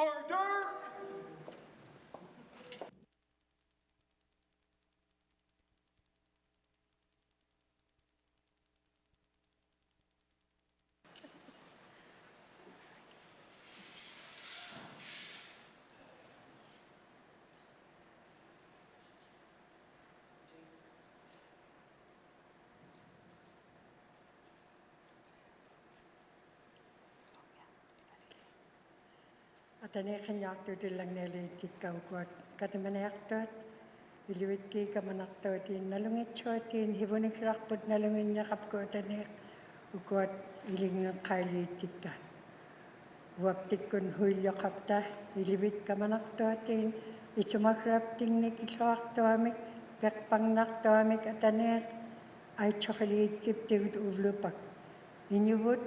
Order! Atane kanyakto dilang nelid kikaw kuat katimanaktot iliwitki kamanaktotin nalungitchotin hibunik rakput nalungin yakap ko atanek ukuat iling kailit kita waptikun hulyakapta iliwit kamanaktotin isumakrapting nik isaktoamik pekpangnaktoamik atanek ay chokalit kiptigut uvlupak inyubut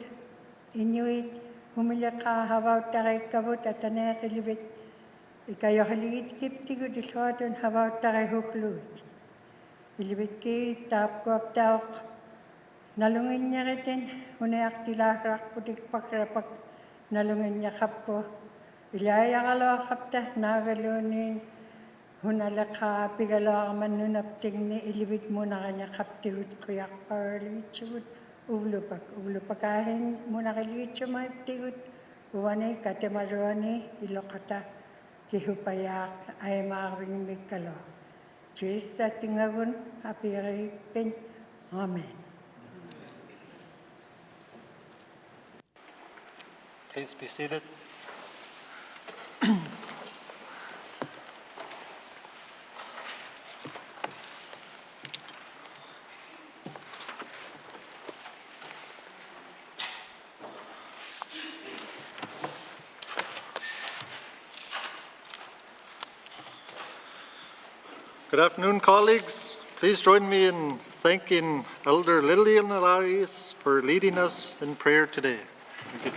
inyuit humilaka hawaut taray kabut atanek ilibit ikayo haligit kiptigut iswatun hawaut taray huklut ilibit ki tap ko aptaok nalungin niya ritin hunayak tilakrak putik pakrapak nalungin niya kapko ilaya kalo kapta nagalunin hunalaka pigalo manunapting ni ilibit muna kanya kaptigut kuyak paralichut Uvlupakahin muna kalicho maiptigut uwane katemaruane ilokata kihupayak ay makawing mikalo. Diyos sa tingagun apiripin. Amen. Please be seated. Good afternoon, colleagues. Please join me in thanking Elder Lillian Elias for leading us in prayer today. Thank you.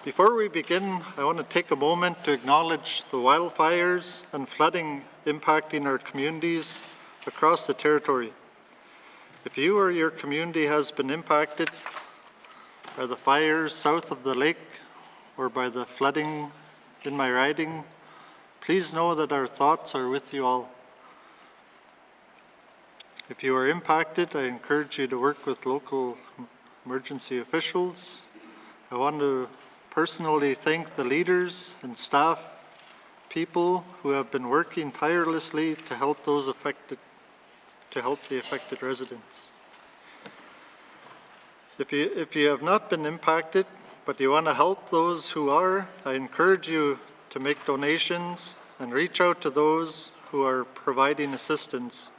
Before we begin, I want to take a moment to acknowledge the wildfires and flooding impacting our communities across the territory. If you or your community has been impacted by the fires south of the lake or by the flooding in my riding, please know that our thoughts are with you all. If you are impacted, I encourage you to work with local emergency officials. I want to personally thank the leaders and staff people who have been working tirelessly to help the affected residents. If you have not been impacted, but you want to help those who are, I encourage you to make donations and reach out to those who are providing assistance.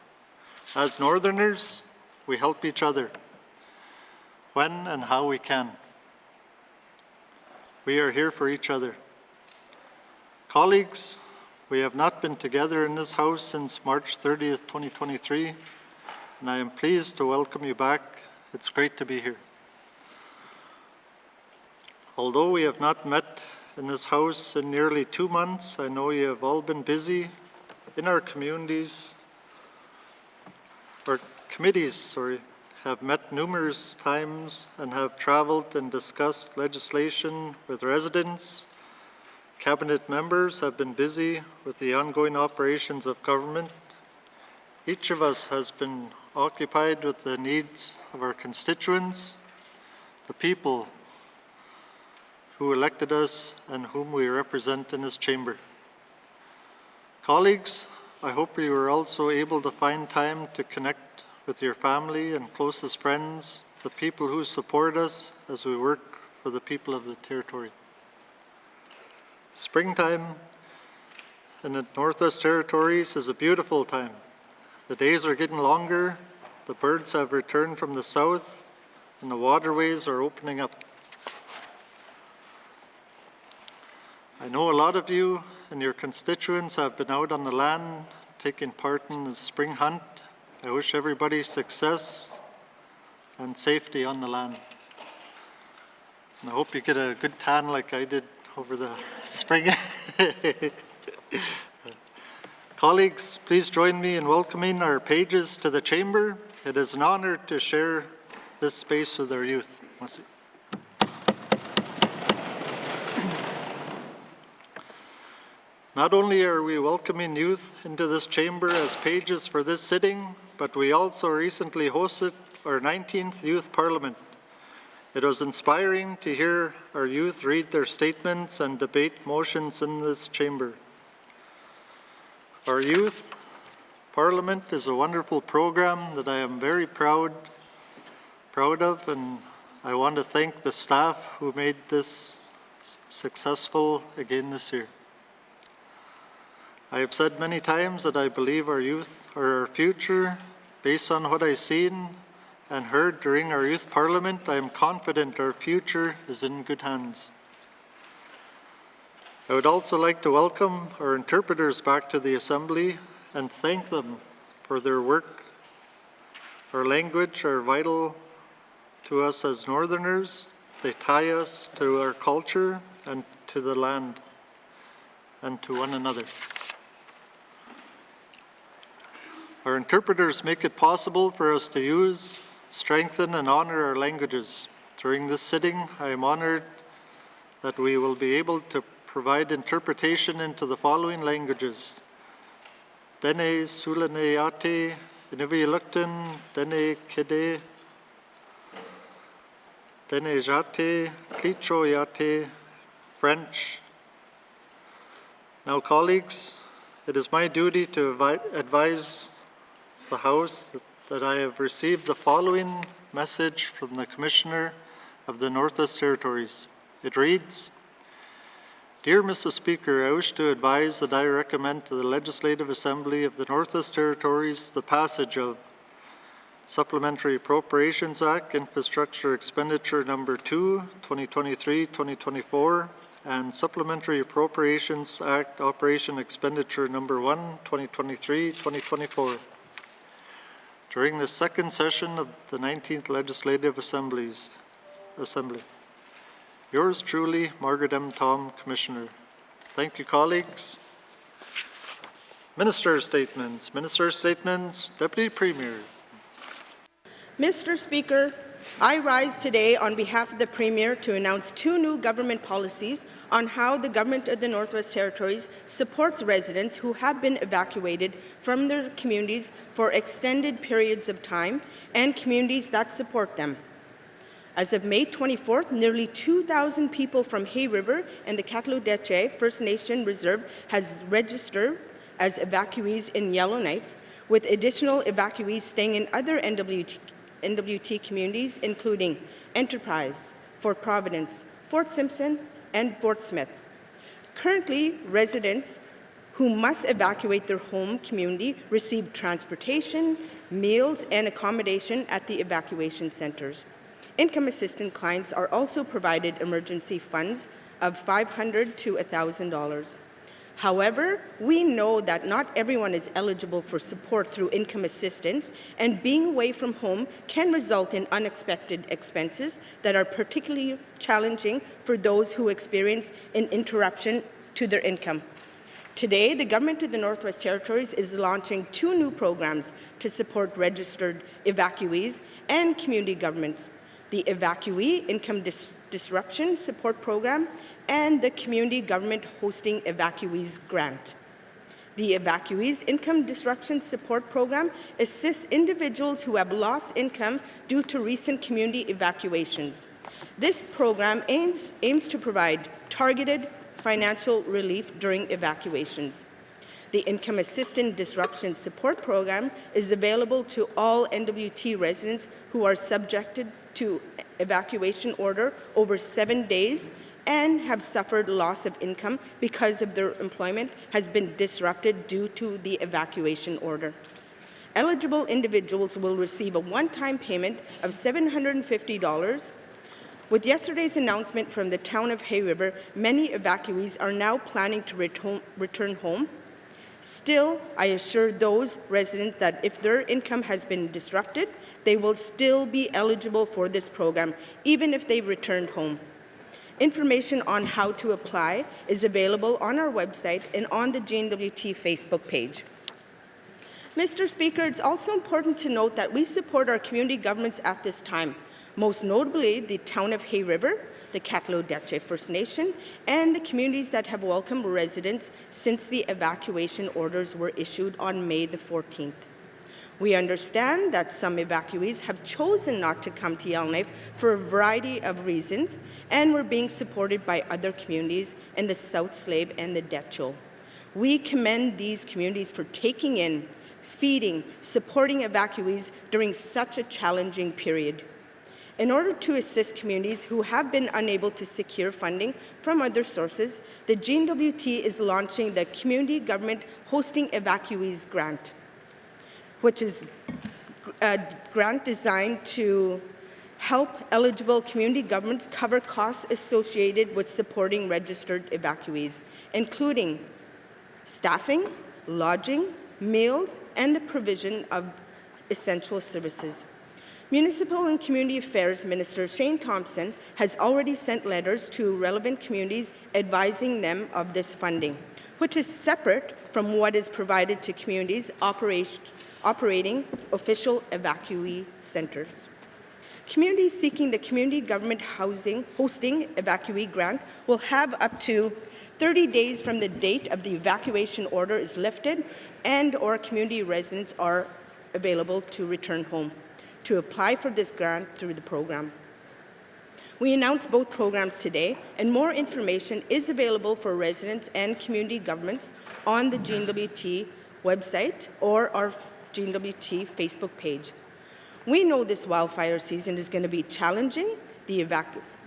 As Northerners, we help each other when and how we can. We are here for each other. Colleagues, we have not been together in this house since March 30th, 2023, and I am pleased to welcome you back. It's great to be here. Although we have not met in this house in nearly 2 months, I know you have all been busy in our communities. Our committees, have met numerous times and have traveled and discussed legislation with residents. Cabinet members have been busy with the ongoing operations of government. Each of us has been occupied with the needs of our constituents, the people who elected us and whom we represent in this chamber. Colleagues, I hope you were also able to find time to connect with your family and closest friends, the people who support us as we work for the people of the territory. Springtime in the Northwest Territories is a beautiful time. The days are getting longer, the birds have returned from the south, and the waterways are opening up. I know a lot of you and your constituents have been out on the land taking part in the spring hunt. I wish everybody success and safety on the land. And I hope you get a good tan like I did over the spring. Colleagues, please join me in welcoming our pages to the chamber. It is an honor to share this space with our youth. Merci. Not only are we welcoming youth into this chamber as pages for this sitting, but we also recently hosted our 19th Youth Parliament. It was inspiring to hear our youth read their statements and debate motions in this chamber. Our Youth Parliament is a wonderful program that I am very proud of, and I want to thank the staff who made this successful again this year. I have said many times that I believe our youth are our future. Based on what I've seen and heard during our Youth Parliament, I am confident our future is in good hands. I would also like to welcome our interpreters back to the Assembly and thank them for their work. Our language are vital to us as Northerners. They tie us to our culture and to the land and to one another. Our interpreters make it possible for us to use, strengthen, and honor our languages. During this sitting, I am honored that we will be able to provide interpretation into the following languages: Dene Sulane Yate, Inuvialuktan, Dene Kede, Dene Jate, Clicho Yate, French. Now, colleagues, it is my duty to advise the House that I have received the following message from the Commissioner of the Northwest Territories. It reads, "Dear Mrs. Speaker, I wish to advise that I recommend to the Legislative Assembly of the Northwest Territories the passage of Supplementary Appropriations Act, Infrastructure Expenditure Number 2, 2023-2024, and Supplementary Appropriations Act, Operation Expenditure Number 1, 2023-2024. During the second session of the 19th Legislative Assembly. Yours truly, Margaret M. Tom, Commissioner." Thank you, colleagues. Minister statements. Minister statements. Deputy Premier. Mr. Speaker, I rise today on behalf of the Premier to announce 2 new government policies on how the Government of the Northwest Territories supports residents who have been evacuated from their communities for extended periods of time and communities that support them. As of May 24th, nearly 2,000 people from Hay River and the N.W.T First Nation Reserve has registered as evacuees in Yellowknife, with additional evacuees staying in other N.W.T communities, including Enterprise, Fort Providence, Fort Simpson, and Fort Smith. Currently, residents who must evacuate their home community receive transportation, meals, and accommodation at the evacuation centers. Income assistance clients are also provided emergency funds of $500 to $1,000. However, we know that not everyone is eligible for support through income assistance, and being away from home can result in unexpected expenses that are particularly challenging for those who experience an interruption to their income. Today, the Government of the Northwest Territories is launching 2 new programs to support registered evacuees and community governments: the Evacuee Income Disruption Support Program and the Community Government Hosting Evacuees Grant. The Evacuees Income Disruption Support Program assists individuals who have lost income due to recent community evacuations. This program aims to provide targeted financial relief during evacuations. The Income Assistance Disruption Support Program is available to all N.W.T residents who are subjected to evacuation order over 7 days and have suffered loss of income because of their employment has been disrupted due to the evacuation order. Eligible individuals will receive a one-time payment of $750. With yesterday's announcement from the town of Hay River, many evacuees are now planning to return home. Still, I assure those residents that if their income has been disrupted, they will still be eligible for this program, even if they returned home. Information on how to apply is available on our website and on the N.W.T Facebook page. Mr. Speaker, it's also important to note that we support our community governments at this time. most notably the town of Hay River, the N.W.T First Nation, and the communities that have welcomed residents since the evacuation orders were issued on May the 14th. We understand that some evacuees have chosen not to come to Yellowknife for a variety of reasons, and were being supported by other communities in the South Slave and the Dehcho. We commend these communities for taking in, feeding, supporting evacuees during such a challenging period. In order to assist communities who have been unable to secure funding from other sources, the N.W.T is launching the Community Government Hosting Evacuees Grant, which is a grant designed to help eligible community governments cover costs associated with supporting registered evacuees, including staffing, lodging, meals, and the provision of essential services. Municipal and Community Affairs Minister Shane Thompson has already sent letters to relevant communities advising them of this funding, which is separate from what is provided to communities operating official evacuee centres. Communities seeking the Community Government Hosting Evacuee Grant will have up to 30 days from the date of the evacuation order is lifted and/or community residents are available to return home to apply for this grant through the program. We announced both programs today, and more information is available for residents and community governments on the N.W.T website or our N.W.T Facebook page. We know this wildfire season is going to be challenging. The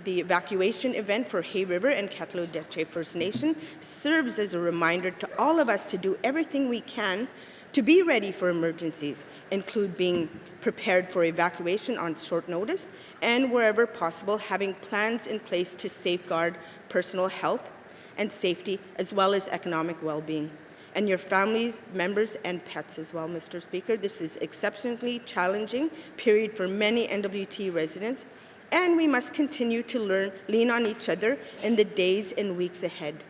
evacuation event for Hay River and N.W.T First Nation serves as a reminder to all of us to do everything we can to be ready for emergencies, include being prepared for evacuation on short notice, and wherever possible, having plans in place to safeguard personal health and safety, as well as economic well-being, and your families, members, and pets as well, Mr. Speaker. This is exceptionally challenging period for many N.W.T residents, and we must continue to lean on each other in the days and weeks ahead.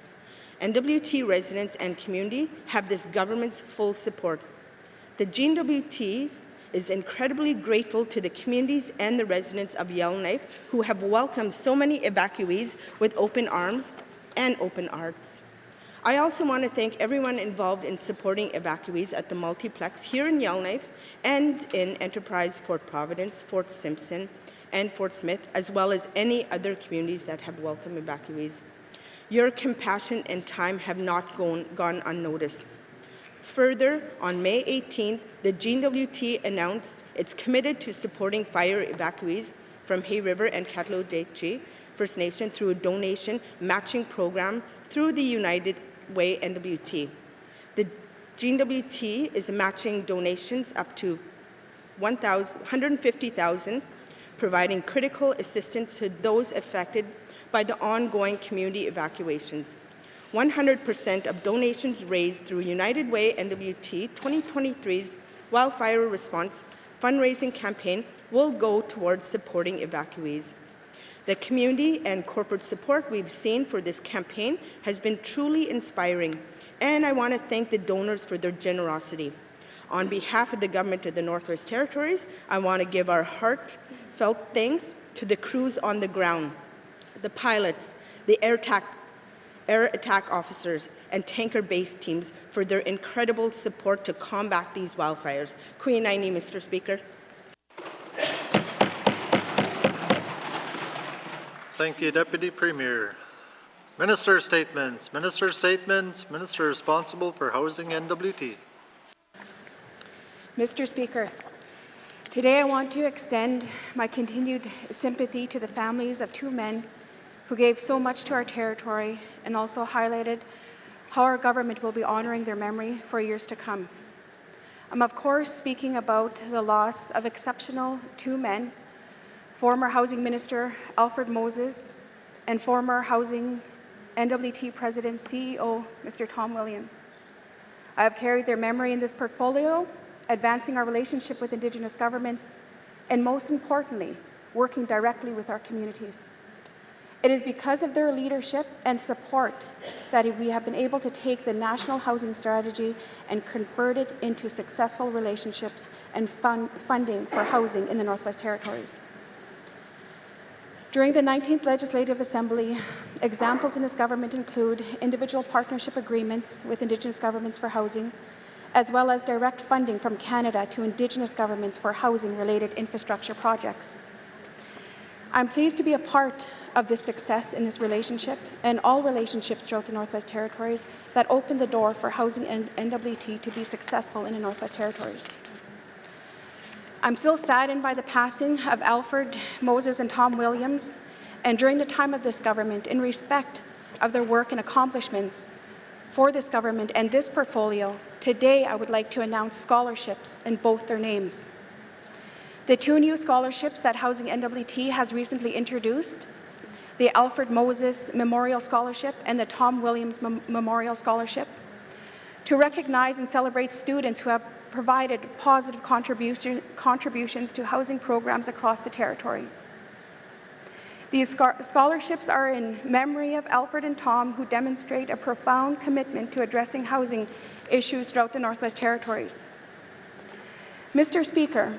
N.W.T residents and community have this government's full support. The N.W.T is incredibly grateful to the communities and the residents of Yellowknife who have welcomed so many evacuees with open arms and open hearts. I also want to thank everyone involved in supporting evacuees at the multiplex here in Yellowknife and in Enterprise, Fort Providence, Fort Simpson, and Fort Smith, as well as any other communities that have welcomed evacuees. Your compassion and time have not gone unnoticed. Further, on May 18th, the N.W.T announced it's committed to supporting fire evacuees from Hay River and N.W.T First Nation through a donation matching program through the United Way N.W.T. The N.W.T is matching donations up to $150,000, providing critical assistance to those affected by the ongoing community evacuations. 100% of donations raised through United Way N.W.T 2023's wildfire response fundraising campaign will go towards supporting evacuees. The community and corporate support we've seen for this campaign has been truly inspiring, and I want to thank the donors for their generosity. On behalf of the Government of the Northwest Territories, I want to give our heartfelt thanks to the crews on the ground, the pilots, the air attack officers, and tanker-based teams for their incredible support to combat these wildfires. Queen Aini, Mr. Speaker. Thank you, Deputy Premier. Minister statements. Minister statements. Minister responsible for housing N.W.T. Mr. Speaker, today I want to extend my continued sympathy to the families of two men who gave so much to our territory and also highlighted how our government will be honoring their memory for years to come. I'm of course speaking about the loss of exceptional two men, former Housing Minister Alfred Moses and former Housing N.W.T President CEO Mr. Tom Williams. I have carried their memory in this portfolio, advancing our relationship with Indigenous governments, and most importantly, working directly with our communities. It is because of their leadership and support that we have been able to take the National Housing Strategy and convert it into successful relationships and funding for housing in the Northwest Territories. During the 19th Legislative Assembly, examples in this government include individual partnership agreements with Indigenous governments for housing, as well as direct funding from Canada to Indigenous governments for housing-related infrastructure projects. I'm pleased to be a part of this success in this relationship and all relationships throughout the Northwest Territories that open the door for housing and N.W.T to be successful in the Northwest Territories. I'm still saddened by the passing of Alfred Moses and Tom Williams, and during the time of this government, in respect of their work and accomplishments for this government and this portfolio, today I would like to announce scholarships in both their names. The two new scholarships that Housing N.W.T has recently introduced, the Alfred Moses Memorial Scholarship and the Tom Williams Memorial Scholarship, to recognize and celebrate students who have provided positive contributions to housing programs across the territory. These scholarships are in memory of Alfred and Tom, who demonstrate a profound commitment to addressing housing issues throughout the Northwest Territories. Mr. Speaker,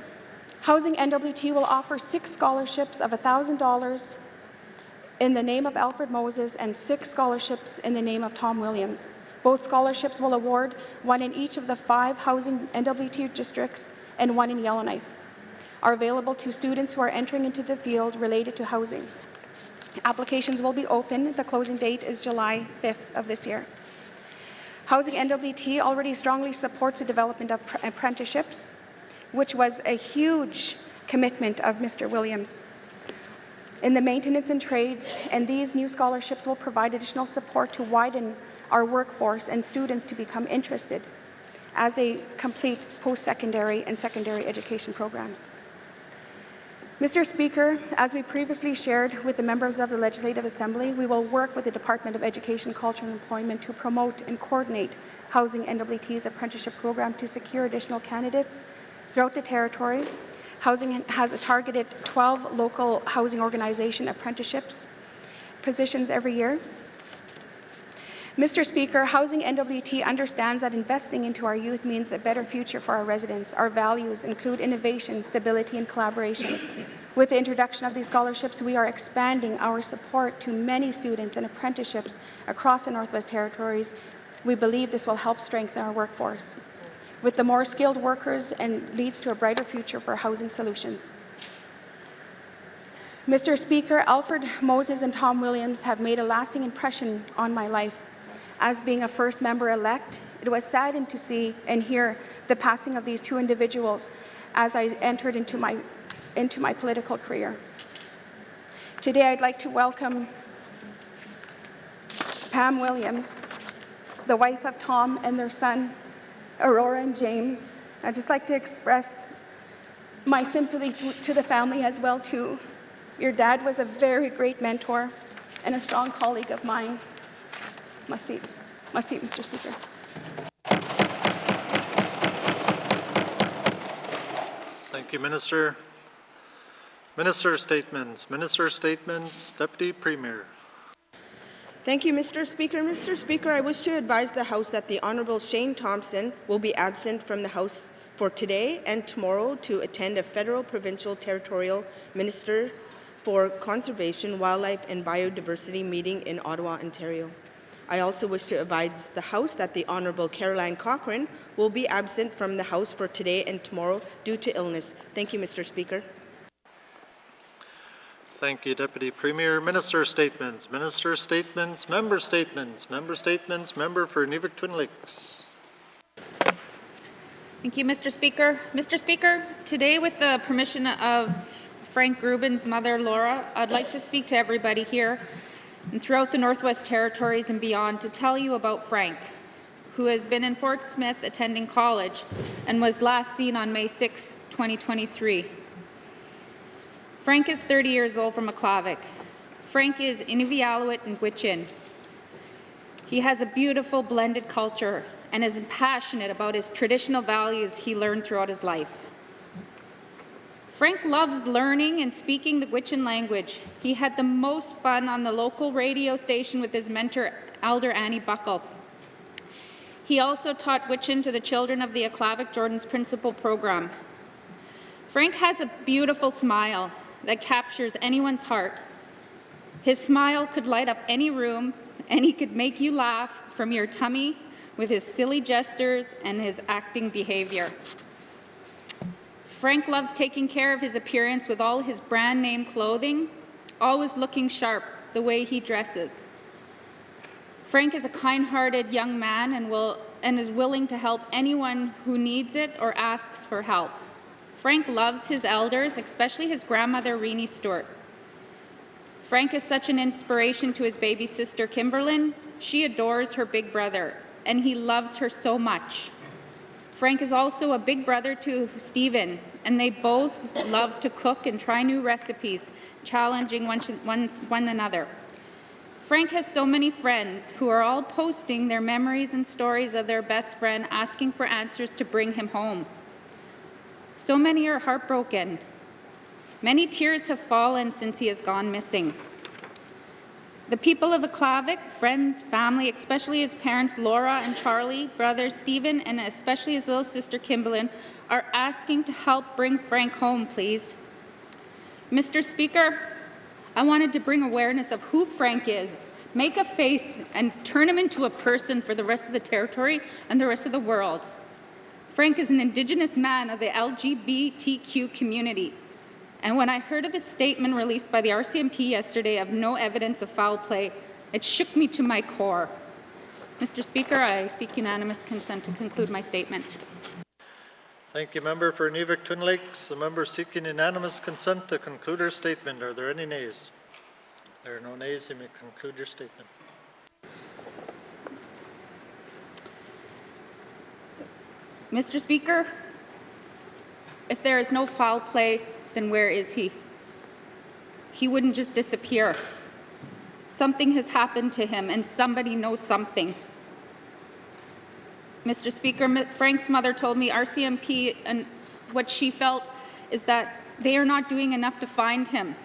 Housing N.W.T will offer 6 scholarships of $1,000 in the name of Alfred Moses and 6 scholarships in the name of Tom Williams. Both scholarships will award one in each of the 5 Housing N.W.T districts and one in Yellowknife, are available to students who are entering into the field related to housing. Applications will be open. The closing date is July 5th of this year. Housing N.W.T already strongly supports the development of apprenticeships, which was a huge commitment of Mr. Williams in the maintenance and trades, and these new scholarships will provide additional support to widen our workforce and students to become interested as they complete post-secondary and secondary education programs. Mr. Speaker, as we previously shared with the members of the Legislative Assembly, we will work with the Department of Education, Culture and Employment to promote and coordinate Housing N.W.T's apprenticeship program to secure additional candidates throughout the territory. Housing has a targeted 12 local housing organization apprenticeships positions every year. Mr. Speaker, Housing N.W.T understands that investing into our youth means a better future for our residents. Our values include innovation, stability, and collaboration. With the introduction of these scholarships, we are expanding our support to many students and apprenticeships across the Northwest Territories. We believe this will help strengthen our workforce with the more skilled workers and leads to a brighter future for housing solutions. Mr. Speaker, Alfred Moses and Tom Williams have made a lasting impression on my life. As being a first member-elect, it was saddened to see and hear the passing of these two individuals as I entered into my political career. Today, I'd like to welcome Pam Williams, the wife of Tom, and their son, Aurora and James. I'd just like to express my sympathy to the family as well, too. Your dad was a very great mentor and a strong colleague of mine. Must seat, Mr. Speaker. Thank you, Minister. Minister statements. Minister statements. Deputy Premier. Thank you, Mr. Speaker. Mr. Speaker, I wish to advise the House that the Honourable Shane Thompson will be absent from the House for today and tomorrow to attend a federal, provincial, territorial Minister for Conservation, Wildlife and Biodiversity meeting in Ottawa, Ontario. I also wish to advise the House that the Honourable Caroline Cochrane will be absent from the House for today and tomorrow due to illness. Thank you, Mr. Speaker. Thank you, Deputy Premier. Minister statements. Minister statements. Member statements. Member statements. Member for Inuvik Twin Lakes. Thank you, Mr. Speaker. Mr. Speaker, today with the permission of Frank Rubin's mother, Laura, I'd like to speak to everybody here and throughout the Northwest Territories and beyond to tell you about Frank, who has been in Fort Smith attending college and was last seen on May 6, 2023. Frank is 30 years old from Aklavik. Frank is Inuvialuit and Gwich'in. He has a beautiful blended culture and is passionate about his traditional values he learned throughout his life. Frank loves learning and speaking the Gwich'in language. He had the most fun on the local radio station with his mentor, Elder Annie Buckle. He also taught Gwich'in to the children of the Aklavik Jordan's Principal program. Frank has a beautiful smile that captures anyone's heart His smile could light up any room, and he could make you laugh from your tummy with his silly gestures and his acting behavior. Frank loves taking care of his appearance with all his brand name clothing, always looking sharp the way he dresses. Frank is a kind-hearted young man and is willing to help anyone who needs it or asks for help. Frank loves his elders, especially his grandmother, Renee Stewart. Frank is such an inspiration to his baby sister, Kimberlyn. She adores her big brother, and he loves her so much. Frank is also a big brother to Stephen, and they both love to cook and try new recipes, challenging one another. Frank has so many friends who are all posting their memories and stories of their best friend, asking for answers to bring him home. So many are heartbroken. Many tears have fallen since he has gone missing. The people of Acknowledgements, friends, family, especially his parents Laura and Charlie, brother Stephen, and especially his little sister Kimberlyn, are asking to help bring Frank home, please. Mr. Speaker, I wanted to bring awareness of who Frank is, make a face, and turn him into a person for the rest of the territory and the rest of the world. Frank is an Indigenous man of the LGBTQ community. And when I heard of the statement released by the RCMP yesterday of no evidence of foul play, it shook me to my core. Mr. Speaker, I seek unanimous consent to conclude my statement. Thank you, Member for N.W.T. Lakes. The member seeking unanimous consent to conclude her statement. Are there any nays? There are no nays. You may conclude your statement. Mr. Speaker, if there is no foul play, then where is he? He wouldn't just disappear. Something has happened to him, and somebody knows something. Mr. Speaker, Frank's mother told me RCMP and what she felt is that they are not doing enough to find him.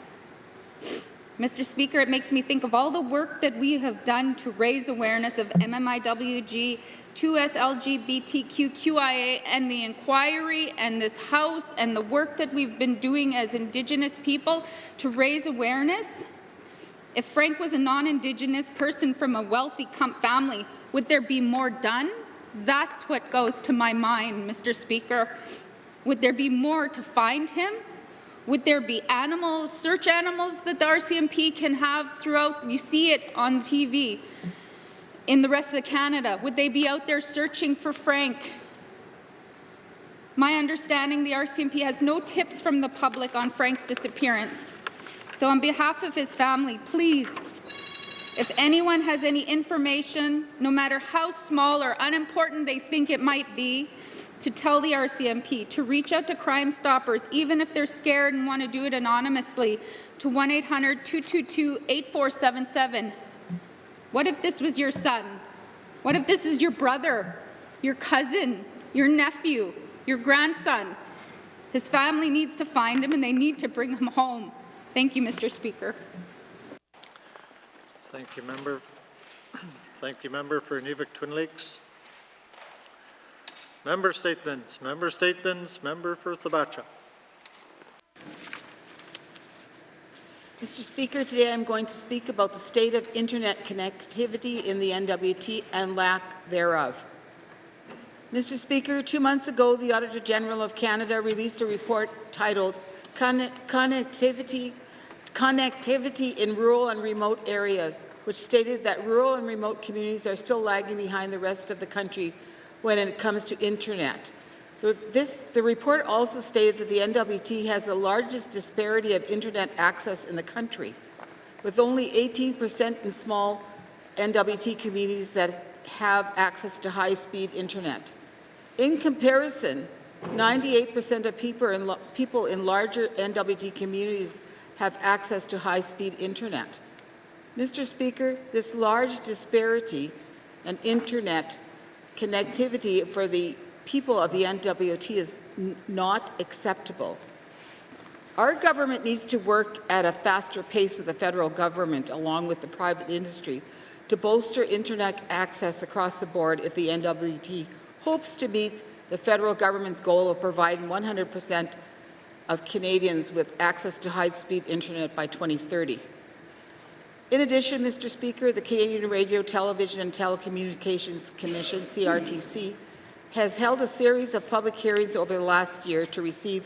Mr. Speaker, it makes me think of all the work that we have done to raise awareness of MMIWG, 2S LGBTQIA, and the inquiry and this House and the work that we've been doing as Indigenous people to raise awareness. If Frank was a non-Indigenous person from a wealthy family, would there be more done? That's what goes to my mind, Mr. Speaker. Would there be more to find him? Would there be animals, search animals that the RCMP can have throughout? You see it on TV in the rest of Canada. Would they be out there searching for Frank? My understanding, the RCMP has no tips from the public on Frank's disappearance. So on behalf of his family, please, if anyone has any information, no matter how small or unimportant they think it might be, to tell the RCMP, to reach out to Crime Stoppers, even if they're scared and want to do it anonymously, to 1-800-222-8477. What if this was your son? What if this is your brother, your cousin, your nephew, your grandson? His family needs to find him and they need to bring him home. Thank you, Mr. Speaker. Thank you, Member. Thank you, Member for N.W.T. Lakes. Member statements. Member statements. Member for Thabacha. Mr. Speaker, today I'm going to speak about the state of internet connectivity in the N.W.T. and lack thereof. Mr. Speaker, 2 months ago, the Auditor General of Canada released a report titled Connectivity in Rural and Remote Areas, which stated that rural and remote communities are still lagging behind the rest of the country when it comes to internet. The report also stated that the N.W.T. has the largest disparity of internet access in the country, with only 18% in small N.W.T. communities that have access to high-speed internet. In comparison, 98% of people in larger N.W.T. communities have access to high-speed internet. Mr. Speaker, this large disparity in internet connectivity for the people of the N.W.T. is not acceptable. Our government needs to work at a faster pace with the federal government, along with the private industry, to bolster internet access across the board if the N.W.T. hopes to meet the federal government's goal of providing 100% of Canadians with access to high-speed internet by 2030. In addition, Mr. Speaker, the Canadian Radio, Television and Telecommunications Commission, CRTC, has held a series of public hearings over the last year to receive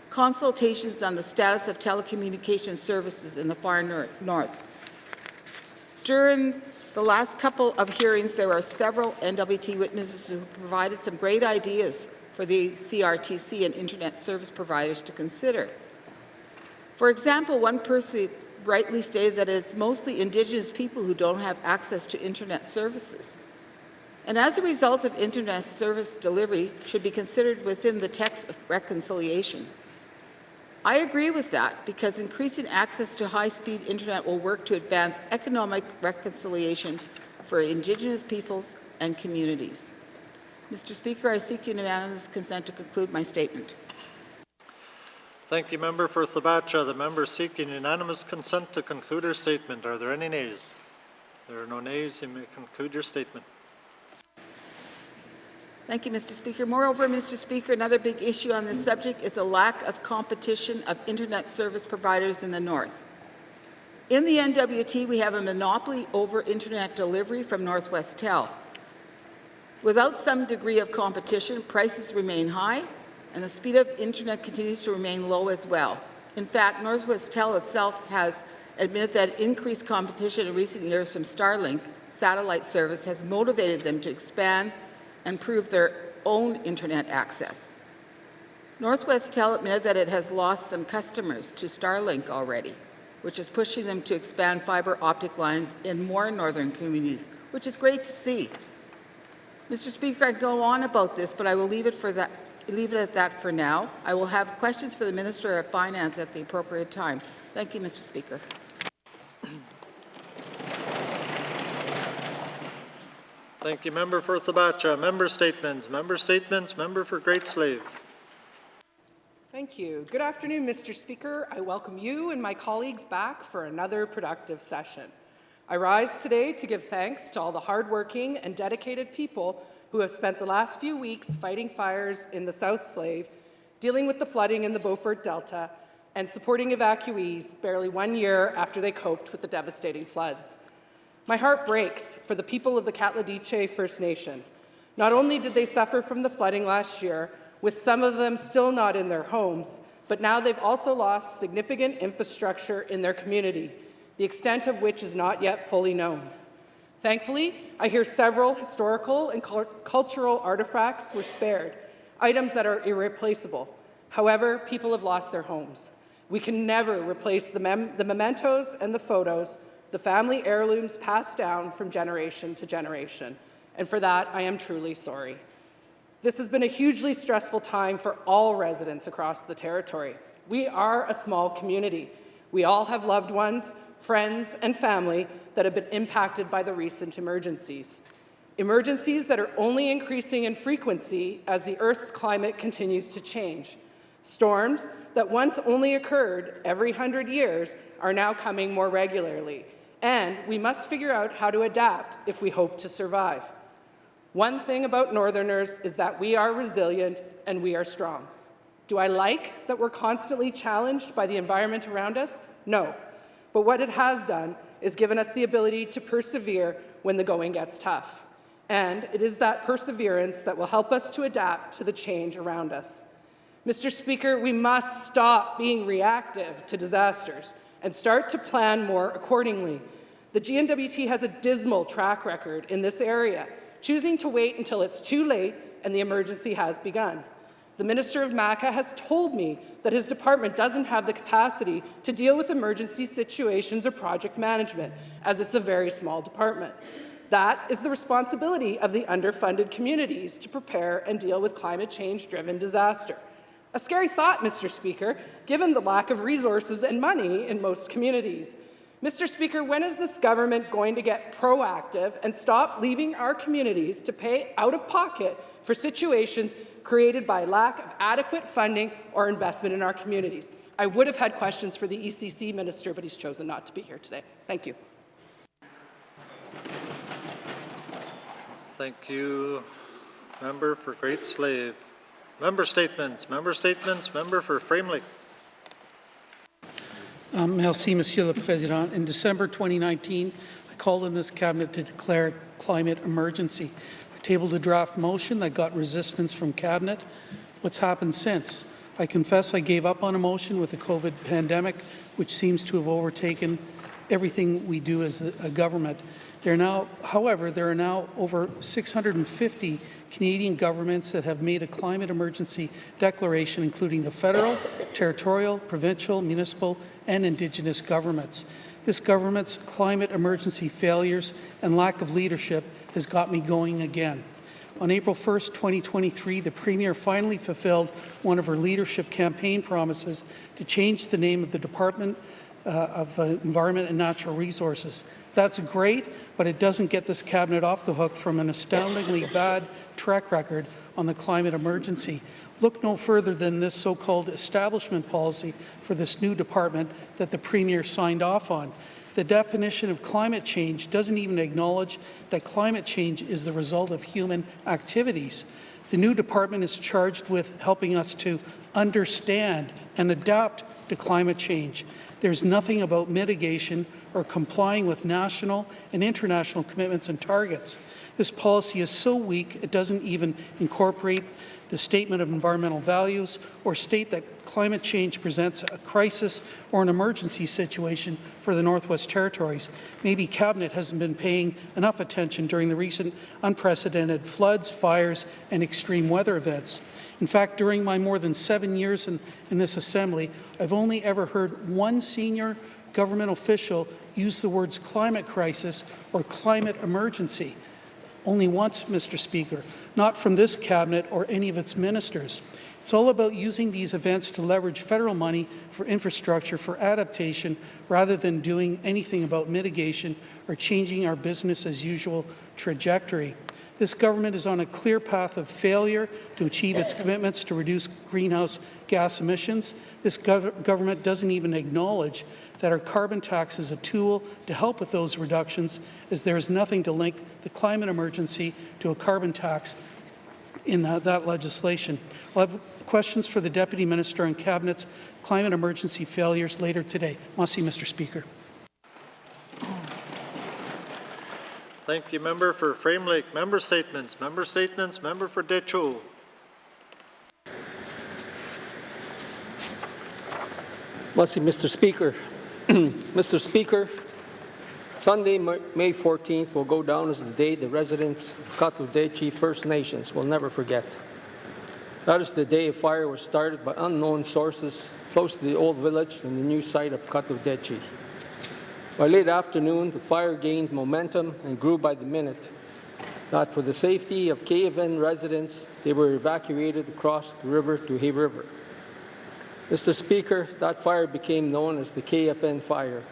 consultations on the status of telecommunications services in the far north. During the last couple of hearings, there are several N.W.T witnesses who provided some great ideas for the CRTC and internet service providers to consider. For example, one person rightly stated that it's mostly Indigenous people who don't have access to internet services. And as a result of internet service delivery should be considered within the text of reconciliation. I agree with that because increasing access to high-speed internet will work to advance economic reconciliation for Indigenous peoples and communities. Mr. Speaker, I seek unanimous consent to conclude my statement. Thank you, Member for Thabacha. The member seeking unanimous consent to conclude her statement. Are there any nays? There are no nays. You may conclude your statement. Thank you, Mr. Speaker. Moreover, Mr. Speaker, another big issue on this subject is the lack of competition of internet service providers in the north. In the N.W.T, we have a monopoly over internet delivery from Northwest Tel. Without some degree of competition, prices remain high, and the speed of internet continues to remain low as well. In fact, Northwest Tel itself has admitted that increased competition in recent years from Starlink satellite service has motivated them to expand and improve their own internet access. Northwest Tel admitted that it has lost some customers to Starlink already, which is pushing them to expand fiber optic lines in more northern communities, which is great to see. Mr. Speaker, I could go on about this, but I will leave it at that for now. I will have questions for the Minister of Finance at the appropriate time. Thank you, Mr. Speaker. Thank you, Member for Thabacha. Member statements. Member statements. Member for Great Slave. Thank you. Good afternoon, Mr. Speaker. I welcome you and my colleagues back for another productive session. I rise today to give thanks to all the hardworking and dedicated people who have spent the last few weeks fighting fires in the South Slave, dealing with the flooding in the Beaufort Delta, and supporting evacuees barely 1 year after they coped with the devastating floods. My heart breaks for the people of the Acknowledgements First Nation. Not only did they suffer from the flooding last year, with some of them still not in their homes, but now they've also lost significant infrastructure in their community, the extent of which is not yet fully known. Thankfully, I hear several historical and cultural artifacts were spared, items that are irreplaceable. However, people have lost their homes. We can never replace the mementos and the photos, the family heirlooms passed down from generation to generation. And for that, I am truly sorry. This has been a hugely stressful time for all residents across the territory. We are a small community. We all have loved ones, friends, and family that have been impacted by the recent emergencies. Emergencies that are only increasing in frequency as the Earth's climate continues to change. Storms that once only occurred every 100 years are now coming more regularly. And we must figure out how to adapt if we hope to survive. One thing about Northerners is that we are resilient and we are strong. Do I like that we're constantly challenged by the environment around us? No. But what it has done is given us the ability to persevere when the going gets tough. And it is that perseverance that will help us to adapt to the change around us. Mr. Speaker, we must stop being reactive to disasters and start to plan more accordingly. The N.W.T has a dismal track record in this area, choosing to wait until it's too late and the emergency has begun. The Minister of MACA has told me that his department doesn't have the capacity to deal with emergency situations or project management, as it's a very small department. That is the responsibility of the underfunded communities to prepare and deal with climate change-driven disaster. A scary thought, Mr. Speaker, given the lack of resources and money in most communities. Mr. Speaker, when is this government going to get proactive and stop leaving our communities to pay out of pocket for situations created by lack of adequate funding or investment in our communities? I would have had questions for the ECC Minister, but he's chosen not to be here today. Thank you. Thank you, Member for Great Slave. Member statements. Member statements. Member for Framley. Merci, Monsieur le Président. In December 2019, I called on this Cabinet to declare climate emergency. I tabled a draft motion that got resistance from Cabinet. What's happened since? I confess I gave up on a motion with the COVID pandemic, which seems to have overtaken everything we do as a government. However, there are now over 650 Canadian governments that have made a climate emergency declaration, including the federal, territorial, provincial, municipal, and Indigenous governments. This government's climate emergency failures and lack of leadership has got me going again. On April 1st, 2023, the Premier finally fulfilled one of her leadership campaign promises to change the name of the Department of Environment and Natural Resources. That's great, but it doesn't get this Cabinet off the hook from an astoundingly bad track record on the climate emergency. Look no further than this so-called establishment policy for this new department that the Premier signed off on. The definition of climate change doesn't even acknowledge that climate change is the result of human activities. The new department is charged with helping us to understand and adapt to climate change. There's nothing about mitigation or complying with national and international commitments and targets. This policy is so weak it doesn't even incorporate the Statement of Environmental Values or state that climate change presents a crisis or an emergency situation for the Northwest Territories. Maybe Cabinet hasn't been paying enough attention during the recent unprecedented floods, fires, and extreme weather events. In fact, during my more than 7 years in this Assembly, I've only ever heard one senior government official use the words climate crisis or climate emergency. Only once, Mr. Speaker, not from this Cabinet or any of its ministers. It's all about using these events to leverage federal money for infrastructure, for adaptation, rather than doing anything about mitigation or changing our business as usual trajectory. This government is on a clear path of failure to achieve its commitments to reduce greenhouse gas emissions. This government doesn't even acknowledge that our carbon tax is a tool to help with those reductions, as there is nothing to link the climate emergency to a carbon tax in that legislation. I'll have questions for the Deputy Minister on Cabinet's climate emergency failures later today. Merci, Mr. Speaker. Thank you, Member for Frame Lake. Member statements. Member statements. Member for Decho. Merci, Mr. Speaker. Mr. Speaker, Sunday, May 14th will go down as the day the residents of Acknowledgements First Nations will never forget. That is the day a fire was started by unknown sources close to the old village and the new site of Acknowledgements. By late afternoon, the fire gained momentum and grew by the minute. That for the safety of KFN residents, they were evacuated across the river to Hay River. Mr. Speaker, that fire became known as the KFN fire.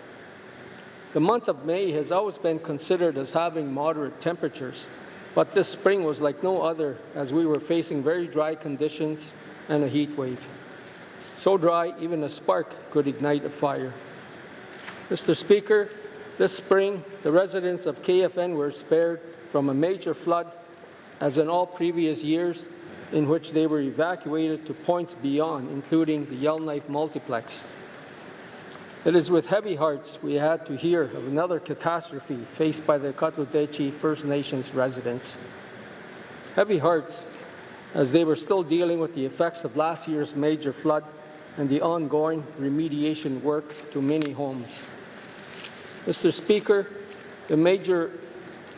The month of May has always been considered as having moderate temperatures, but this spring was like no other as we were facing very dry conditions and a heat wave. So dry, even a spark could ignite a fire. Mr. Speaker, this spring, the residents of KFN were spared from a major flood, as in all previous years, in which they were evacuated to points beyond, including the YELLOWKNIFE multiplex. It is with heavy hearts we had to hear of another catastrophe faced by the Acknowledgements First Nations residents. Heavy hearts as they were still dealing with the effects of last year's major flood and the ongoing remediation work to many homes. Mr. Speaker, the major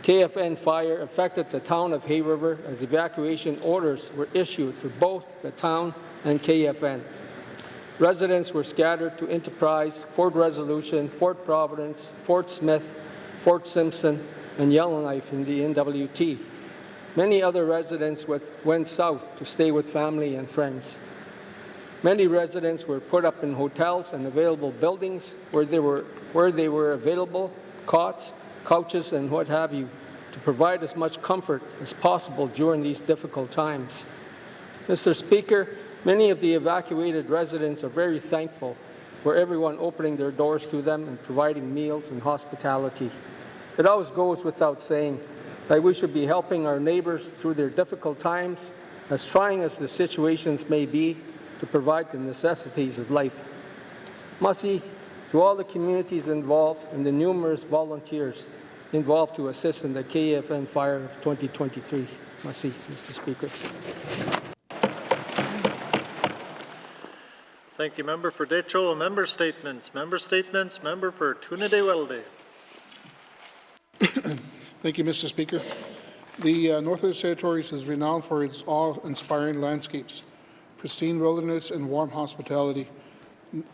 KFN fire affected the town of Hay River as evacuation orders were issued for both the town and KFN. Residents were scattered to Enterprise, Fort Resolution, Fort Providence, Fort Smith, Fort Simpson, and Yellowknife in the N.W.T. Many other residents went south to stay with family and friends. Many residents were put up in hotels and available buildings where they were available, cots, couches, and what have you, to provide as much comfort as possible during these difficult times. Mr. Speaker, many of the evacuated residents are very thankful for everyone opening their doors to them and providing meals and hospitality. It always goes without saying that we should be helping our neighbors through their difficult times, as trying as the situations may be, to provide the necessities of life. Merci, to all the communities involved and the numerous volunteers involved to assist in the KFN fire of 2023. Merci, Mr. Speaker. Thank you, Member for Decho. Member statements. Member statements. Member for Trinidad-Welde. Thank you, Mr. Speaker. The Northwest Territories is renowned for its awe-inspiring landscapes, pristine wilderness, and warm hospitality.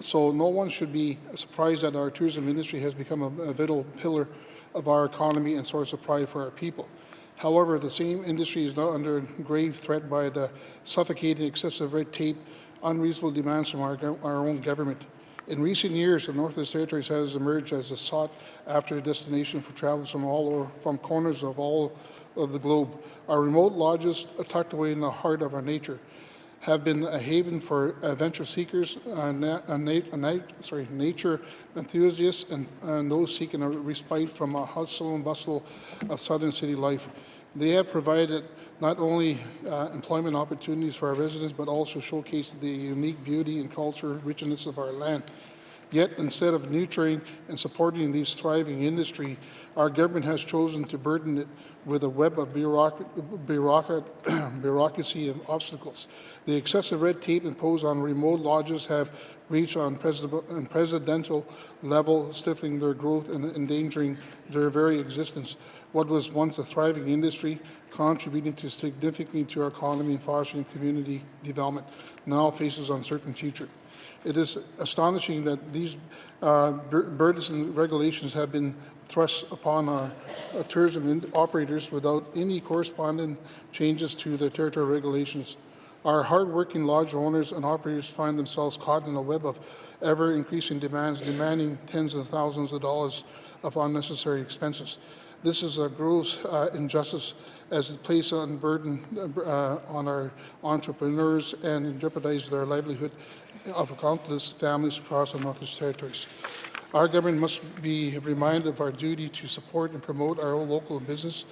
So no one should be surprised that our tourism industry has become a vital pillar of our economy and source of pride for our people. However, the same industry is now under grave threat by the suffocating excessive red tape, unreasonable demands from our own government. In recent years, the Northwest Territories has emerged as a sought-after destination for travelers from corners of all of the globe. Our remote lodges, tucked away in the heart of our nature, have been a haven for adventure seekers, nature enthusiasts, and those seeking a respite from a hustle and bustle of southern city life. They have provided not only employment opportunities for our residents, but also showcased the unique beauty and culture richness of our land. Yet, instead of nurturing and supporting these thriving industry, our government has chosen to burden it with a web of bureaucracy and obstacles. The excessive red tape imposed on remote lodges have reached on presidential level, stifling their growth and endangering their very existence. What was once a thriving industry, contributing significantly to our economy and fostering community development, now faces uncertain future. It is astonishing that these burdensome regulations have been thrust upon our tourism operators without any corresponding changes to the territorial regulations. Our hard-working lodge owners and operators find themselves caught in a web of ever-increasing demands, demanding tens of thousands of dollars of unnecessary expenses. This is a gross injustice as it places a burden on our entrepreneurs and jeopardizes their livelihood of countless families across the Northwest Territories. Our government must be reminded of our duty to support and promote our own local business,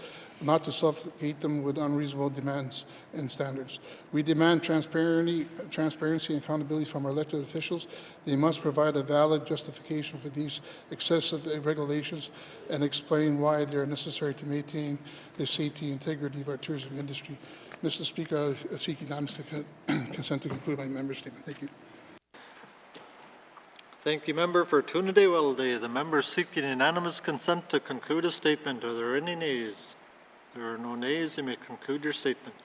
not to suffocate them with unreasonable demands and standards. We demand transparency and accountability from our elected officials. They must provide a valid justification for these excessive regulations and explain why they are necessary to maintain the safety and integrity of our tourism industry. Mr. Speaker, I seek unanimous consent to conclude my member statement. Thank you. Thank you, Member for Trinidad-Welde. The member seeking unanimous consent to conclude a statement. Are there any nays? There are no nays. You may conclude your statement.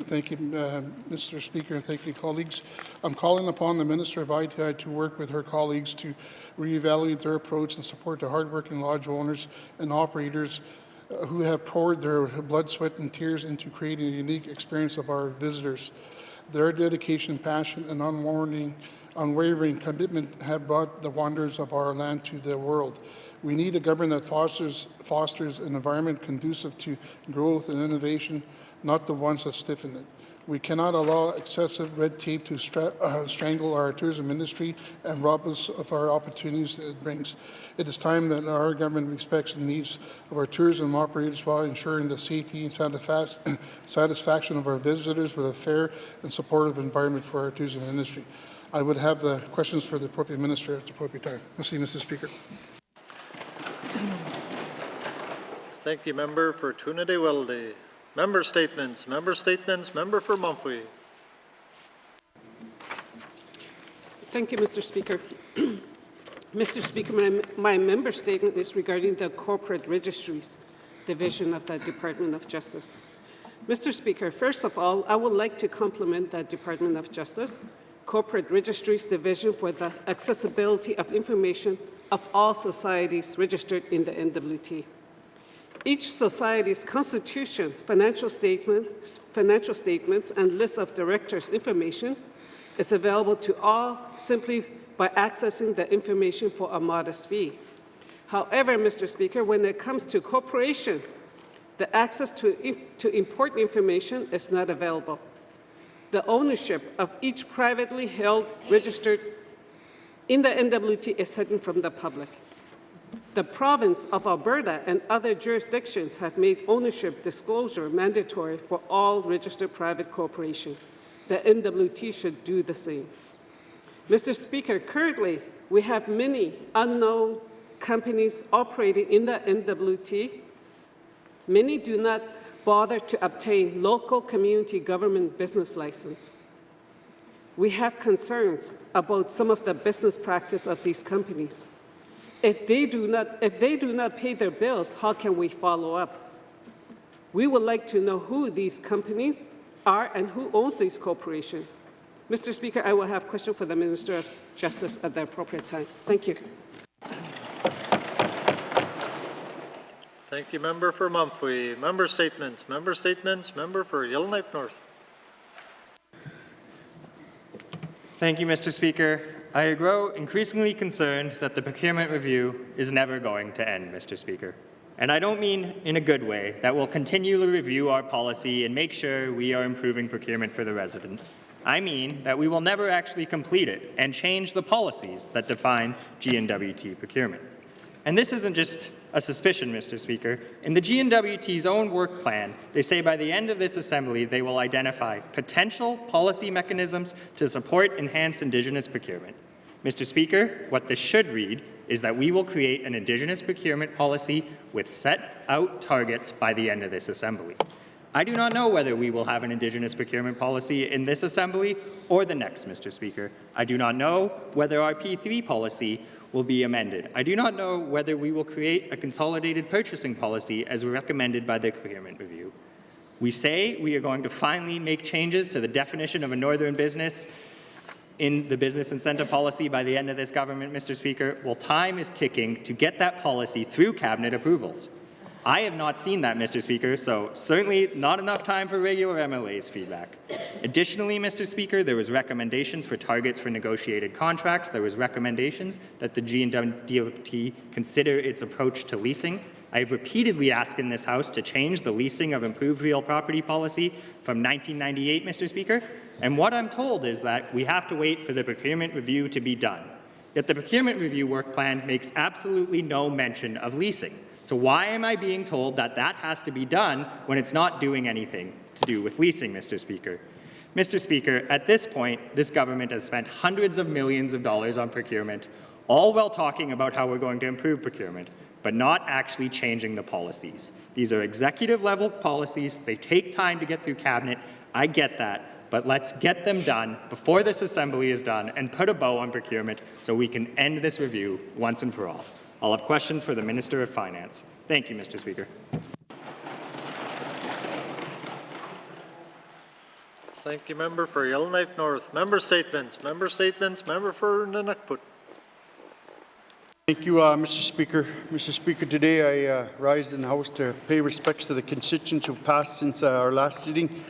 Thank you, Mr. Speaker, and thank you, colleagues. I'm calling upon the Minister of ITI to work with her colleagues to reevaluate their approach and support the hardworking lodge owners and operators who have poured their blood, sweat, and tears into creating a unique experience of our visitors. Their dedication, passion, and unwavering commitment have brought the wonders of our land to the world. We need a government that fosters an environment conducive to growth and innovation, not the ones that stiffen it. We cannot allow excessive red tape to strangle our tourism industry and rob us of our opportunities it brings. It is time that our government respects the needs of our tourism operators while ensuring the safety and satisfaction of our visitors with a fair and supportive environment for our tourism industry. I would have the questions for the appropriate minister at the appropriate time. Merci, Mr. Speaker. Thank you, Member for Trinidad-Welde. Member statements. Member statements. Member for Mumfway. Thank you, Mr. Speaker. Mr. Speaker, my member statement is regarding the Corporate Registries Division of the Department of Justice. Mr. Speaker, first of all, I would like to compliment the Department of Justice Corporate Registries Division for the accessibility of information of all societies registered in the N.W.T. Each society's constitution, financial statements, and list of directors' information is available to all simply by accessing the information for a modest fee. However, Mr. Speaker, when it comes to corporation, the access to important information is not available. The ownership of each privately held registered in the N.W.T is hidden from the public. The province of Alberta and other jurisdictions have made ownership disclosure mandatory for all registered private corporations. The N.W.T should do the same. Mr. Speaker, currently, We have many unknown companies operating in the N.W.T. Many do not bother to obtain local community government business license. We have concerns about some of the business practice of these companies. If they do not pay their bills, how can we follow up? We would like to know who these companies are and who owns these corporations. Mr. Speaker, I will have a question for the Minister of Justice at the appropriate time. Thank you. Thank you, Member for Mumphrey. Member statements. Member for Yellowknife North. Thank you, Mr. Speaker. I grow increasingly concerned that the procurement review is never going to end, Mr. Speaker. And I don't mean in a good way, that we'll continually review our policy and make sure we are improving procurement for the residents. I mean that we will never actually complete it and change the policies that define G&W.T procurement. And this isn't just a suspicion, Mr. Speaker. In the G&W.T's own work plan, they say by the end of this assembly, they will identify potential policy mechanisms to support enhanced Indigenous procurement. Mr. Speaker, what this should read is that we will create an Indigenous procurement policy with set out targets by the end of this assembly. I do not know whether we will have an Indigenous procurement policy in this assembly or the next, Mr. Speaker. I do not know whether our P3 policy will be amended. I do not know whether we will create a consolidated purchasing policy as recommended by the procurement review. We say we are going to finally make changes to the definition of a northern business in the business incentive policy by the end of this government, Mr. Speaker. Well, time is ticking to get that policy through cabinet approvals. I have not seen that, Mr. Speaker, so certainly not enough time for regular MLA's feedback. Additionally, Mr. Speaker, there was recommendations for targets for negotiated contracts. There was recommendations that the G&W.T consider its approach to leasing. I have repeatedly asked in this House to change the leasing of improved real property policy from 1998, Mr. Speaker, and what I'm told is that we have to wait for the procurement review to be done. Yet the procurement review work plan makes absolutely no mention of leasing. So why am I being told that that has to be done when it's not doing anything to do with leasing, Mr. Speaker? Mr. Speaker, at this point, this government has spent hundreds of millions of dollars on procurement, all while talking about how we're going to improve procurement, but not actually changing the policies. These are executive-level policies. They take time to get through cabinet. I get that, but let's get them done before this assembly is done and put a bow on procurement so we can end this review once and for all. I'll have questions for the Minister of Finance. Thank you, Mr. Speaker. Thank you, Member for Yellowknife North. Member statements. Member for N.W.T. Thank you, Mr. Speaker. Mr. Speaker, today I rise in the House to pay respects to the constituents who passed since our last sitting.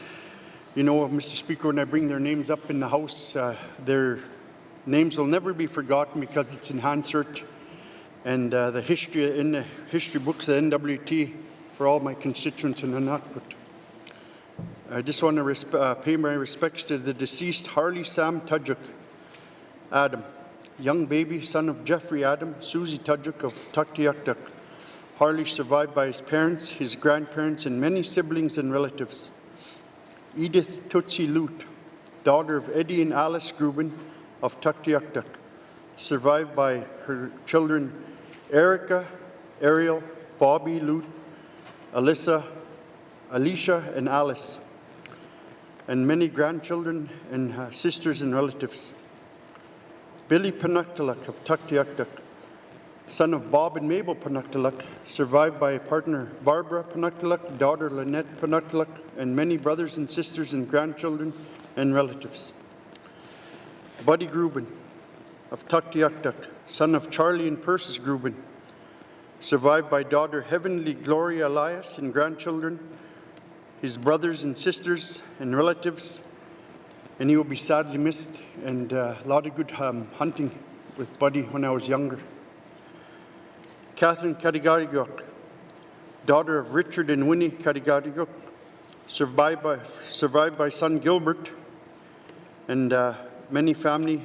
You know, Mr. Speaker, when I bring their names up in the House, their names will never be forgotten because it's in Hansard. And the history in the history books of N.W.T. for all my constituents in N.W.T. I just want to pay my respects to the deceased Harley Sam Tudjuk Adam, young baby, son of Jeffrey Adam, Susie Tudjuk of Tuktoyaktuk. Harley survived by his parents, his grandparents, and many siblings and relatives. Edith Tootsie Lute, daughter of Eddie and Alice Grubin of Tuktoyaktuk, survived by her children Erica, Ariel, Bobby, Lute, Alyssa, Alicia, and Alice, and many grandchildren and sisters and relatives. Billy Panuktaluk of Tuktoyaktuk, son of Bob and Mabel Panuktaluk, survived by partner Barbara Panuktaluk, daughter Lynette Panuktaluk, and many brothers and sisters and grandchildren and relatives. Buddy Grubin of Tuktoyaktuk, son of Charlie and Persis Grubin, survived by daughter Heavenly Gloria Elias and grandchildren, his brothers and sisters and relatives, and he will be sadly missed, and a lot of good hunting with Buddy when I was younger. Catherine Kadigariguk, daughter of Richard and Winnie Kadigariguk, survived by son Gilbert, and many family,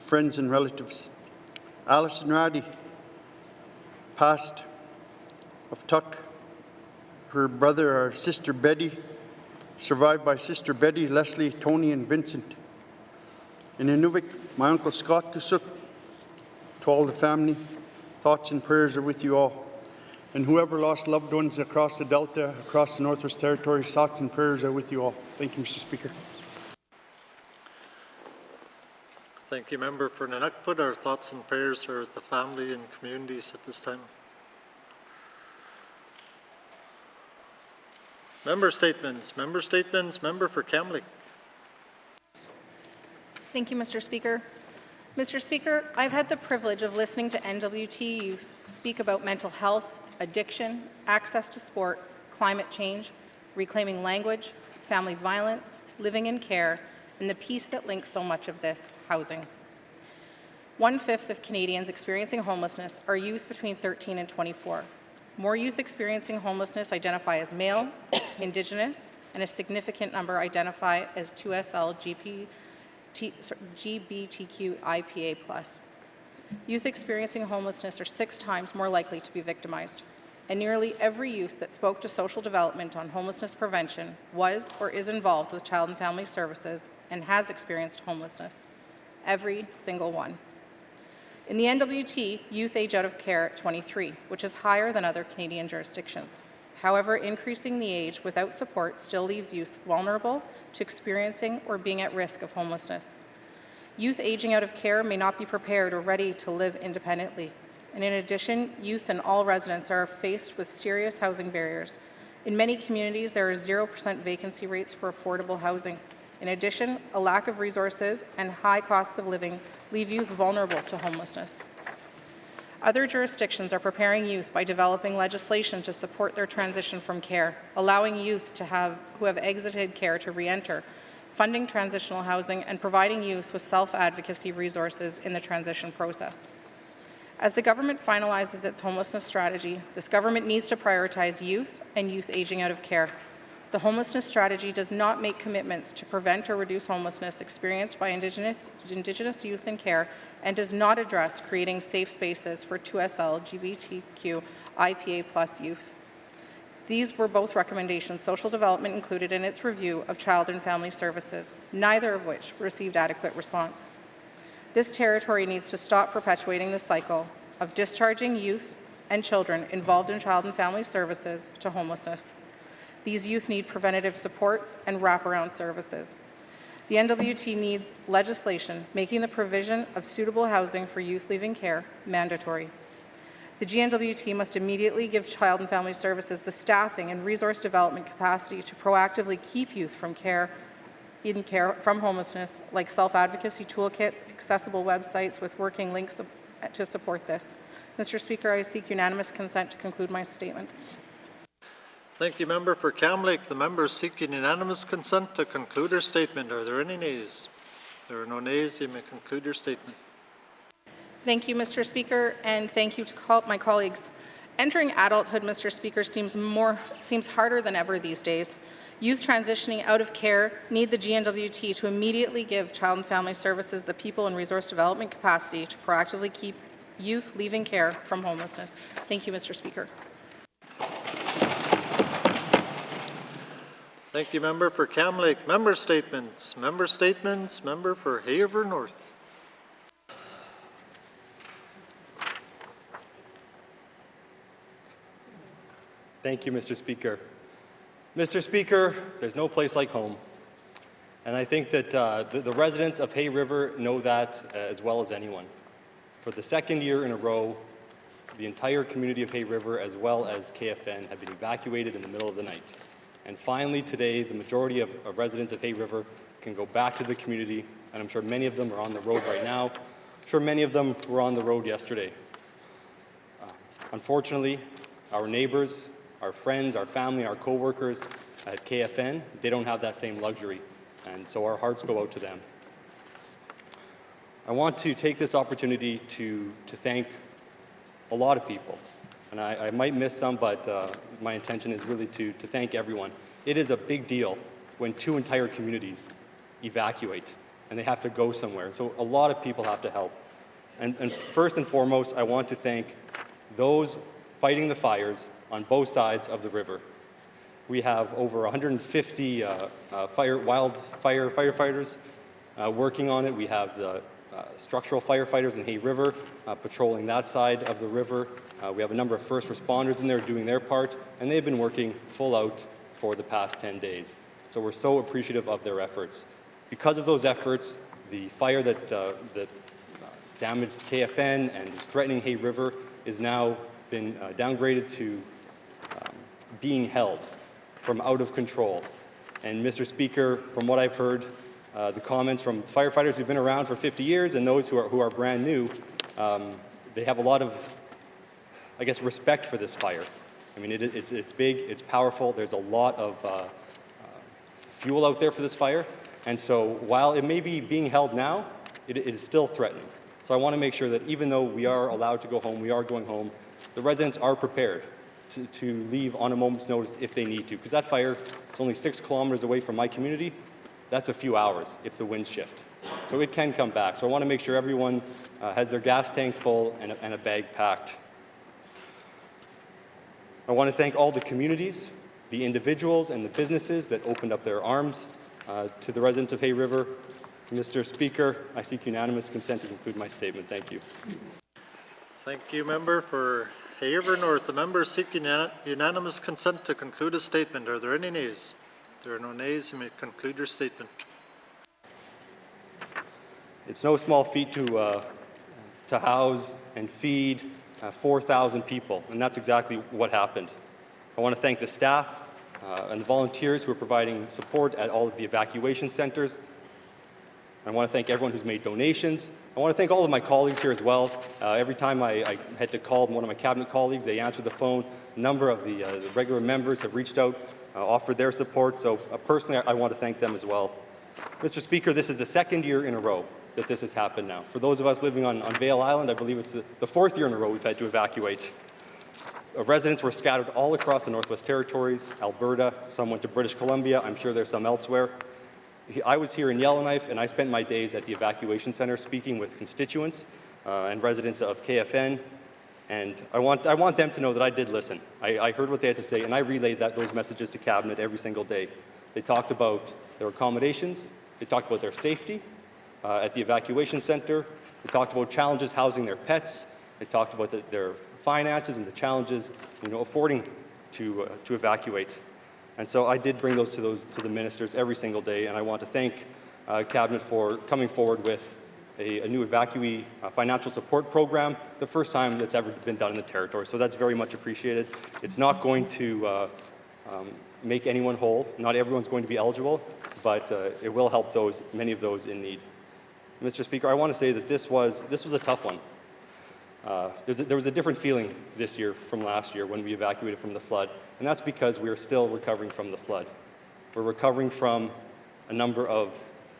friends, and relatives. Alison Raddy, passed of Tuck. Her brother or sister Betty, survived by sister Betty, Leslie, Tony, and Vincent. In Inuvik, my uncle Scott Kusuk, To all the family, thoughts and prayers are with you all. And whoever lost loved ones across the Delta, across the Northwest Territories, thoughts and prayers are with you all. Thank you, Mr. Speaker. Thank you, Member for N.W.T. Our thoughts and prayers are with the family and communities at this time. Member statements. Member statements. Member for Kamloops. Thank you, Mr. Speaker. Mr. Speaker, I've had the privilege of listening to N.W.T. youth speak about mental health, addiction, access to sport, climate change, reclaiming language, family violence, living in care, and the piece that links so much of this, housing. 1/5 of Canadians experiencing homelessness are youth between 13 and 24. More youth experiencing homelessness identify as male, Indigenous, and a significant number identify as 2SL GBTQIPA+. Youth experiencing homelessness are 6 times more likely to be victimized, and nearly every youth that spoke to social development on homelessness prevention was or is involved with Child and Family Services and has experienced homelessness. Every single one. In the N.W.T, youth age out of care at 23, which is higher than other Canadian jurisdictions. However, increasing the age without support still leaves youth vulnerable to experiencing or being at risk of homelessness. Youth aging out of care may not be prepared or ready to live independently. And in addition, youth and all residents are faced with serious housing barriers. In many communities, there are 0% vacancy rates for affordable housing. In addition, a lack of resources and high costs of living leave youth vulnerable to homelessness. Other jurisdictions are preparing youth by developing legislation to support their transition from care, allowing youth who have exited care to re-enter, funding transitional housing, and providing youth with self-advocacy resources in the transition process. As the government finalizes its homelessness strategy, this government needs to prioritize youth and youth aging out of care. The homelessness strategy does not make commitments to prevent or reduce homelessness experienced by Indigenous youth in care and does not address creating safe spaces for 2SL GBTQIPA+ youth. These were both recommendations social development included in its review of Child and Family Services, neither of which received adequate response. This territory needs to stop perpetuating the cycle of discharging youth and children involved in Child and Family Services to homelessness. These youth need preventative supports and wraparound services. The N.W.T needs legislation making the provision of suitable housing for youth leaving care mandatory. The GNWT must immediately give Child and Family Services the staffing and resource development capacity to proactively keep youth from from homelessness, like self-advocacy toolkits, accessible websites with working links to support this. Mr. Speaker, I seek unanimous consent to conclude my statement. Thank you, Member for Kamloops. The member is seeking unanimous consent to conclude her statement. Are there any nays? There are no nays. You may conclude your statement. Thank you, Mr. Speaker, and thank you to my colleagues. Entering adulthood, Mr. Speaker, seems harder than ever these days. Youth transitioning out of care need the GNWT to immediately give Child and Family Services the people and resource development capacity to proactively keep youth leaving care from homelessness. Thank you, Mr. Speaker. Thank you, Member for Kamloops. Member statements. Member statements. Member for Hay River North. Thank you, Mr. Speaker. Mr. Speaker, there's no place like home. And I think that the residents of Hay River know that as well as anyone. For the second year in a row, the entire community of Hay River as well as KFN have been evacuated in the middle of the night. And finally today, the majority of residents of Hay River can go back to the community, and I'm sure many of them are on the road right now. I'm sure many of them were on the road yesterday. Unfortunately, our neighbors, our friends, our family, our co-workers at KFN, they don't have that same luxury, and so our hearts go out to them. I want to take this opportunity to thank a lot of people. And I might miss some, but my intention is really to thank everyone. It is a big deal when 2 entire communities evacuate and they have to go somewhere. So a lot of people have to help. And first and foremost, I want to thank those fighting the fires on both sides of the river. We have over 150 firefighters working on it. We have the structural firefighters in Hay River patrolling that side of the river. We have a number of first responders in there doing their part, and they've been working full out for the past 10 days. So we're so appreciative of their efforts. Because of those efforts, the fire that damaged KFN and is threatening Hay River is now been downgraded to being held from out of control. And Mr. Speaker, from what I've heard, the comments from firefighters who've been around for 50 years and those who are brand new, they have a lot of, I guess, respect for this fire. I mean, it's big, it's powerful, there's a lot of fuel out there for this fire, and so while it may be being held now, it is still threatening. So I want to make sure that even though we are allowed to go home, we are going home, the residents are prepared to leave on a moment's notice if they need to, because that fire, it's only 6 kilometers away from my community. That's a few hours if the winds shift. So it can come back. So I want to make sure everyone has their gas tank full and a bag packed. I want to thank all the communities, the individuals and the businesses that opened up their arms to the residents of Hay River. Mr. Speaker, I seek unanimous consent to conclude my statement. Thank you. Thank you, member for Hay River North. The member seeking unanimous consent to conclude a statement. Are there any nays? If there are no nays, you may conclude your statement. It's no small feat to house and feed 4,000 people, and that's exactly what happened. I want to thank the staff and the volunteers who are providing support at all of the evacuation centers. I want to thank everyone who's made donations. I want to thank all of my colleagues here as well. Every time I had to call one of my cabinet colleagues, they answered the phone. A number of the regular members have reached out, offered their support, so personally I want to thank them as well. Mr. Speaker, this is the 2nd year in a row that this has happened now. For those of us living on Vail Island, I believe it's the 4th year in a row we've had to evacuate. Residents were scattered all across the Northwest Territories, Alberta, some went to British Columbia, I'm sure there's some elsewhere. I was here in Yellowknife and I spent my days at the evacuation center speaking with constituents and residents of KFN, and I want them to know that I did listen. I heard what they had to say and I relayed those messages to Cabinet every single day. They talked about their accommodations, they talked about their safety at the evacuation center, they talked about challenges housing their pets, they talked about their finances and the challenges, affording to evacuate. And so I did bring those to the ministers every single day, and I want to thank Cabinet for coming forward with a new evacuee financial support program, the first time that's ever been done in the territory. So that's very much appreciated. It's not going to make anyone whole. Not everyone's going to be eligible, but it will help many of those in need. Mr. Speaker, I want to say that this was a tough one. There was a different feeling this year from last year when we evacuated from the flood, and that's because we are still recovering from the flood. We're recovering from a number of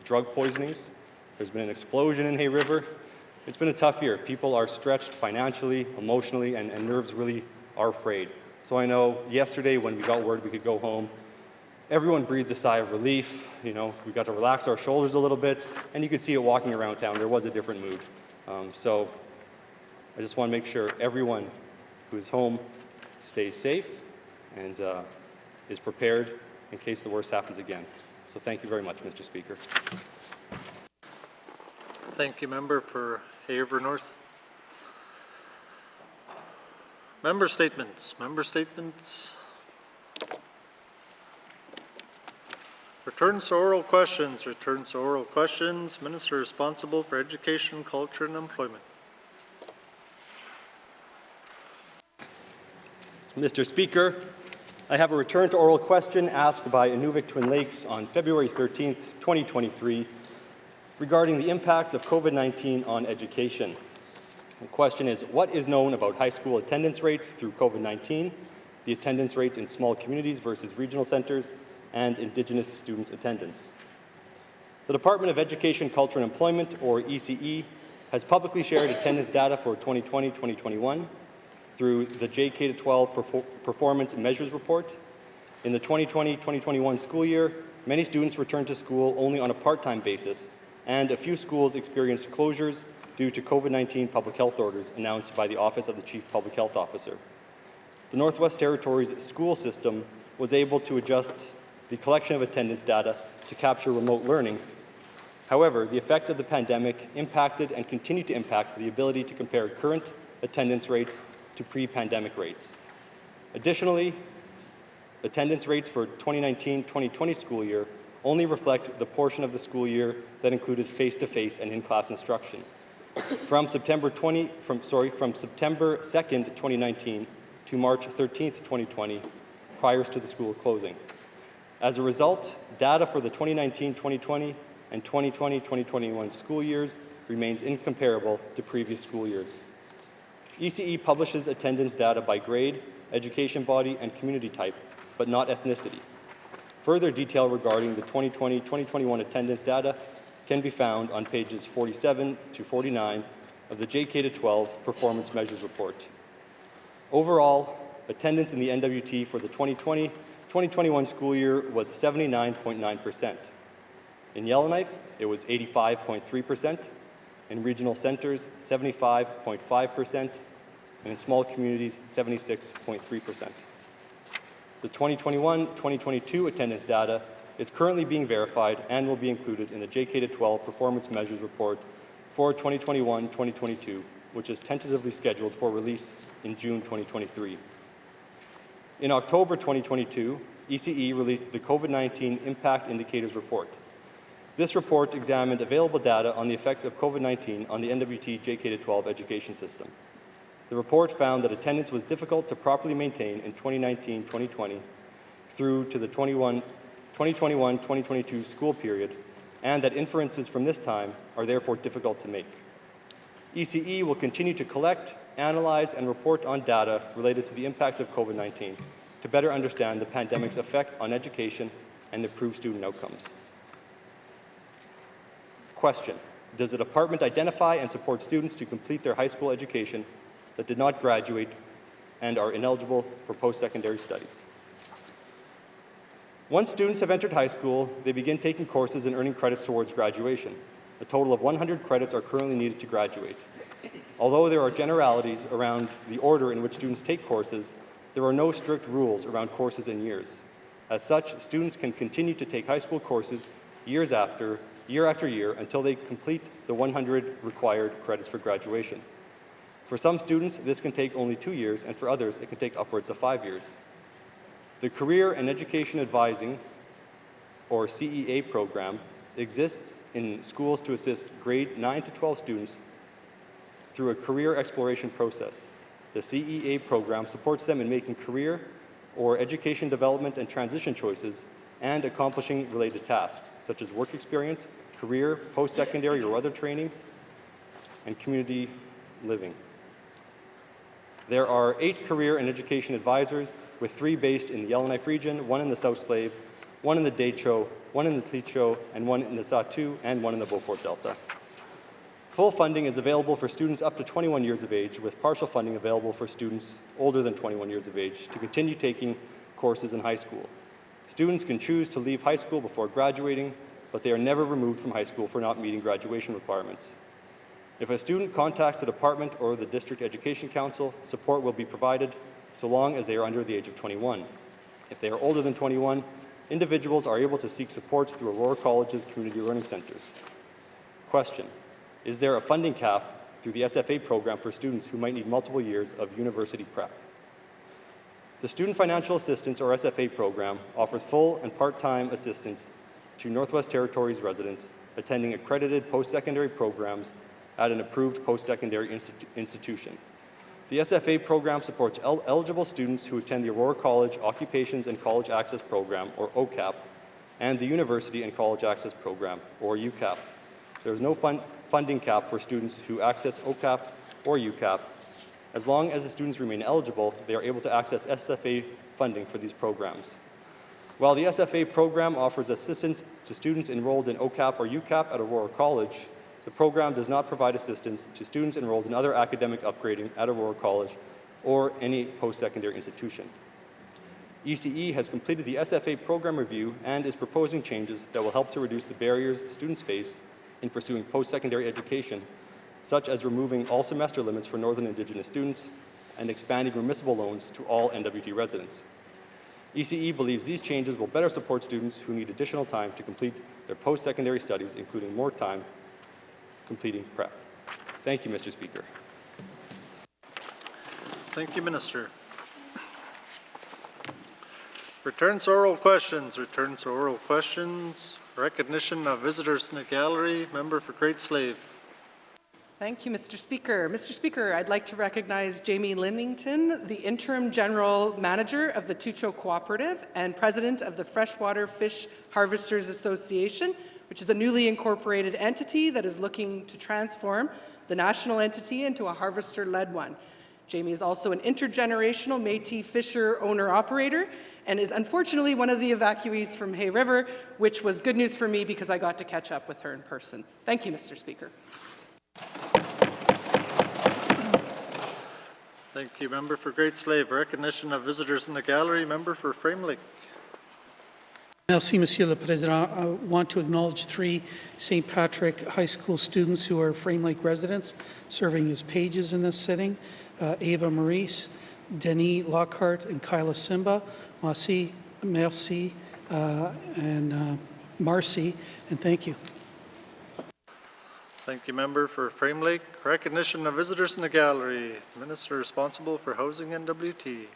drug poisonings. There's been an explosion in Hay River. It's been a tough year. People are stretched financially, emotionally, and nerves really are frayed. So I know yesterday when we got word we could go home, everyone breathed a sigh of relief. We got to relax our shoulders a little bit, and you could see it walking around town. There was a different mood. So I just want to make sure everyone who is home stays safe and is prepared in case the worst happens again. So thank you very much, Mr. Speaker. Thank you, member for Hay River North. Member statements. Returns to oral questions. Minister responsible for education, culture, and employment. Mr. Speaker, I have a return to oral question asked by N.W.T Twin Lakes on February 13th, 2023, regarding the impacts of COVID-19 on education. The question is, what is known about high school attendance rates through COVID-19, the attendance rates in small communities versus regional centers, and Indigenous students' attendance? The Department of Education, Culture and Employment, or ECE, has publicly shared attendance data for 2020-2021 through the JK-12 Performance Measures Report. In the 2020-2021 school year, many students returned to school only on a part-time basis, and a few schools experienced closures due to COVID-19 public health orders announced by the Office of the Chief Public Health Officer. The Northwest Territories school system was able to adjust the collection of attendance data to capture remote learning, However, the effects of the pandemic impacted and continue to impact the ability to compare current attendance rates to pre-pandemic rates. Additionally, attendance rates for 2019-2020 school year only reflect the portion of the school year that included face-to-face and in-class instruction. From September 2nd, 2019 to March 13th, 2020, prior to the school closing. As a result, data for the 2019-2020 and 2020-2021 school years remains incomparable to previous school years. ECE publishes attendance data by grade, education body, and community type, but not ethnicity. Further detail regarding the 2020-2021 attendance data can be found on pages 47 to 49 of the JK-12 Performance Measures Report. Overall, attendance in the N.W.T. for the 2020-2021 school year was 79.9%. In Yellowknife, it was 85.3%. In regional centers, 75.5%. And in small communities, 76.3%. The 2021-2022 attendance data is currently being verified and will be included in the JK-12 Performance Measures Report for 2021-2022, which is tentatively scheduled for release in June 2023. In October 2022, ECE released the COVID-19 Impact Indicators Report. This report examined available data on the effects of COVID-19 on the N.W.T. JK-12 education system. The report found that attendance was difficult to properly maintain in 2019-2020 through to the 2021-2022 school period, and that inferences from this time are therefore difficult to make. ECE will continue to collect, analyze, and report on data related to the impacts of COVID-19 to better understand the pandemic's effect on education and improve student outcomes. Question: does the department identify and support students to complete their high school education that did not graduate and are ineligible for post-secondary studies? Once students have entered high school, they begin taking courses and earning credits towards graduation. A total of 100 credits are currently needed to graduate. Although there are generalities around the order in which students take courses, there are no strict rules around courses and years. As such, students can continue to take high school courses year after year until they complete the 100 required credits for graduation. For some students, this can take only 2 years, and for others, it can take upwards of 5 years. The Career and Education Advising, or CEA program, exists in schools to assist grade 9 to 12 students through a career exploration process. The CEA program supports them in making career or education development and transition choices and accomplishing related tasks, such as work experience, career, post-secondary or other training, and community living. There are 8 career and education advisors, with 3 based in the Yellowknife region, 1 in the South Slave, 1 in the Decho, 1 in the Tlicho, and 1 in the Satu, and 1 in the Beaufort Delta. Full funding is available for students up to 21 years of age, with partial funding available for students older than 21 years of age to continue taking courses in high school. Students can choose to leave high school before graduating, but they are never removed from high school for not meeting graduation requirements. If a student contacts the department or the District Education Council, support will be provided so long as they are under the age of 21. If they are older than 21, individuals are able to seek supports through Aurora College's community learning centers. Question: is there a funding cap through the SFA program for students who might need multiple years of university prep? The Student Financial Assistance, or SFA program, offers full and part-time assistance to Northwest Territories residents attending accredited post-secondary programs at an approved post-secondary institution. The SFA program supports eligible students who attend the Aurora College Occupations and College Access Program, or OCAP, and the University and College Access Program, or UCAP. There is no funding cap for students who access OCAP or UCAP. As long as the students remain eligible, they are able to access SFA funding for these programs. While the SFA program offers assistance to students enrolled in OCAP or UCAP at Aurora College, the program does not provide assistance to students enrolled in other academic upgrading at Aurora College or any post-secondary institution. ECE has completed the SFA program review and is proposing changes that will help to reduce the barriers students face in pursuing post-secondary education, such as removing all semester limits for Northern Indigenous students and expanding remissible loans to all N.W.T. residents. ECE believes these changes will better support students who need additional time to complete their post-secondary studies, including more time completing prep. Thank you, Mr. Speaker. Thank you, Minister. Returns to oral questions. Returns to oral questions. Recognition of visitors in the gallery. Member for Great Slave. Thank you, Mr. Speaker. Mr. Speaker, I'd like to recognize Jamie Linnington, the Interim General Manager of the Tucho Cooperative and President of the Freshwater Fish Harvesters Association, which is a newly incorporated entity that is looking to transform the national entity into a harvester-led one. Jamie is also an intergenerational Métis fisher owner-operator and is unfortunately one of the evacuees from Hay River, which was good news for me because I got to catch up with her in person. Thank you, Mr. Speaker. Thank you, Member for Great Slave. Recognition of visitors in the gallery. Member for Frame Lake. Merci, Monsieur le Président. I want to acknowledge 3 St. Patrick High School students who are Frame Lake residents serving as pages in this sitting. Ava Maurice, Denis Lockhart, and Kyla Simba. Merci, and Marcy, and thank you. Thank you, Member for Frame Lake. Recognition of visitors in the gallery. Minister responsible for housing N.W.T.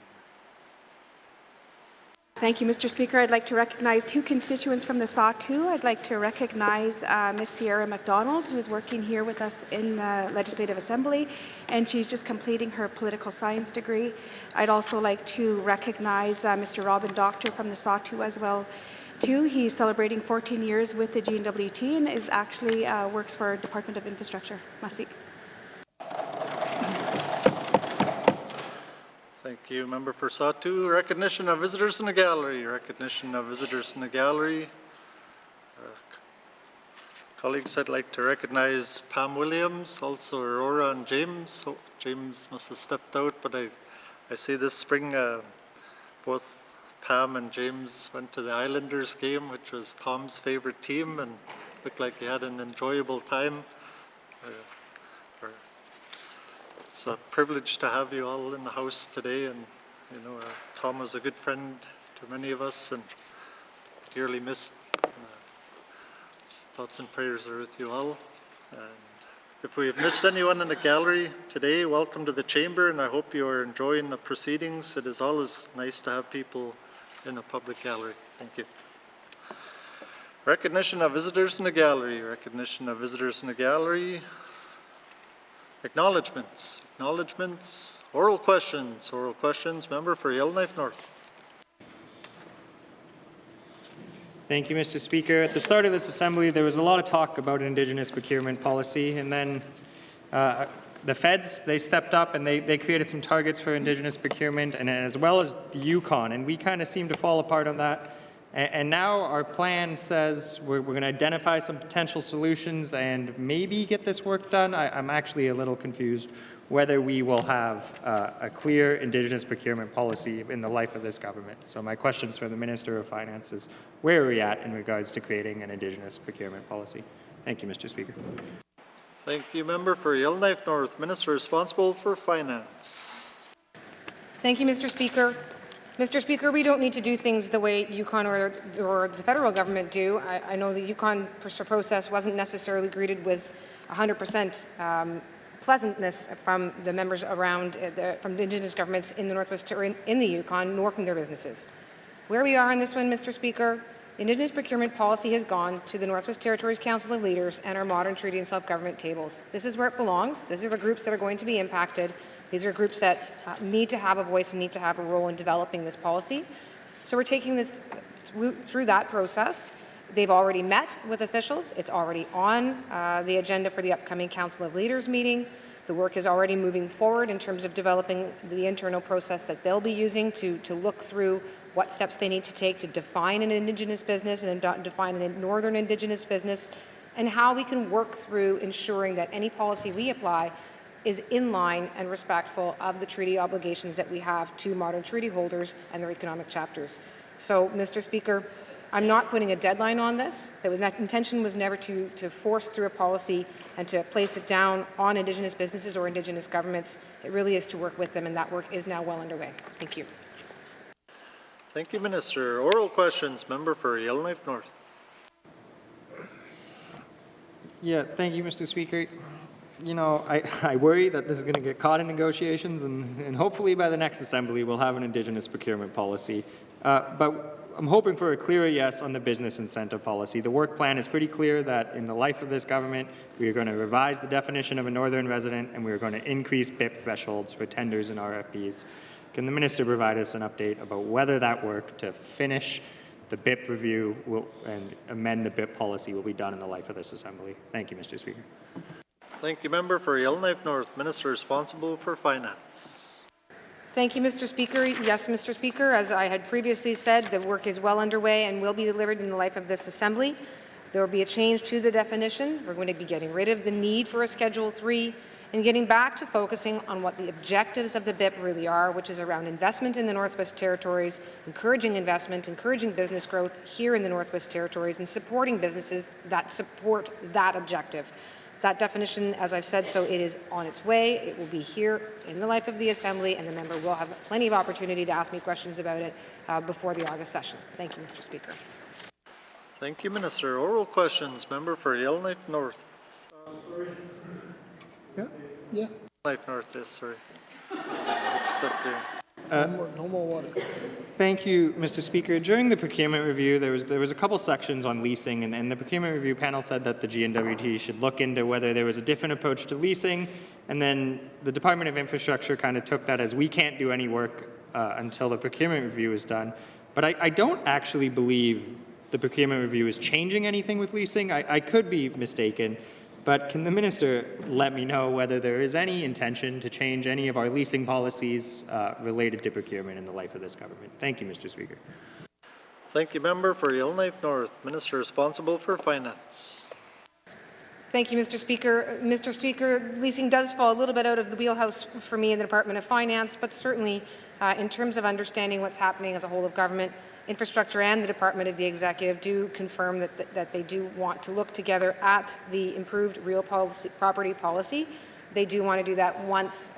Thank you, Mr. Speaker. I'd like to recognize 2 constituents from the Sawtoo. I'd like to recognize Ms. Sierra McDonald, who is working here with us in the Legislative Assembly, and she's just completing her political science degree. I'd also like to recognize Mr. Robin Doctor from the Sawtoo as well, too. He's celebrating 14 years with the N.W.T. and is actually works for Department of Infrastructure. Merci. Thank you, Member for Sawtoo. Recognition of visitors in the gallery. Recognition of visitors in the gallery. Colleagues, I'd like to recognize Pam Williams, also Aurora and James. So James must have stepped out, but I see this spring both Pam and James went to the Islanders game, which was Tom's favorite team, and looked like he had an enjoyable time. It's a privilege to have you all in the house today, and you know, Tom was a good friend to many of us and dearly missed. Thoughts and prayers are with you all. And if we have missed anyone in the gallery today, welcome to the chamber, and I hope you are enjoying the proceedings. It is always nice to have people in a public gallery. Thank you. Recognition of visitors in the gallery. Recognition of visitors in the gallery. Acknowledgements. Acknowledgements. Oral questions. Oral questions. Member for Yellowknife North. Thank you, Mr. Speaker. At the start of this assembly, there was a lot of talk about Indigenous procurement policy, and then the feds, they stepped up and they created some targets for Indigenous procurement, and as well as the Yukon, and we kind of seem to fall apart on that. And now our plan says we're going to identify some potential solutions and maybe get this work done. I'm actually a little confused whether we will have a clear Indigenous procurement policy in the life of this government. So my questions for the Minister of Finance is, where are we at in regards to creating an Indigenous procurement policy? Thank you, Mr. Speaker. Thank you, Member for Yellowknife North. Minister responsible for Finance. Thank you, Mr. Speaker. Mr. Speaker, we don't need to do things the way Yukon or the federal government do. I know the Yukon process wasn't necessarily greeted with 100% pleasantness from the members around, from the Indigenous governments in the Northwest, in the Yukon, nor from their businesses. Where we are on this one, Mr. Speaker, Indigenous procurement policy has gone to the Northwest Territories Council of Leaders and our modern treaty and self-government tables. This is where it belongs. These are the groups that are going to be impacted. These are groups that need to have a voice and need to have a role in developing this policy. So we're taking this through that process. They've already met with officials. It's already on the agenda for the upcoming Council of Leaders meeting. The work is already moving forward in terms of developing the internal process that they'll be using to look through what steps they need to take to define an Indigenous business and define a Northern Indigenous business, and how we can work through ensuring that any policy we apply is in line and respectful of the treaty obligations that we have to modern treaty holders and their economic chapters. So, Mr. Speaker, I'm not putting a deadline on this. The intention was never to force through a policy and to place it down on Indigenous businesses or Indigenous governments. It really is to work with them, and that work is now well underway. Thank you. Thank you, Minister. Oral questions. Member for Yellowknife North. Yeah, thank you, Mr. Speaker. You know, I worry that this is going to get caught in negotiations, and hopefully by the next Assembly we'll have an Indigenous procurement policy. But I'm hoping for a clearer yes on the business incentive policy. The work plan is pretty clear that in the life of this government, we are going to revise the definition of a northern resident, and we are going to increase BIP thresholds for tenders and RFPs. Can the Minister provide us an update about whether that work to finish the BIP review and amend the BIP policy will be done in the life of this Assembly? Thank you, Mr. Speaker. Thank you, Member for Yellowknife North. Minister responsible for Finance. Thank you, Mr. Speaker. Yes, Mr. Speaker, as I had previously said, the work is well underway and will be delivered in the life of this Assembly. There will be a change to the definition. We're going to be getting rid of the need for a Schedule 3 and getting back to focusing on what the objectives of the BIP really are, which is around investment in the Northwest Territories, encouraging investment, encouraging business growth here in the Northwest Territories, and supporting businesses that support that objective. That definition, as I've said, so it is on its way. It will be here in the life of the Assembly, and the member will have plenty of opportunity to ask me questions about it before the August session. Thank you, Mr. Speaker. Thank you, Minister. Oral questions. Member for Yellowknife North. Yeah. Yellowknife North, yes, sorry. Mixed up there. No more water. Thank you, Mr. Speaker. During the procurement review, there was a couple sections on leasing, and the procurement review panel said that the N.W.T should look into whether there was a different approach to leasing, and then the Department of Infrastructure kind of took that as we can't do any work until the procurement review is done. But I don't actually believe the procurement review is changing anything with leasing. I could be mistaken. But can the Minister let me know whether there is any intention to change any of our leasing policies related to procurement in the life of this government? Thank you, Mr. Speaker. Thank you, Member for Yellowknife North. Minister responsible for Finance. Thank you, Mr. Speaker. Mr. Speaker, leasing does fall a little bit out of the wheelhouse for me in the Department of Finance, but certainly in terms of understanding what's happening as a whole of government, Infrastructure and the Department of the Executive do confirm that they do want to look together at the improved real property policy. They do want to do that once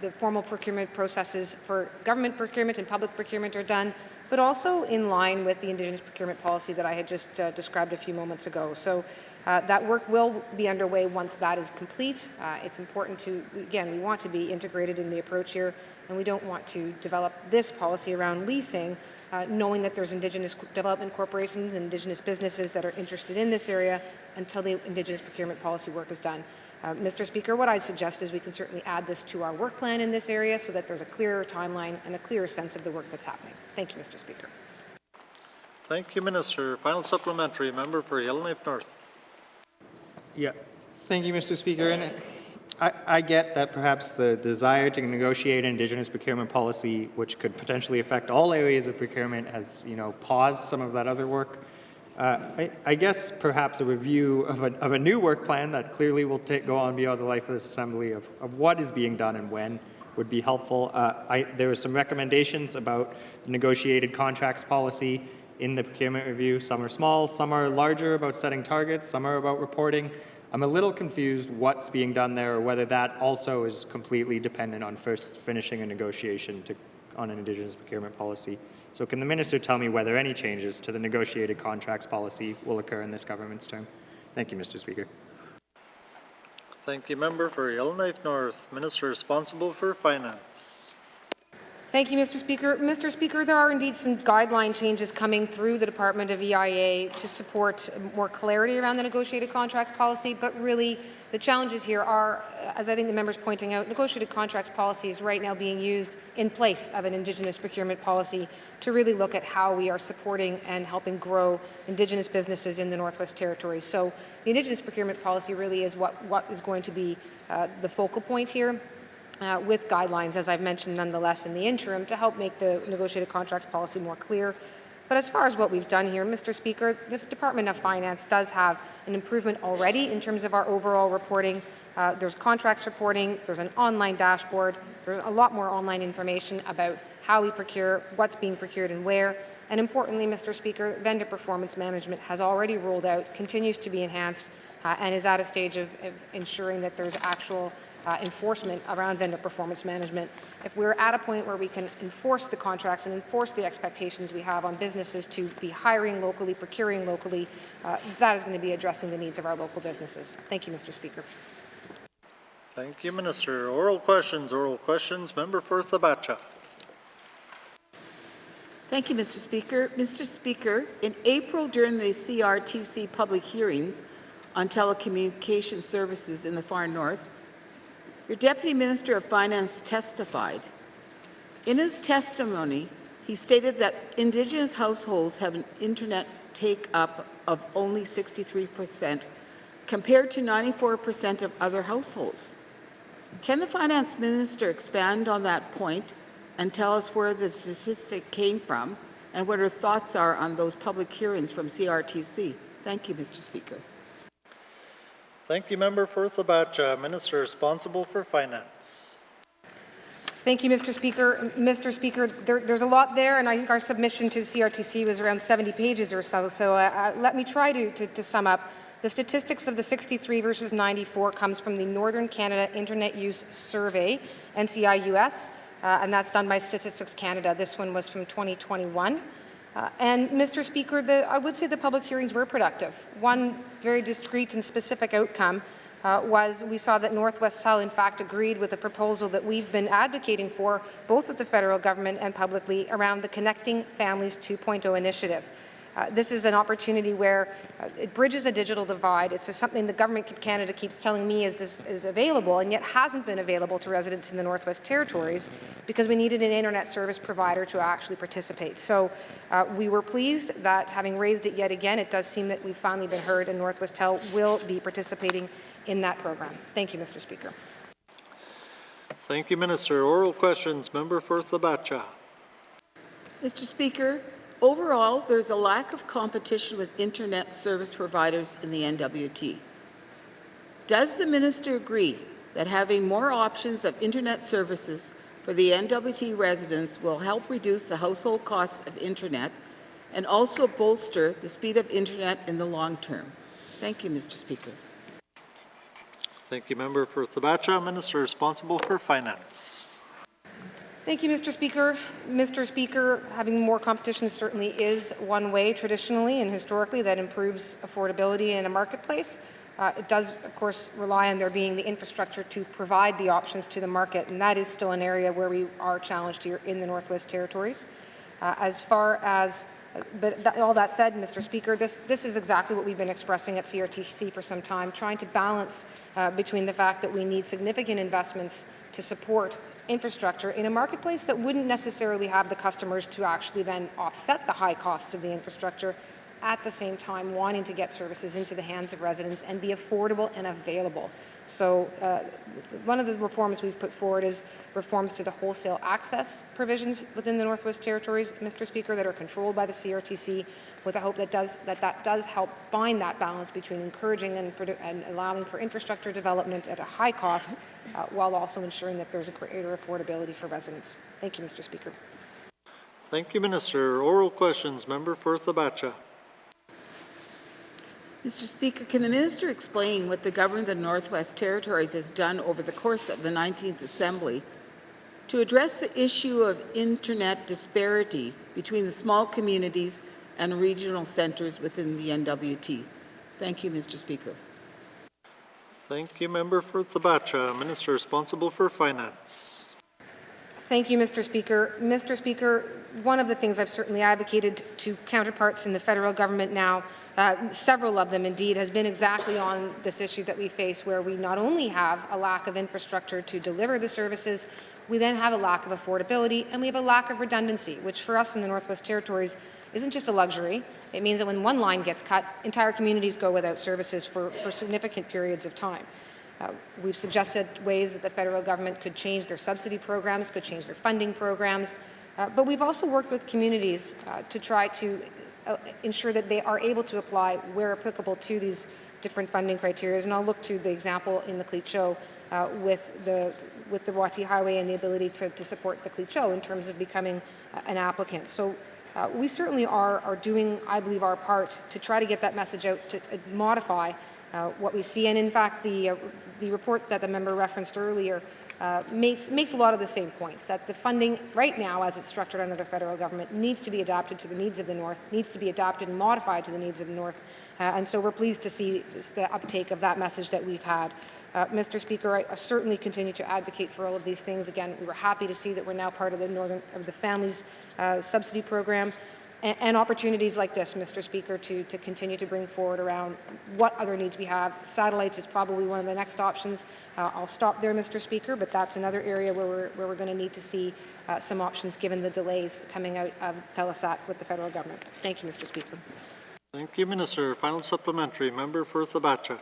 the formal procurement processes for government procurement and public procurement are done, but also in line with the Indigenous procurement policy that I had just described a few moments ago. So that work will be underway once that is complete. It's important to, again, we want to be integrated in the approach here, and we don't want to develop this policy around leasing knowing that there's Indigenous development corporations and Indigenous businesses that are interested in this area until the Indigenous procurement policy work is done. Mr. Speaker, what I suggest is we can certainly add this to our work plan in this area so that there's a clearer timeline and a clearer sense of the work that's happening. Thank you, Mr. Speaker. Thank you, Minister. Final supplementary, Member for Yellowknife North. Yeah, thank you, Mr. Speaker. And I get that perhaps the desire to negotiate an Indigenous procurement policy, which could potentially affect all areas of procurement, has paused some of that other work. I guess perhaps a review of a new work plan that clearly will go on beyond the life of this Assembly of what is being done and when would be helpful. There were some recommendations about the negotiated contracts policy in the procurement review. Some are small, some are larger about setting targets, some are about reporting. I'm a little confused what's being done there or whether that also is completely dependent on first finishing a negotiation on an Indigenous procurement policy. So can the Minister tell me whether any changes to the negotiated contracts policy will occur in this government's term? Thank you, Mr. Speaker. Thank you, Member for Yellowknife North. Minister responsible for Finance. Thank you, Mr. Speaker. Mr. Speaker, there are indeed some guideline changes coming through the Department of EIA to support more clarity around the negotiated contracts policy, but really the challenges here are, as I think the member's pointing out, negotiated contracts policy is right now being used in place of an Indigenous procurement policy to really look at how we are supporting and helping grow Indigenous businesses in the Northwest Territories. So the Indigenous procurement policy really is what is going to be the focal point here. With guidelines, as I've mentioned, nonetheless, in the interim, to help make the negotiated contracts policy more clear. But as far as what we've done here, Mr. Speaker, the Department of Finance does have an improvement already in terms of our overall reporting. There's contracts reporting, there's an online dashboard, there's a lot more online information about how we procure, what's being procured and where. And importantly, Mr. Speaker, vendor performance management has already rolled out, continues to be enhanced, and is at a stage of ensuring that there's actual enforcement around vendor performance management. If we're at a point where we can enforce the contracts and enforce the expectations we have on businesses to be hiring locally, procuring locally, that is going to be addressing the needs of our local businesses. Thank you, Mr. Speaker. Thank you, Minister. Oral questions. Member for Thabacha. Thank you, Mr. Speaker. Mr. Speaker, in April during the CRTC public hearings on telecommunication services in the far north, your Deputy Minister of Finance testified. In his testimony, he stated that Indigenous households have an internet take-up of only 63% compared to 94% of other households. Can the Finance Minister expand on that point and tell us where the statistic came from and what her thoughts are on those public hearings from CRTC? Thank you, Mr. Speaker. Thank you, Member for Thabacha. Minister responsible for Finance. Thank you, Mr. Speaker. Mr. Speaker, there's a lot there, and I think our submission to the CRTC was around 70 pages or so. So let me try to sum up. The statistics of the 63 versus 94 comes from the Northern Canada Internet Use Survey, NCI-US, and that's done by Statistics Canada. This one was from 2021. And Mr. Speaker, I would say the public hearings were productive. One very discrete and specific outcome was we saw that Northwest-Tel in fact agreed with a proposal that we've been advocating for, both with the federal government and publicly, around the Connecting Families 2.0 initiative. This is an opportunity where it bridges a digital divide. It's something the Government of Canada keeps telling me is available and yet hasn't been available to residents in the Northwest Territories because we needed an internet service provider to actually participate. So we were pleased that, having raised it yet again, it does seem that we've finally been heard and Northwest-Tel will be participating in that program. Thank you, Mr. Speaker. Thank you, Minister. Oral questions. Member for Thabacha. Mr. Speaker, overall, there's a lack of competition with internet service providers in the N.W.T. Does the minister agree that having more options of internet services for the N.W.T. residents will help reduce the household costs of internet and also bolster the speed of internet in the long term? Thank you, Mr. Speaker. Thank you, Member for Thabacha. Minister responsible for Finance. Thank you, Mr. Speaker. Mr. Speaker, having more competition certainly is one way traditionally and historically that improves affordability in a marketplace. It does, of course, rely on there being the infrastructure to provide the options to the market, and that is still an area where we are challenged here in the Northwest Territories. All that said, Mr. Speaker, this is exactly what we've been expressing at CRTC for some time, trying to balance between the fact that we need significant investments to support infrastructure in a marketplace that wouldn't necessarily have the customers to actually then offset the high costs of the infrastructure, at the same time wanting to get services into the hands of residents and be affordable and available. So one of the reforms we've put forward is reforms to the wholesale access provisions within the Northwest Territories, Mr. Speaker, that are controlled by the CRTC, with the hope that that does help bind that balance between encouraging and allowing for infrastructure development at a high cost, while also ensuring that there's a greater affordability for residents. Thank you, Mr. Speaker. Thank you, Minister. Oral questions. Member for Thabacha. Mr. Speaker, can the minister explain what the government of the Northwest Territories has done over the course of the 19th Assembly to address the issue of internet disparity between the small communities and regional centres within the N.W.T? Thank you, Mr. Speaker. Thank you, Member for Thabacha. Minister responsible for Finance. Thank you, Mr. Speaker. Mr. Speaker, one of the things I've certainly advocated to counterparts in the federal government now, several of them indeed, has been exactly on this issue that we face, where we not only have a lack of infrastructure to deliver the services, we then have a lack of affordability and we have a lack of redundancy, which for us in the Northwest Territories isn't just a luxury. It means that when one line gets cut, entire communities go without services for significant periods of time. We've suggested ways that the federal government could change their subsidy programs, could change their funding programs, but we've also worked with communities to try to ensure that they are able to apply where applicable to these different funding criteria. And I'll look to the example in the Cleat-Show with the N.W.T highway and the ability to support the Cleat-Show in terms of becoming an applicant. So we certainly are doing, I believe, our part to try to get that message out, to modify what we see. And in fact, the report that the member referenced earlier makes a lot of the same points, that the funding right now, as it's structured under the federal government, needs to be adapted to the needs of the North, needs to be adapted and modified to the needs of the North. And so we're pleased to see the uptake of that message that we've had. Mr. Speaker, I certainly continue to advocate for all of these things. Again, we were happy to see that we're now part of the Families Subsidy Program, and opportunities like this, Mr. Speaker, to continue to bring forward around what other needs we have. Satellites is probably one of the next options. I'll stop there, Mr. Speaker, but that's another area where we're going to need to see some options given the delays coming out of Telesat with the federal government. Thank you, Mr. Speaker. Thank you, Minister. Final supplementary, member for Thabacha.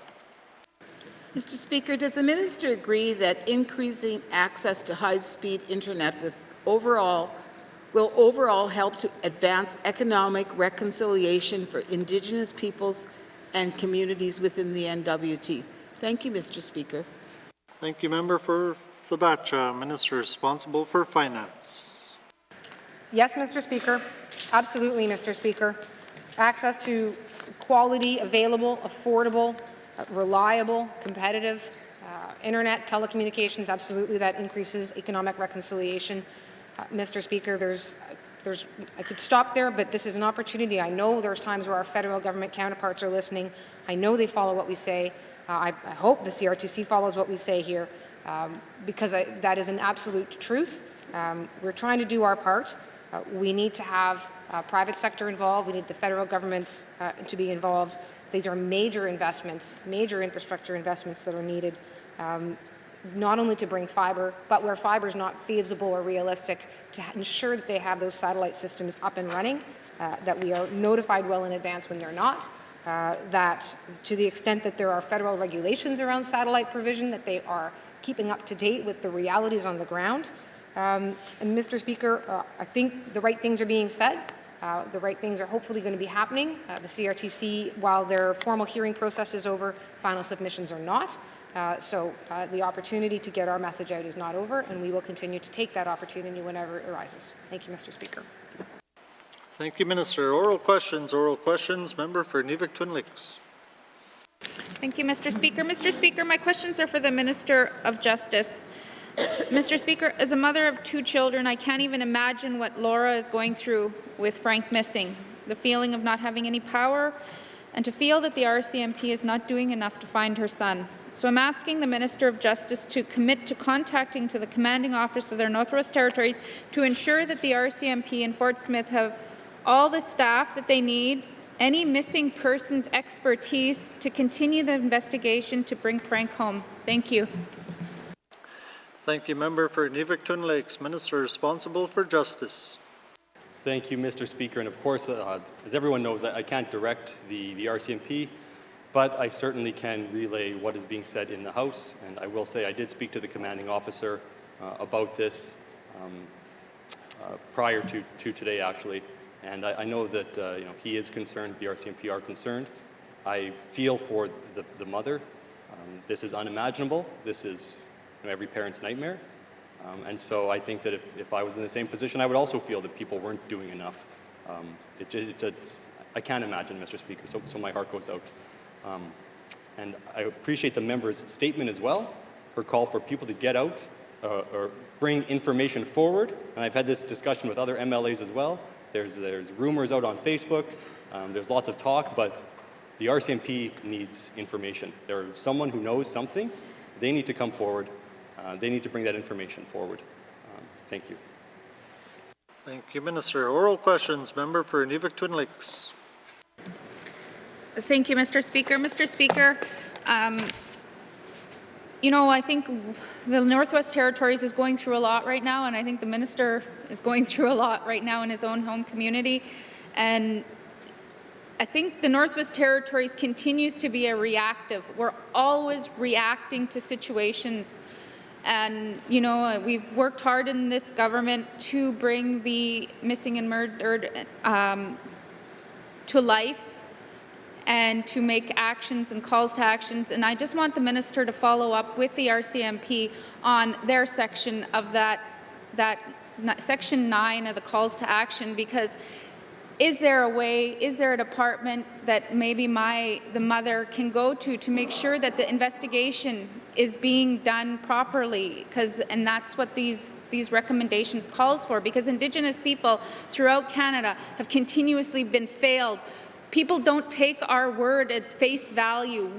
Mr. Speaker, does the minister agree that increasing access to high-speed internet will overall help to advance economic reconciliation for Indigenous peoples and communities within the N.W.T? Thank you, Mr. Speaker. Thank you, member for Thabacha. Minister responsible for finance. Yes, Mr. Speaker. Absolutely, Mr. Speaker. Access to quality, available, affordable, reliable, competitive internet, telecommunications, absolutely, that increases economic reconciliation. Mr. Speaker, I could stop there, but this is an opportunity. I know there's times where our federal government counterparts are listening. I know they follow what we say. I hope the CRTC follows what we say here, because that is an absolute truth. We're trying to do our part. We need to have private sector involved. We need the federal governments to be involved. These are major investments, major infrastructure investments that are needed, not only to bring fiber, but where fiber is not feasible or realistic, to ensure that they have those satellite systems up and running, that we are notified well in advance when they're not, that to the extent that there are federal regulations around satellite provision, that they are keeping up to date with the realities on the ground. And Mr. Speaker, I think the right things are being said. The right things are hopefully going to be happening. The CRTC, while their formal hearing process is over, final submissions are not. So the opportunity to get our message out is not over, and we will continue to take that opportunity whenever it arises. Thank you, Mr. Speaker. Thank you, Minister. Oral questions. Member for Twin Lakes. Thank you, Mr. Speaker. Mr. Speaker, my questions are for the Minister of Justice. Mr. Speaker, as a mother of 2 children, I can't even imagine what Laura is going through with Frank missing. The feeling of not having any power, and to feel that the RCMP is not doing enough to find her son. So I'm asking the Minister of Justice to commit to contacting to the commanding officer of their Northwest Territories to ensure that the RCMP in Fort Smith have all the staff that they need, any missing persons expertise to continue the investigation to bring Frank home. Thank you. Thank you, member for Twin Lakes. Minister responsible for justice. Thank you, Mr. Speaker. And of course, as everyone knows, I can't direct the RCMP, but I certainly can relay what is being said in the House. And I will say I did speak to the commanding officer about this prior to today, actually. And I know that he is concerned, the RCMP are concerned. I feel for the mother. This is unimaginable. This is every parent's nightmare. And so I think that if I was in the same position, I would also feel that people weren't doing enough. I can't imagine, Mr. Speaker, so my heart goes out. And I appreciate the member's statement as well, her call for people to get out or bring information forward. And I've had this discussion with other MLAs as well. There's rumors out on Facebook. There's lots of talk, but the RCMP needs information. There's someone who knows something. They need to come forward. They need to bring that information forward. Thank you. Thank you, Minister. Oral questions. Member for Twin Lakes. Thank you, Mr. Speaker. Mr. Speaker, I think the Northwest Territories is going through a lot right now, and I think the Minister is going through a lot right now in his own home community. And I think the Northwest Territories continues to be a reactive. We're always reacting to situations. And, we've worked hard in this government to bring the missing and murdered to life and to make actions and calls to actions. And I just want the Minister to follow up with the RCMP on their section of that Section 9 of the calls to action, because is there a way, is there a department that maybe the mother can go to make sure that the investigation is being done properly? And that's what these recommendations calls for, because Indigenous people throughout Canada have continuously been failed. People don't take our word at face value.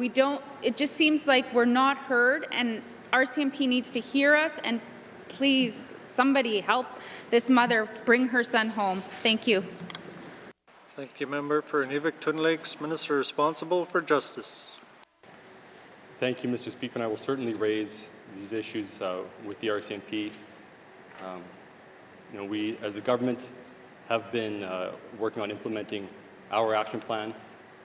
It just seems like we're not heard, and RCMP needs to hear us, and please, somebody help this mother bring her son home. Thank you. Thank you, Member for Inuvik-Twin Lakes. Minister responsible for Justice. Thank you, Mr. Speaker, and I will certainly raise these issues with the RCMP. We, as the government, have been working on implementing our action plan,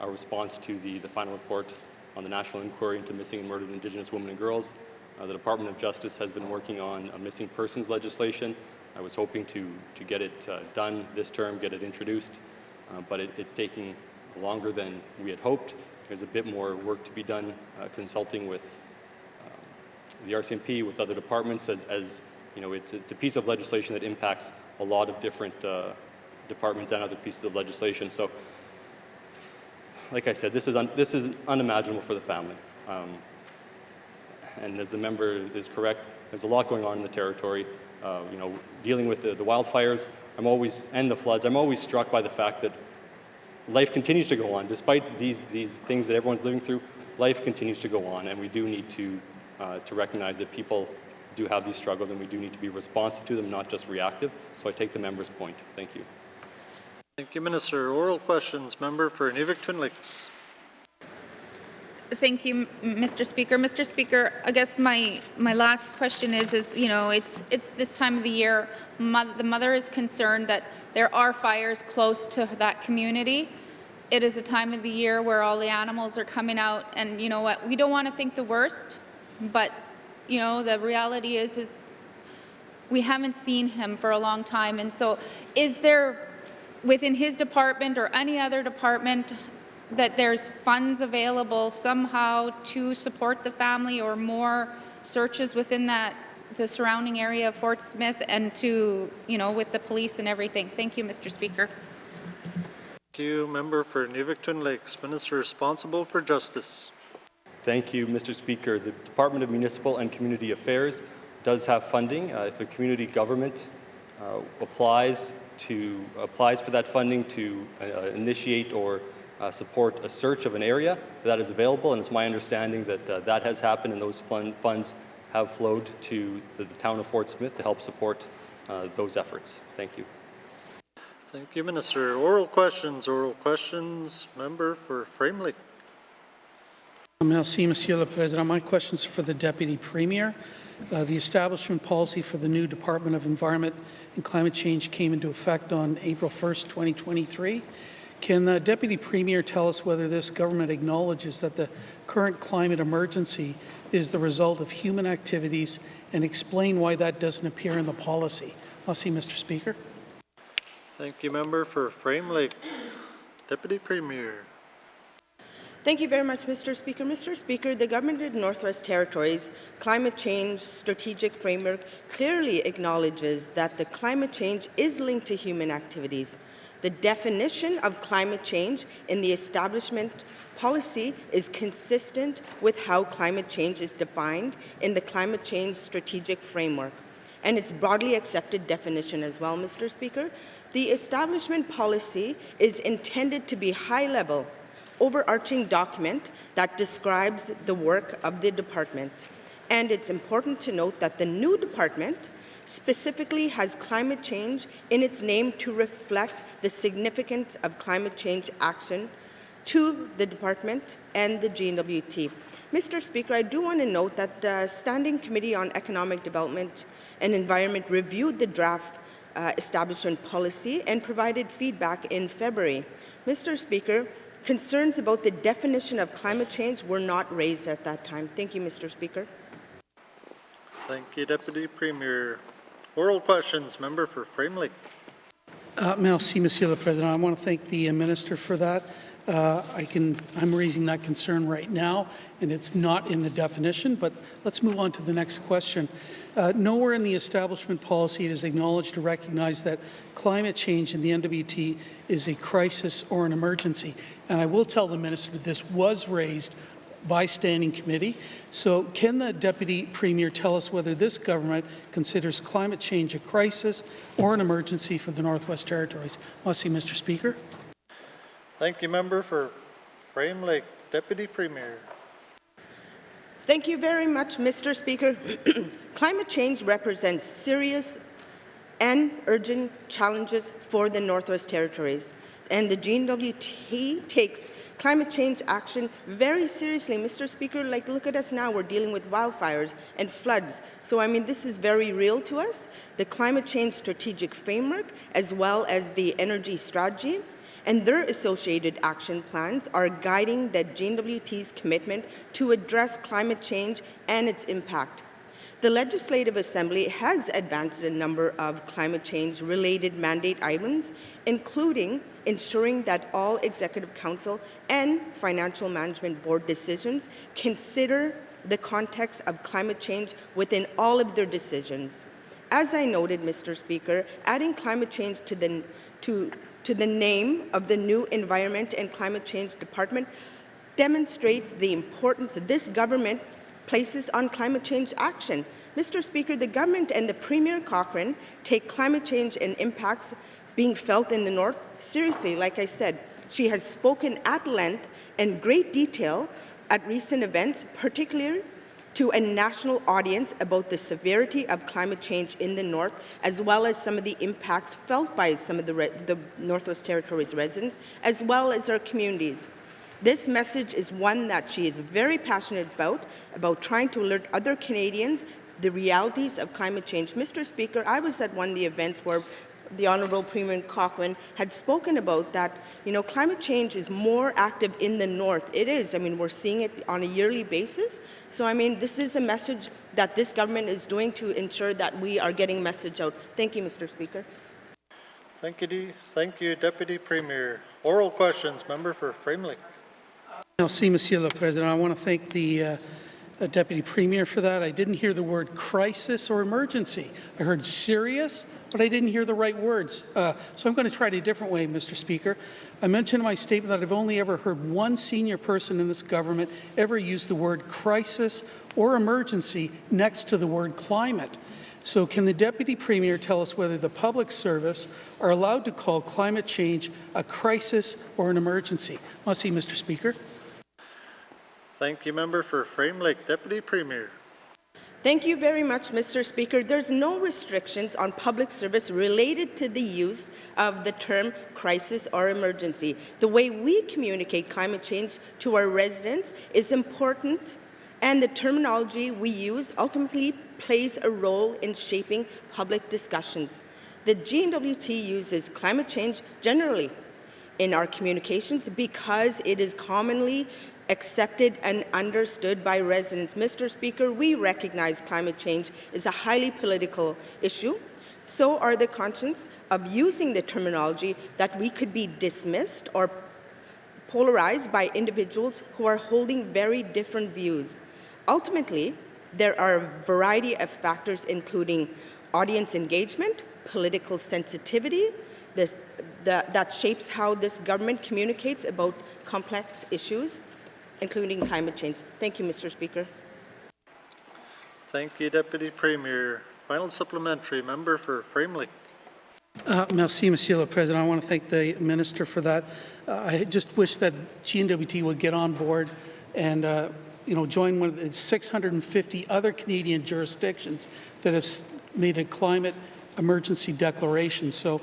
our response to the final report on the National Inquiry into Missing and Murdered Indigenous Women and Girls. The Department of Justice has been working on a missing persons legislation. I was hoping to get it done this term, get it introduced, but it's taking longer than we had hoped. There's a bit more work to be done consulting with the RCMP, with other departments, as you know, it's a piece of legislation that impacts a lot of different departments and other pieces of legislation. So, like I said, this is unimaginable for the family. And as the member is correct, there's a lot going on in the territory. Dealing with the wildfires, and the floods, I'm always struck by the fact that life continues to go on. Despite these things that everyone's living through, life continues to go on, and we do need to recognize that people do have these struggles, and we do need to be responsive to them, not just reactive. So I take the member's point. Thank you. Thank you, Minister. Oral questions. Member for Inuvik-Twin Lakes. Thank you, Mr. Speaker. Mr. Speaker, I guess my last question is it's this time of the year. The mother is concerned that there are fires close to that community. It is a time of the year where all the animals are coming out, and you know what? We don't want to think the worst, but the reality is we haven't seen him for a long time, and so is there within his department or any other department that there's funds available somehow to support the family, or more searches within the surrounding area of Fort Smith, and to, with the police and everything? Thank you, Mr. Speaker. Thank you, Member for Inuvik-Twin Lakes. Minister responsible for Justice. Thank you, Mr. Speaker. The Department of Municipal and Community Affairs does have funding. If a community government applies for that funding to initiate or support a search of an area, that is available, and it's my understanding that that has happened, and those funds have flowed to the town of Fort Smith to help support those efforts. Thank you. Thank you, Minister. Oral questions. Member for Framley. Merci, Monsieur le Président. My question is for the Deputy Premier. The establishment policy for the new Department of Environment and Climate Change came into effect on April 1st, 2023. Can the Deputy Premier tell us whether this government acknowledges that the current climate emergency is the result of human activities, and explain why that doesn't appear in the policy? Merci, Mr. Speaker. Thank you, Member for Framley. Deputy Premier. Thank you very much, Mr. Speaker. Mr. Speaker, the Government of the Northwest Territories Climate Change Strategic Framework clearly acknowledges that the climate change is linked to human activities. The definition of climate change in the establishment policy is consistent with how climate change is defined in the Climate Change Strategic Framework, and its broadly accepted definition as well, Mr. Speaker. The establishment policy is intended to be high-level, overarching document that describes the work of the department. And it's important to note that the new department specifically has climate change in its name to reflect the significance of climate change action to the department and the N.W.T. Mr. Speaker, I do want to note that the Standing Committee on Economic Development and Environment reviewed the draft establishment policy and provided feedback in February. Mr. Speaker, concerns about the definition of climate change were not raised at that time. Thank you, Mr. Speaker. Thank you, Deputy Premier. Oral questions. Member for Framley. Merci, Monsieur le Président. I want to thank the Minister for that. I'm raising that concern right now, and it's not in the definition, but let's move on to the next question. Nowhere in the establishment policy it is acknowledged or recognized that climate change in the N.W.T is a crisis or an emergency. And I will tell the Minister that this was raised by standing committee. So can the Deputy Premier tell us whether this government considers climate change a crisis or an emergency for the Northwest Territories? Merci, Mr. Speaker. Thank you, member for Frame Lake. Deputy Premier. Thank you very much, Mr. Speaker. Climate change represents serious and urgent challenges for the Northwest Territories, and the N.W.T takes climate change action very seriously. Mr. Speaker, like, look at us now. We're dealing with wildfires and floods. So, I mean, this is very real to us. The climate change strategic framework, as well as the energy strategy, and their associated action plans are guiding the N.W.T's commitment to address climate change and its impact. The Legislative Assembly has advanced a number of climate change-related mandate items, including ensuring that all Executive Council and Financial Management Board decisions consider the context of climate change within all of their decisions. As I noted, Mr. Speaker, adding climate change to the name of the new Environment and Climate Change Department demonstrates the importance that this government places on climate change action. Mr. Speaker, the government and the Premier Cochrane take climate change and impacts being felt in the North seriously. Like I said, she has spoken at length and great detail at recent events, particularly to a national audience about the severity of climate change in the North, as well as some of the impacts felt by some of the Northwest Territories residents, as well as our communities. This message is one that she is very passionate about trying to alert other Canadians the realities of climate change. Mr. Speaker, I was at one of the events where the Honourable Premier Cochrane had spoken about that, climate change is more active in the North. It is. I mean, we're seeing it on a yearly basis. So, I mean, this is a message that this government is doing to ensure that we are getting message out. Thank you, Mr. Speaker. Thank you, Deputy Premier. Oral questions. Member for Frame Lake. Merci, Monsieur le Président. I want to thank the Deputy Premier for that. I didn't hear the word crisis or emergency. I heard serious, but I didn't hear the right words. So I'm going to try it a different way, Mr. Speaker. I mentioned in my statement that I've only ever heard one senior person in this government ever use the word crisis or emergency next to the word climate. So can the Deputy Premier tell us whether the public service are allowed to call climate change a crisis or an emergency? Merci, Mr. Speaker. Thank you, member for Frame Lake. Deputy Premier. Thank you very much, Mr. Speaker. There's no restrictions on public service related to the use of the term crisis or emergency. The way we communicate climate change to our residents is important, and the terminology we use ultimately plays a role in shaping public discussions. The N.W.T uses climate change generally in our communications because it is commonly accepted and understood by residents. Mr. Speaker, we recognize climate change is a highly political issue. So are the conscience of using the terminology that we could be dismissed or polarized by individuals who are holding very different views. Ultimately, there are a variety of factors, including audience engagement, political sensitivity, that shapes how this government communicates about complex issues, including climate change. Thank you, Mr. Speaker. Thank you, Deputy Premier. Final supplementary, member for Frame Lake. Merci, Monsieur le Président. I want to thank the Minister for that. I just wish that N.W.T would get on board and join one of the 650 other Canadian jurisdictions that have made a climate emergency declaration. So,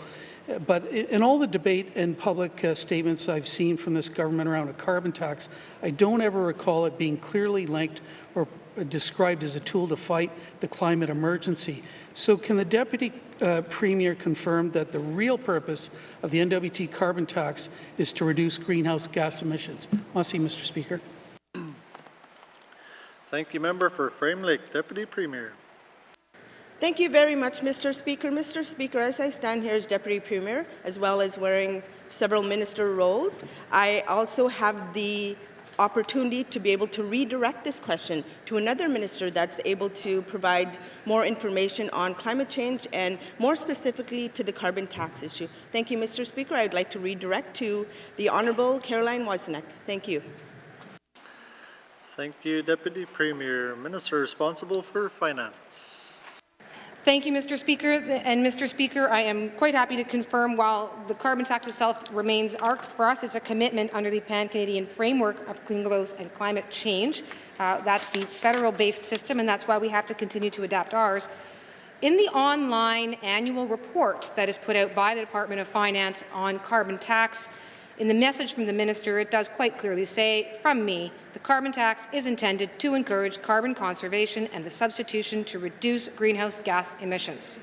but in all the debate and public statements I've seen from this government around a carbon tax, I don't ever recall it being clearly linked or described as a tool to fight the climate emergency. So can the Deputy Premier confirm that the real purpose of the N.W.T carbon tax is to reduce greenhouse gas emissions? Merci, Mr. Speaker. Thank you, member for Frame Lake. Deputy Premier. Thank you very much, Mr. Speaker. Mr. Speaker, as I stand here as Deputy Premier, as well as wearing several minister roles, I also have the opportunity to be able to redirect this question to another minister that's able to provide more information on climate change and more specifically to the carbon tax issue. Thank you, Mr. Speaker. I'd like to redirect to the Honourable Caroline Wozniak. Thank you. Thank you, Deputy Premier. Minister responsible for Finance. Thank you, Mr. Speaker. And Mr. Speaker, I am quite happy to confirm while the carbon tax itself remains for us, it's a commitment under the Pan-Canadian Framework of Clean Growth and Climate Change. That's the federal-based system, and that's why we have to continue to adapt ours. In the online annual report that is put out by the Department of Finance on carbon tax, in the message from the minister, it does quite clearly say, from me, the carbon tax is intended to encourage carbon conservation and the substitution to reduce greenhouse gas emissions.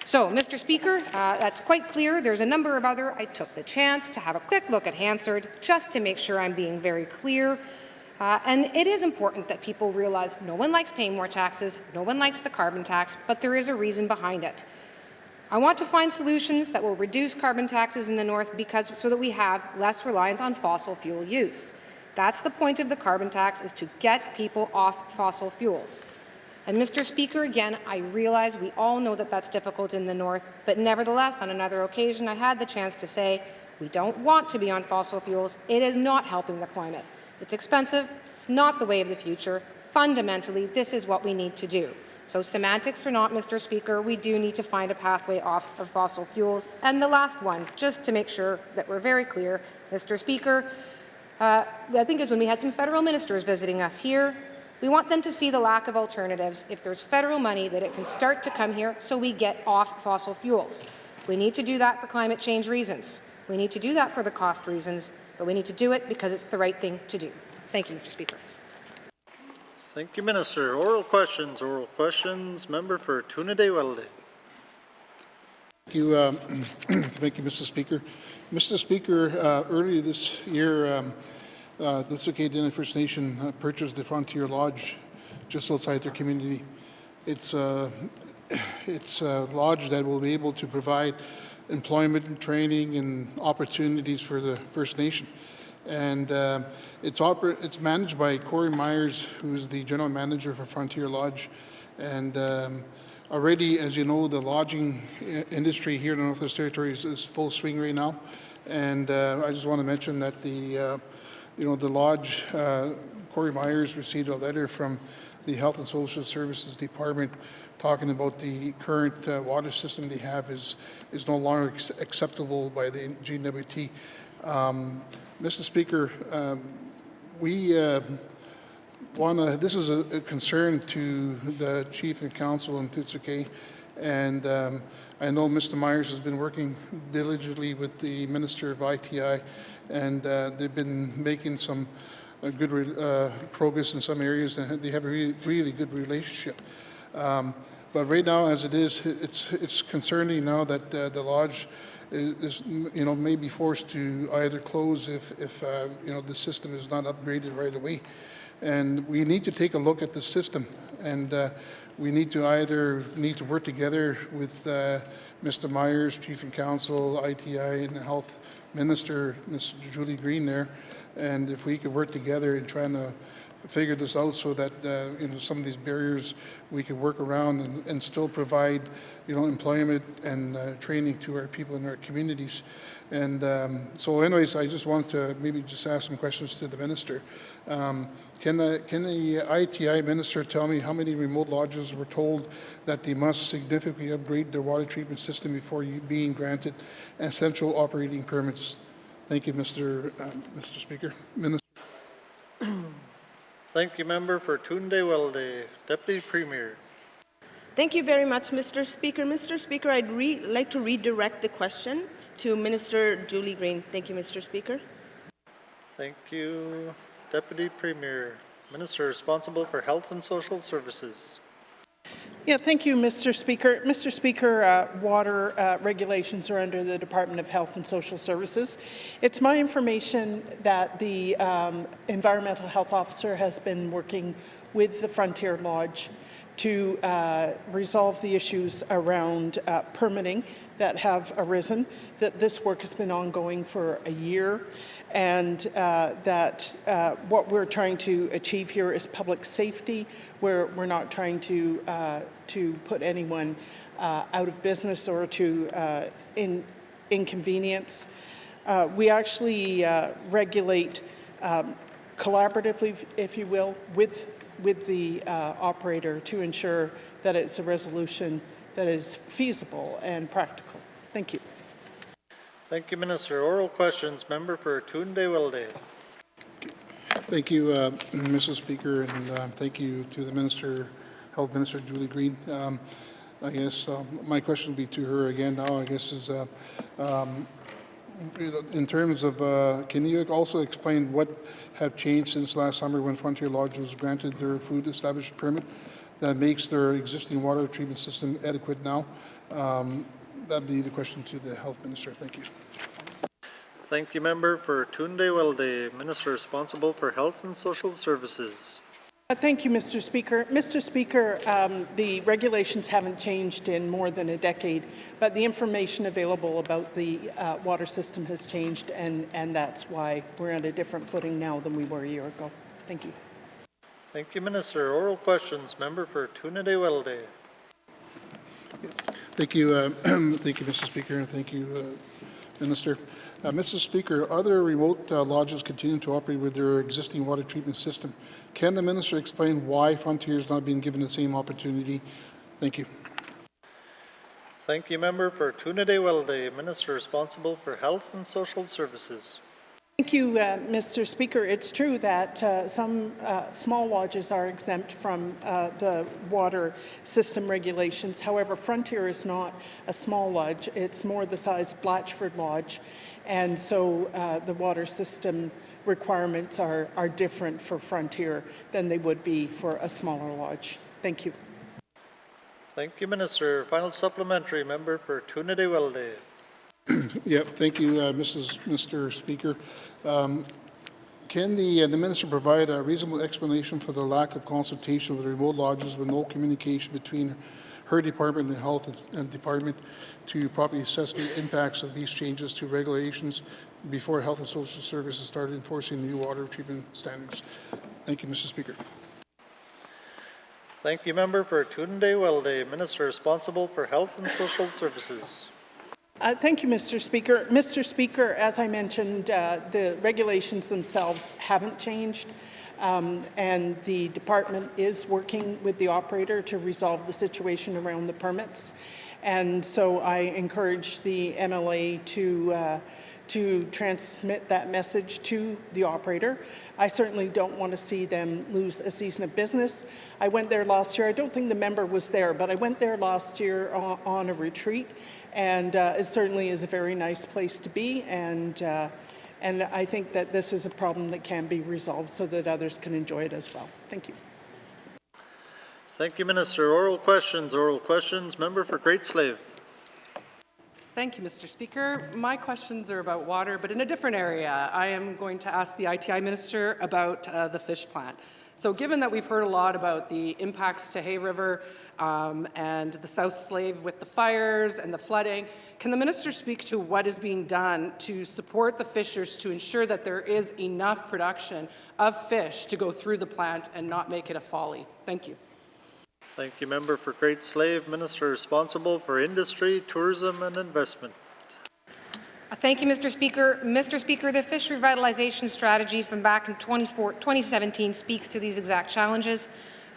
So, Mr. Speaker, that's quite clear. There's a number of other. I took the chance to have a quick look at Hansard just to make sure I'm being very clear. And it is important that people realize no one likes paying more taxes, no one likes the carbon tax, but there is a reason behind it. I want to find solutions that will reduce carbon taxes in the North so that we have less reliance on fossil fuel use. That's the point of the carbon tax, is to get people off fossil fuels. And Mr. Speaker, again, I realize we all know that that's difficult in the North, but nevertheless, on another occasion, I had the chance to say, we don't want to be on fossil fuels. It is not helping the climate. It's expensive. It's not the way of the future. Fundamentally, this is what we need to do. So semantics or not, Mr. Speaker, we do need to find a pathway off of fossil fuels. And the last one, just to make sure that we're very clear, Mr. Speaker, I think is when we had some federal ministers visiting us here. We want them to see the lack of alternatives. If there's federal money, that it can start to come here so we get off fossil fuels. We need to do that for climate change reasons. We need to do that for the cost reasons, but we need to do it because it's the right thing to do. Thank you, Mr. Speaker. Thank you, Minister. Oral questions. Oral questions. Member for Tune-Day-Welde. Thank you, Mr. Speaker. Mr. Speaker, earlier this year, the Tsukete First Nation purchased the Frontier Lodge just outside their community. It's a lodge that will be able to provide employment and training and opportunities for the First Nation. And it's managed by Corey Myers, who's the general manager for Frontier Lodge. And already, as you know, the lodging industry here in the Northwest Territories is full swing right now. And I just want to mention that the lodge, Corey Myers received a letter from the Health and Social Services Department talking about the current water system they have is no longer acceptable by the N.W.T. Mr. Speaker, this is a concern to the Chief and Council in Tsuke, and I know Mr. Myers has been working diligently with the Minister of ITI, and they've been making some good progress in some areas, and they have a really good relationship. But right now, as it is, it's concerning now that the lodge is may be forced to either close if the system is not upgraded right away. And we need to take a look at the system, and we need to work together with Mr. Myers, Chief and Council, ITI, and the Health Minister, Ms. Julie Green there, and if we could work together in trying to figure this out so that some of these barriers we could work around and still provide employment and training to our people in our communities. And so anyways, I just want to maybe just ask some questions to the minister. Can the ITI minister tell me how many remote lodges were told that they must significantly upgrade their water treatment system before being granted essential operating permits? Thank you, Mr. Speaker. Minister. Thank you, Member for Tune-Day-Welde. Deputy Premier. Thank you very much, Mr. Speaker. Mr. Speaker, I'd like to redirect the question to Minister Julie Green. Thank you, Mr. Speaker. Thank you, Deputy Premier. Minister responsible for Health and Social Services. Yeah, thank you, Mr. Speaker. Mr. Speaker, water regulations are under the Department of Health and Social Services. It's my information that the environmental health officer has been working with the Frontier Lodge to resolve the issues around permitting that have arisen, that this work has been ongoing for a year, and that what we're trying to achieve here is public safety, where we're not trying to put anyone out of business or to inconvenience. We actually regulate collaboratively, if you will, with the operator to ensure that it's a resolution that is feasible and practical. Thank you. Thank you, Minister. Oral questions. Member for Tunde-Wilde. Thank you, Mrs. Speaker, and thank you to the Minister, Health Minister Julie Green. I guess my question will be to her again now, I guess, is in terms of, can you also explain what have changed since last summer when Frontier Lodge was granted their food establishment permit that makes their existing water treatment system adequate now? That'd be the question to the Health Minister. Thank you. Thank you, Member for Tunde-Wilde, Minister responsible for Health and Social Services. Thank you, Mr. Speaker. Mr. Speaker, the regulations haven't changed in more than a decade, but the information available about the water system has changed, and that's why we're on a different footing now than we were a year ago. Thank you. Thank you, Minister. Oral questions. Member for Tunde-Wilde. Thank you, thank you, Mr. Speaker, and thank you, Minister. Mr. Speaker, other remote lodges continue to operate with their existing water treatment system. Can the Minister explain why Frontier is not being given the same opportunity? Thank you. Thank you, Member for Tunde-Wilde, Minister responsible for Health and Social Services. Thank you, Mr. Speaker. It's true that some small lodges are exempt from the water system regulations. However, Frontier is not a small lodge. It's more the size of Blatchford Lodge. And so the water system requirements are different for Frontier than they would be for a smaller lodge. Thank you. Thank you, Minister. Final supplementary. Member for Tunde-Wilde. Yep, thank you, Mr. Speaker. Can the Minister provide a reasonable explanation for the lack of consultation with the remote lodges with no communication between her department and Health and Department to properly assess the impacts of these changes to regulations before Health and Social Services started enforcing new water treatment standards? Thank you, Mr. Speaker. Thank you, Member for Tunde-Wilde, Minister responsible for Health and Social Services. Thank you, Mr. Speaker. Mr. Speaker, as I mentioned, the regulations themselves haven't changed, and the department is working with the operator to resolve the situation around the permits. And so I encourage the MLA to transmit that message to the operator. I certainly don't want to see them lose a season of business. I went there last year. I don't think the member was there, but I went there last year on a retreat. And it certainly is a very nice place to be, and I think that this is a problem that can be resolved so that others can enjoy it as well. Thank you. Thank you, Minister. Oral questions. Oral questions. Member for Great Slave. Thank you, Mr. Speaker. My questions are about water, but in a different area. I am going to ask the ITI Minister about the fish plant. So given that we've heard a lot about the impacts to Hay River and the South Slave with the fires and the flooding, can the Minister speak to what is being done to support the fishers to ensure that there is enough production of fish to go through the plant and not make it a folly? Thank you. Thank you, Member for Great Slave, Minister responsible for Industry, Tourism and Investment. Thank you, Mr. Speaker. Mr. Speaker, the fish revitalization strategy from back in 2017 speaks to these exact challenges.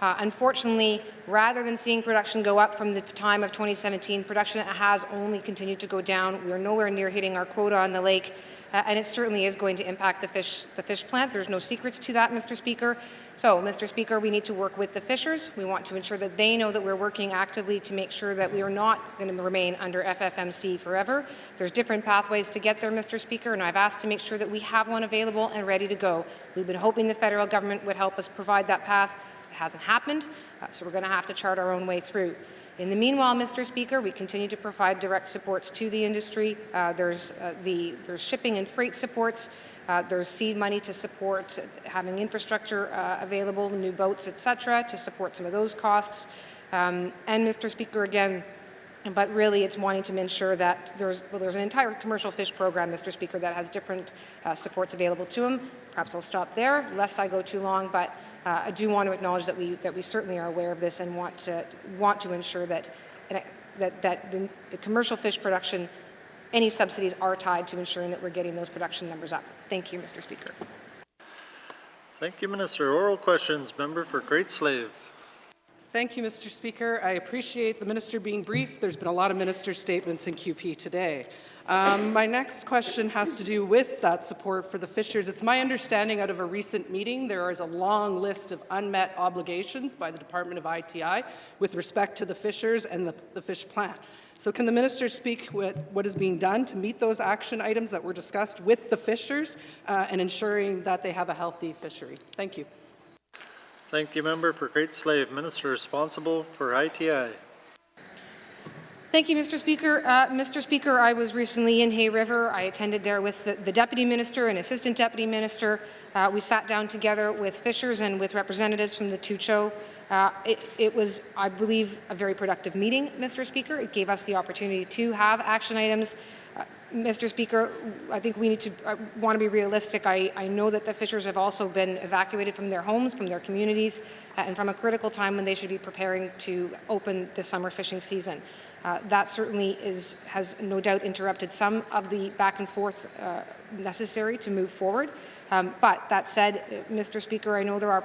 Unfortunately, rather than seeing production go up from the time of 2017, production has only continued to go down. We are nowhere near hitting our quota on the lake, and it certainly is going to impact the fish plant. There's no secrets to that, Mr. Speaker. So, Mr. Speaker, we need to work with the fishers. We want to ensure that they know that we're working actively to make sure that we are not going to remain under FFMC forever. There's different pathways to get there, Mr. Speaker, and I've asked to make sure that we have one available and ready to go. We've been hoping the federal government would help us provide that path. It hasn't happened, so we're going to have to chart our own way through. In the meanwhile, Mr. Speaker, we continue to provide direct supports to the industry. There's shipping and freight supports. There's seed money to support having infrastructure available, new boats, etc., to support some of those costs. And Mr. Speaker, again, but really it's wanting to ensure that there's an entire commercial fish program, Mr. Speaker, that has different supports available to them. Perhaps I'll stop there, lest I go too long, but I do want to acknowledge that we certainly are aware of this and want to ensure that the commercial fish production, any subsidies are tied to ensuring that we're getting those production numbers up. Thank you, Mr. Speaker. Thank you, Minister. Oral questions. Member for Great Slave. Thank you, Mr. Speaker. I appreciate the minister being brief. There's been a lot of minister statements in QP today. My next question has to do with that support for the fishers. It's my understanding out of a recent meeting there is a long list of unmet obligations by the Department of ITI with respect to the fishers and the fish plant. So can the minister speak what is being done to meet those action items that were discussed with the fishers and ensuring that they have a healthy fishery? Thank you. Thank you, Member for Great Slave. Minister responsible for ITI. Thank you, Mr. Speaker. Mr. Speaker, I was recently in Hay River. I attended there with the Deputy Minister and Assistant Deputy Minister. We sat down together with fishers and with representatives from the Tucho. It was, I believe, a very productive meeting, Mr. Speaker. It gave us the opportunity to have action items. Mr. Speaker, I think we need to want to be realistic. I know that the fishers have also been evacuated from their homes, from their communities, and from a critical time when they should be preparing to open the summer fishing season. That certainly has no doubt interrupted some of the back and forth necessary to move forward. But that said, Mr. Speaker, I know there are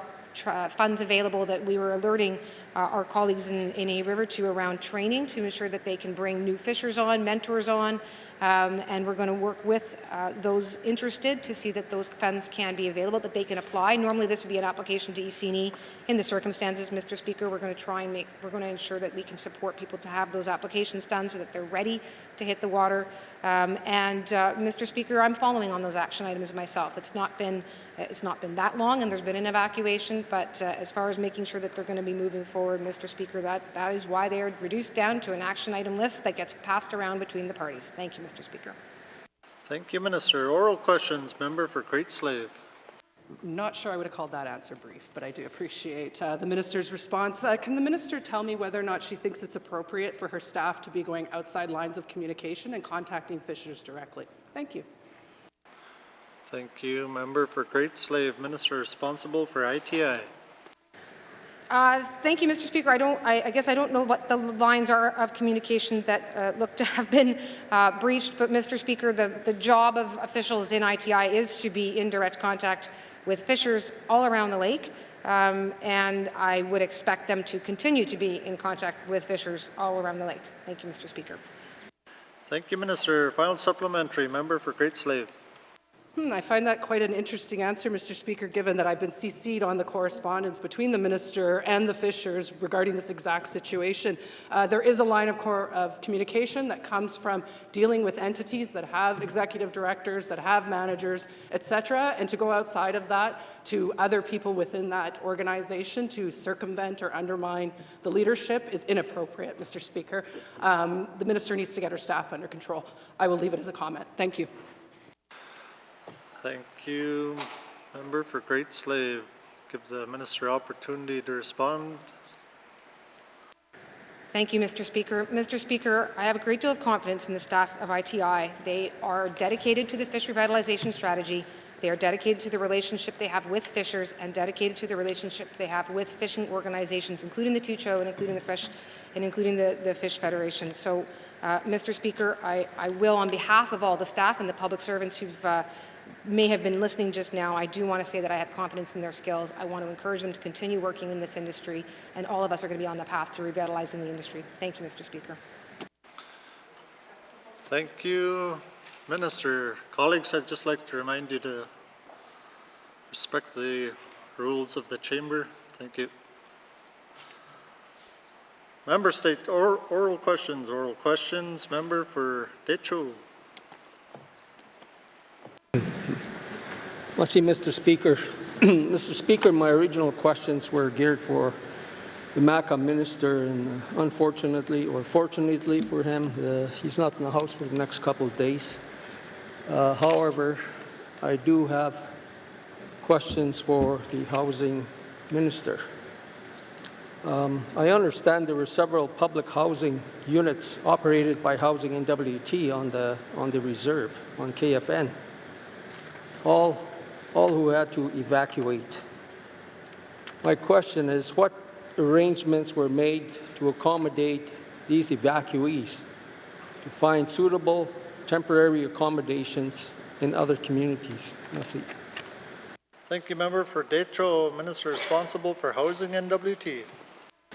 funds available that we were alerting our colleagues in Hay River to around training to ensure that they can bring new fishers on, mentors on, and we're going to work with those interested to see that those funds can be available, that they can apply. Normally this would be an application to EC&E. In the circumstances, Mr. Speaker, we're going to ensure that we can support people to have those applications done so that they're ready to hit the water. Mr. Speaker, I'm following on those action items myself. It's not been that long, and there's been an evacuation. But as far as making sure that they're going to be moving forward, Mr. Speaker, that is why they are reduced down to an action item list that gets passed around between the parties. Thank you, Mr. Speaker. Thank you, Minister. Oral questions. Member for Great Slave. Not sure I would have called that answer brief, but I do appreciate the minister's response. Can the minister tell me whether or not she thinks it's appropriate for her staff to be going outside lines of communication and contacting fishers directly? Thank you. Thank you, Member for Great Slave. Minister responsible for ITI. Thank you, Mr. Speaker. I guess I don't know what the lines are of communication that look to have been breached, but Mr. Speaker, the job of officials in ITI is to be in direct contact with fishers all around the lake, and I would expect them to continue to be in contact with fishers all around the lake. Thank you, Mr. Speaker. Thank you, Minister. Final supplementary. Member for Great Slave. I find that quite an interesting answer, Mr. Speaker, given that I've been CC'd on the correspondence between the minister and the fishers regarding this exact situation. There is a line of communication that comes from dealing with entities that have executive directors, that have managers, etc., and to go outside of that to other people within that organization to circumvent or undermine the leadership is inappropriate, Mr. Speaker. The minister needs to get her staff under control. I will leave it as a comment. Thank you. Thank you, Member for Great Slave. Give the minister opportunity to respond. Thank you, Mr. Speaker. Mr. Speaker, I have a great deal of confidence in the staff of ITI. They are dedicated to the fish revitalization strategy. They are dedicated to the relationship they have with fishers and dedicated to the relationship they have with fishing organizations, including the Tucho and including the Fish Federation. So, Mr. Speaker, I will, on behalf of all the staff and the public servants who've may have been listening just now, I do want to say that I have confidence in their skills. I want to encourage them to continue working in this industry, and all of us are going to be on the path to revitalizing the industry. Thank you, Mr. Speaker. Thank you, Minister. Colleagues, I'd just like to remind you to respect the rules of the chamber. Thank you. Member State oral questions. Oral questions. Member for Decho. Let's see, Mr. Speaker. Mr. Speaker, my original questions were geared for the MACA minister, and unfortunately, or fortunately for him, he's not in the House for the next couple of days. However, I do have questions for the housing minister. I understand there were several public housing units operated by Housing N.W.T. on the reserve, on KFN, all who had to evacuate. My question is, what arrangements were made to accommodate these evacuees to find suitable temporary accommodations in other communities? Merci. Thank you, Member for Decho, Minister responsible for Housing N.W.T.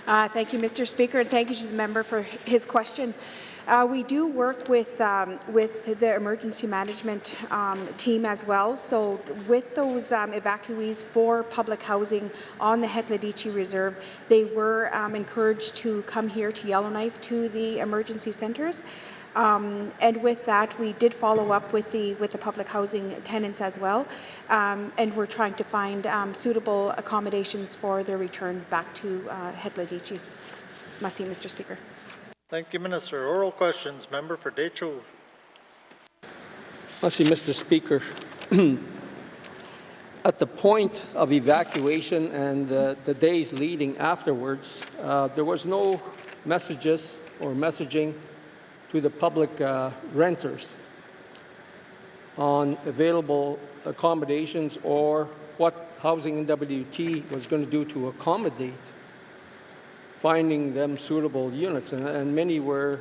Thank you, Mr. Speaker, and thank you to the member for his question. We do work with the emergency management team as well. So with those evacuees for public housing on the Hetla-Dichi Reserve, they were encouraged to come here to Yellowknife to the emergency centres. And with that, we did follow up with the public housing tenants as well, and we're trying to find suitable accommodations for their return back to Hetla-Dichi. Merci, Mr. Speaker. Thank you, Minister. Oral questions. Member for Decho. Merci, Mr. Speaker. At the point of evacuation and the days leading afterwards, there was no messages or messaging to the public renters on available accommodations or what Housing N.W.T. was going to do to accommodate finding them suitable units. And many were,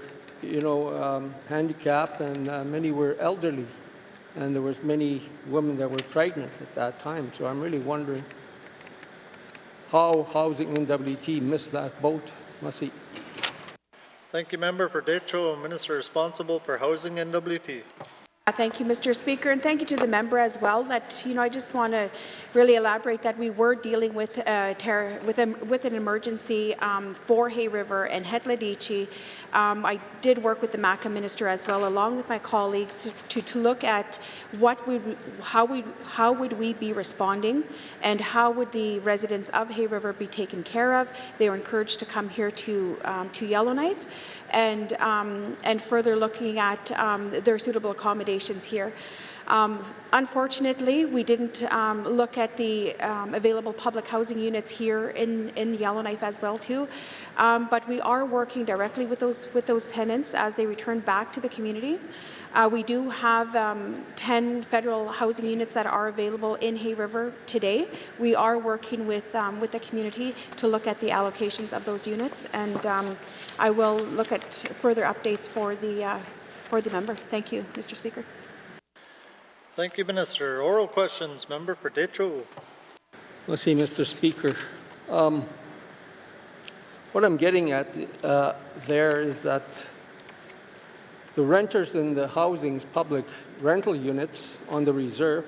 handicapped, and many were elderly. And there was many women that were pregnant at that time. So I'm really wondering how Housing N.W.T. missed that boat. Merci. Thank you, Member for Decho, Minister responsible for Housing N.W.T. Thank you, Mr. Speaker, and thank you to the member as well. That I just want to really elaborate that we were dealing with an emergency for Hay River and Hetla-Dichi. I did work with the MACA minister as well, along with my colleagues, to look at how would we be responding, and how would the residents of Hay River be taken care of. They were encouraged to come here to Yellowknife, and further looking at their suitable accommodations here. Unfortunately, we didn't look at the available public housing units here in Yellowknife as well too, but we are working directly with those tenants as they return back to the community. We do have 10 federal housing units that are available in Hay River today. We are working with the community to look at the allocations of those units, and I will look at further updates for the member. Thank you, Mr. Speaker. Thank you, Minister. Oral questions. Member for Decho. Let's see, Mr. Speaker. What I'm getting at there is that the renters in the housing's public rental units on the reserve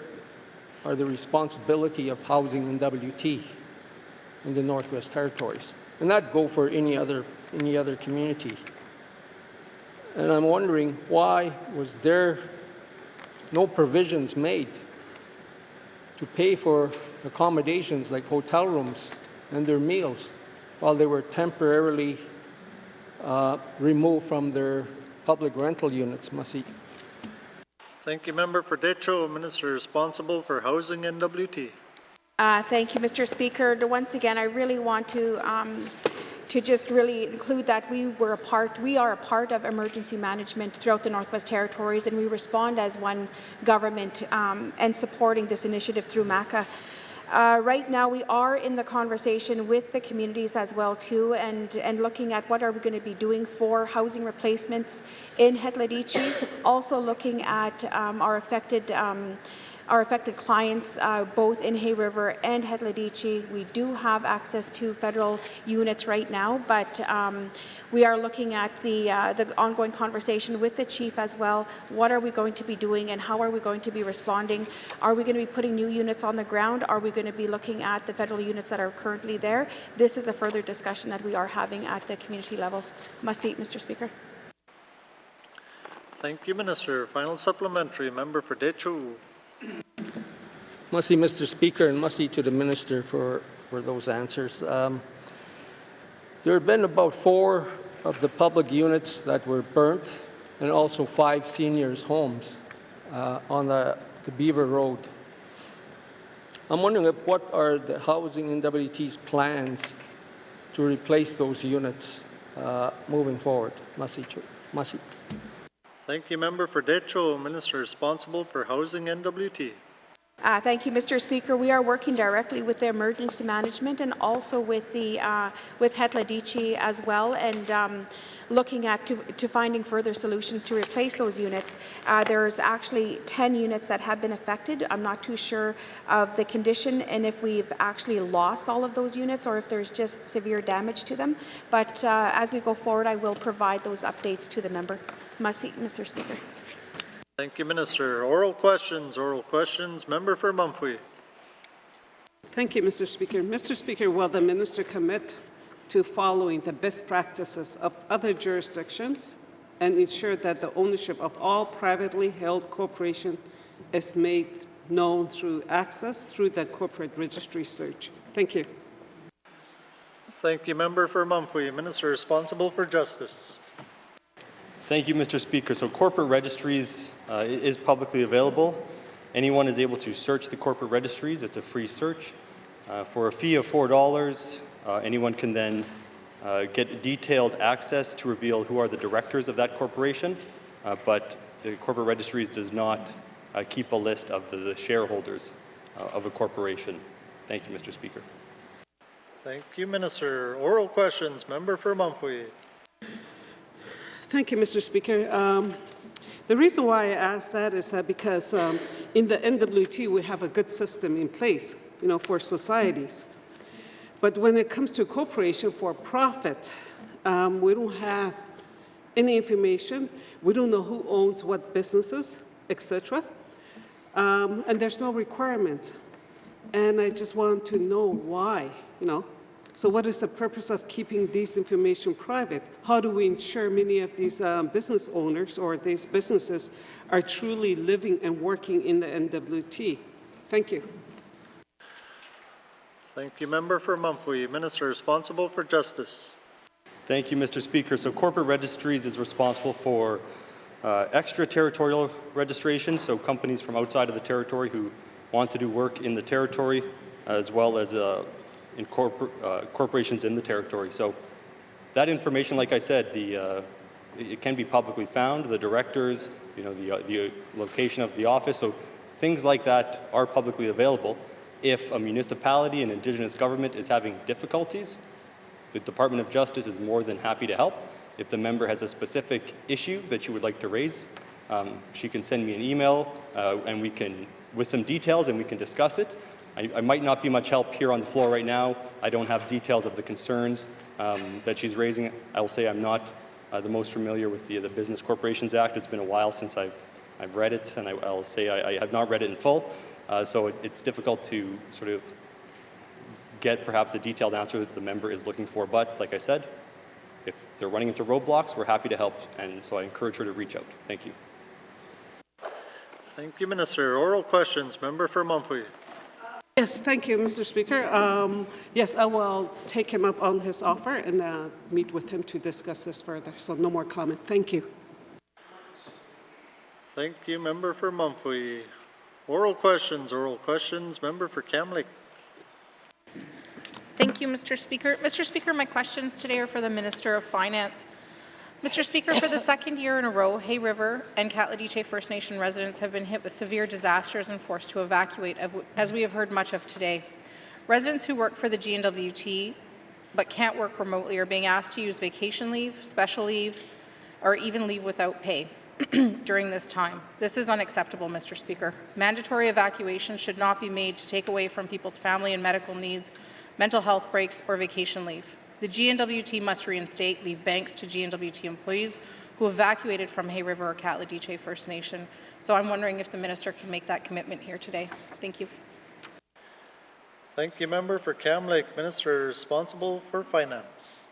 are the responsibility of Housing N.W.T. in the Northwest Territories, and that go for any other community. And I'm wondering, why was there no provisions made to pay for accommodations like hotel rooms and their meals while they were temporarily removed from their public rental units? Merci. Thank you, Member for Decho, Minister responsible for Housing N.W.T. Thank you, Mr. Speaker. Once again, I really want to just really include that we are a part of emergency management throughout the Northwest Territories, and we respond as one government and supporting this initiative through MACA. Right now, we are in the conversation with the communities as well too, and looking at what are we going to be doing for housing replacements in Hetla-Dichi. Also looking at our affected clients both in Hay River and Hetla-Dichi. We do have access to federal units right now, but we are looking at the ongoing conversation with the chief as well. What are we going to be doing, and how are we going to be responding? Are we going to be putting new units on the ground? Are we going to be looking at the federal units that are currently there? This is a further discussion that we are having at the community level. Merci, Mr. Speaker. Thank you, Minister. Final supplementary. Member for Decho. Merci, Mr. Speaker, and merci to the Minister for those answers. There have been about 4 of the public units that were burnt and also 5 seniors' homes on the Beaver Road. I'm wondering what are the Housing N.W.T's plans to replace those units moving forward? Masi. Thank you, Member for Decho, Minister responsible for Housing N.W.T. Thank you, Mr. Speaker. We are working directly with the emergency management and also with the with N.W.T as well, and looking at to finding further solutions to replace those units. There's actually 10 units that have been affected. I'm not too sure of the condition and if we've actually lost all of those units or if there's just severe damage to them. But as we go forward, I will provide those updates to the member. Mr. Speaker. Thank you, Minister. Oral questions. Member for Mumphrey. Thank you, Mr. Speaker. Mr. Speaker, will the minister commit to following the best practices of other jurisdictions and ensure that the ownership of all privately held corporations is made known through access through the corporate registry search? Thank you. Thank you, Member for Mumphrey. Minister responsible for Justice. Thank you, Mr. Speaker. So corporate registries is publicly available. Anyone is able to search the corporate registries. It's a free search. For a fee of $4, anyone can then get detailed access to reveal who are the directors of that corporation, but the corporate registries does not keep a list of the shareholders of a corporation. Thank you, Mr. Speaker. Thank you, Minister. Oral questions. Member for Mumphrey. Thank you, Mr. Speaker. The reason why I ask that is that because in the N.W.T. we have a good system in place, for societies. But when it comes to a corporation for profit, we don't have any information. We don't know who owns what businesses, etc. And there's no requirements. And I just want to know why, So what is the purpose of keeping this information private? How do we ensure many of these business owners or these businesses are truly living and working in the N.W.T? Thank you. Thank you, Member for Mumphrey. Minister responsible for Justice. Thank you, Mr. Speaker. So corporate registries is responsible for extraterritorial registration, so companies from outside of the territory who want to do work in the territory, as well as in corporations in the territory. So that information, like I said, it can be publicly found, the directors, the location of the office, so things like that are publicly available. If a municipality and Indigenous government is having difficulties, the Department of Justice is more than happy to help. If the member has a specific issue that you would like to raise, she can send me an email and we can, with some details, and we can discuss it. I might not be much help here on the floor right now. I don't have details of the concerns that she's raising. I will say I'm not the most familiar with the Business Corporations Act. It's been a while since I've read it, and I'll say I have not read it in full. So it's difficult to sort of get perhaps a detailed answer that the member is looking for. But like I said, if they're running into roadblocks, we're happy to help. And so I encourage her to reach out. Thank you. Thank you, Minister. Oral questions. Member for Mumphrey. Yes, thank you, Mr. Speaker. Yes, I will take him up on his offer and meet with him to discuss this further. So no more comment. Thank you. Thank you, Member for Mumphrey. Oral questions. Member for Kamloops. Thank you, Mr. Speaker. Mr. Speaker, my questions today are for the Minister of Finance. Mr. Speaker, for the second year in a row, Hay River and Acknowledgements First Nation residents have been hit with severe disasters and forced to evacuate, as we have heard much of today. Residents who work for the N.W.T. but can't work remotely are being asked to use vacation leave, special leave, or even leave without pay during this time. This is unacceptable, Mr. Speaker. Mandatory evacuation should not be made to take away from people's family and medical needs, mental health breaks, or vacation leave. The N.W.T. must reinstate leave banks to N.W.T. employees who evacuated from Hay River or Acknowledgements First Nation. So I'm wondering if the minister can make that commitment here today. Thank you. Thank you, Member for Kamloops. Minister responsible for Finance.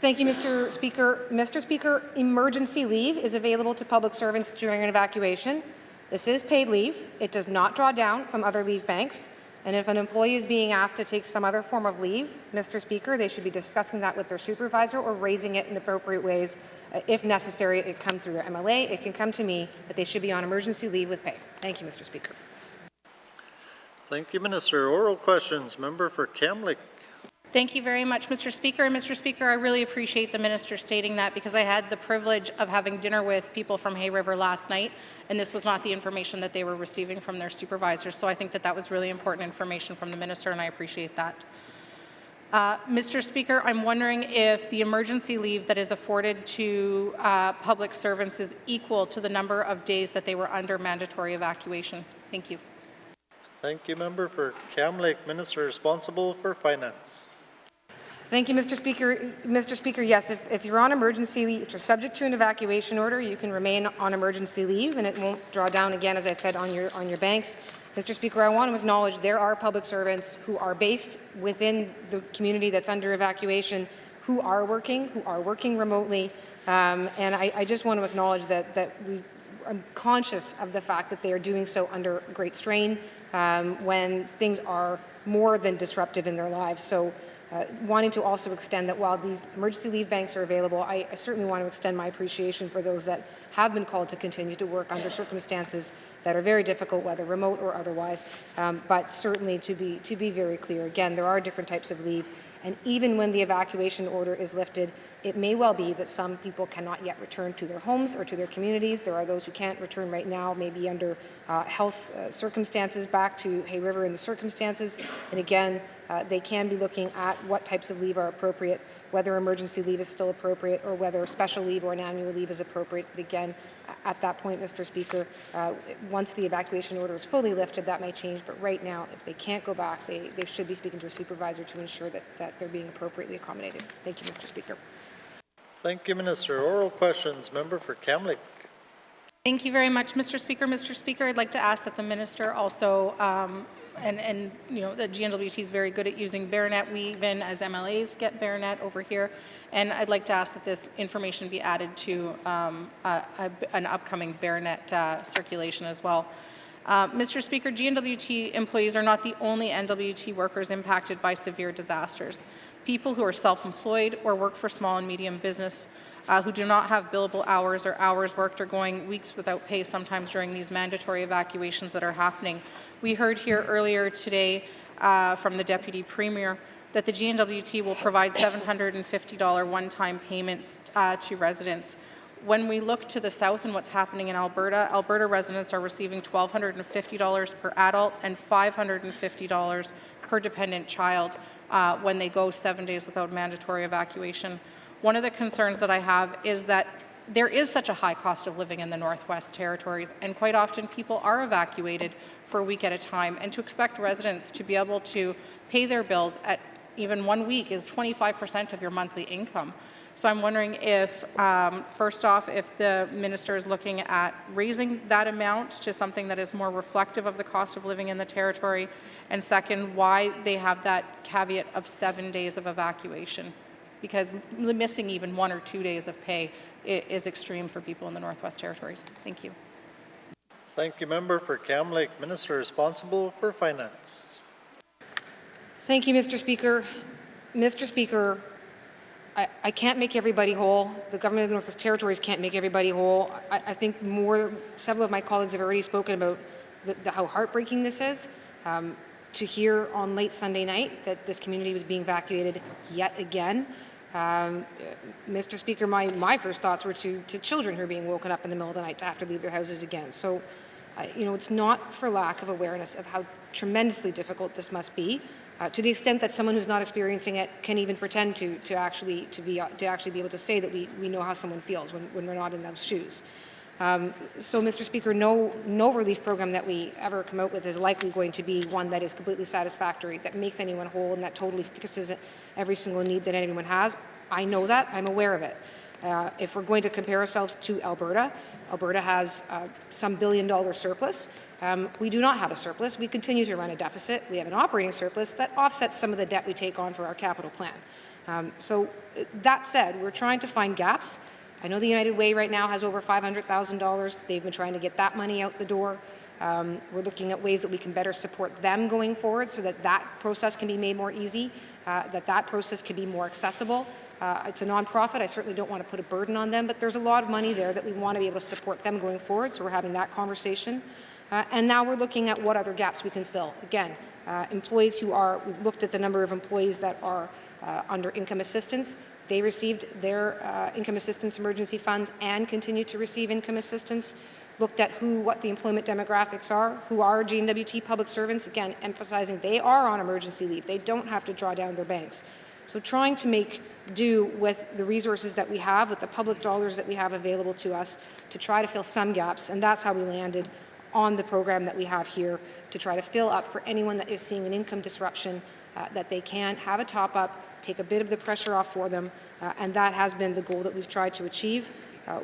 Thank you, Mr. Speaker. Mr. Speaker, emergency leave is available to public servants during an evacuation. This is paid leave. It does not draw down from other leave banks. And if an employee is being asked to take some other form of leave, Mr. Speaker, they should be discussing that with their supervisor or raising it in appropriate ways. If necessary, it can come through their MLA, it can come to me, but they should be on emergency leave with pay. Thank you, Mr. Speaker. Thank you, Minister. Oral questions. Member for Kamloops. Thank you very much, Mr. Speaker. And Mr. Speaker, I really appreciate the minister stating that, because I had the privilege of having dinner with people from Hay River last night, and this was not the information that they were receiving from their supervisors. So I think that that was really important information from the minister, and I appreciate that. Mr. Speaker, I'm wondering if the emergency leave that is afforded to public servants is equal to the number of days that they were under mandatory evacuation. Thank you. Thank you, Member for Kamloops. Minister responsible for Finance. Thank you, Mr. Speaker. Mr. Speaker, yes, if you're on emergency leave, if you're subject to an evacuation order, you can remain on emergency leave, and it won't draw down again, as I said, on your banks. Mr. Speaker, I want to acknowledge there are public servants who are based within the community that's under evacuation who are working remotely, and I just want to acknowledge that I'm conscious of the fact that they are doing so under great strain when things are more than disruptive in their lives. So. Wanting to also extend that while these emergency leave banks are available, I certainly want to extend my appreciation for those that have been called to continue to work under circumstances that are very difficult, whether remote or otherwise. But certainly to be very clear, again, there are different types of leave, and even when the evacuation order is lifted, it may well be that some people cannot yet return to their homes or to their communities. There are those who can't return right now, maybe under health circumstances, back to Hay River in the circumstances. And again, they can be looking at what types of leave are appropriate, whether emergency leave is still appropriate or whether special leave or an annual leave is appropriate. But again, at that point, Mr. Speaker, once the evacuation order is fully lifted, that may change. But right now, if they can't go back, they should be speaking to a supervisor to ensure that they're being appropriately accommodated. Thank you, Mr. Speaker. Thank you, Minister. Oral questions. Member for Kamloops. Thank you very much, Mr. Speaker. Mr. Speaker, I'd like to ask that the minister also, and you know, the GNWT is very good at using Baronet. We even, as MLAs, get Baronet over here, and I'd like to ask that this information be added to an upcoming Baronet circulation as well. Mr. Speaker, GNWT employees are not the only NWT workers impacted by severe disasters. People who are self-employed or work for small and medium business who do not have billable hours or hours worked are going weeks without pay sometimes during these mandatory evacuations that are happening. We heard here earlier today from the Deputy Premier that the GNWT will provide $750 one-time payments to residents. When we look to the south and what's happening in Alberta, Alberta residents are receiving $1,250 per adult and $550 per dependent child when they go 7 days without mandatory evacuation. One of the concerns that I have is that there is such a high cost of living in the Northwest Territories, and quite often people are evacuated for a week at a time, and to expect residents to be able to pay their bills at even 1 week is 25% of your monthly income. So I'm wondering if, first off, if the minister is looking at raising that amount to something that is more reflective of the cost of living in the territory, and second, why they have that caveat of 7 days of evacuation, because missing even 1 or 2 days of pay is extreme for people in the Northwest Territories. Thank you. Thank you, Member for Kamloops. Minister responsible for Finance. Thank you, Mr. Speaker. Mr. Speaker, I can't make everybody whole. The government of the Northwest Territories can't make everybody whole. I think several of my colleagues have already spoken about how heartbreaking this is. To hear on late Sunday night that this community was being evacuated yet again. Mr. Speaker, my first thoughts were to children who are being woken up in the middle of the night to have to leave their houses again. So, you know, it's not for lack of awareness of how tremendously difficult this must be. To the extent that someone who's not experiencing it can even pretend to actually be able to say that we know how someone feels when we're not in those shoes. So, Mr. Speaker, no relief program that we ever come out with is likely going to be one that is completely satisfactory, that makes anyone whole, and that totally fixes every single need that anyone has. I know that. I'm aware of it. If we're going to compare ourselves to Alberta, Alberta has some billion-dollar surplus. We do not have a surplus. We continue to run a deficit. We have an operating surplus that offsets some of the debt we take on for our capital plan. So that said, we're trying to find gaps. I know the United Way right now has over $500,000. They've been trying to get that money out the door. We're looking at ways that we can better support them going forward so that that process can be made more easy, that process can be more accessible. It's a nonprofit. I certainly don't want to put a burden on them, but there's a lot of money there that we want to be able to support them going forward, so we're having that conversation. And now we're looking at what other gaps we can fill. Again, employees we've looked at the number of employees that are under income assistance. They received their income assistance emergency funds and continue to receive income assistance. Looked at what the employment demographics are, who are N.W.T public servants, again, emphasizing they are on emergency leave. They don't have to draw down their banks. So trying to make do with the resources that we have, with the public dollars that we have available to us, to try to fill some gaps, and that's how we landed on the program that we have here, to try to fill up for anyone that is seeing an income disruption, that they can have a top-up, take a bit of the pressure off for them, and that has been the goal that we've tried to achieve.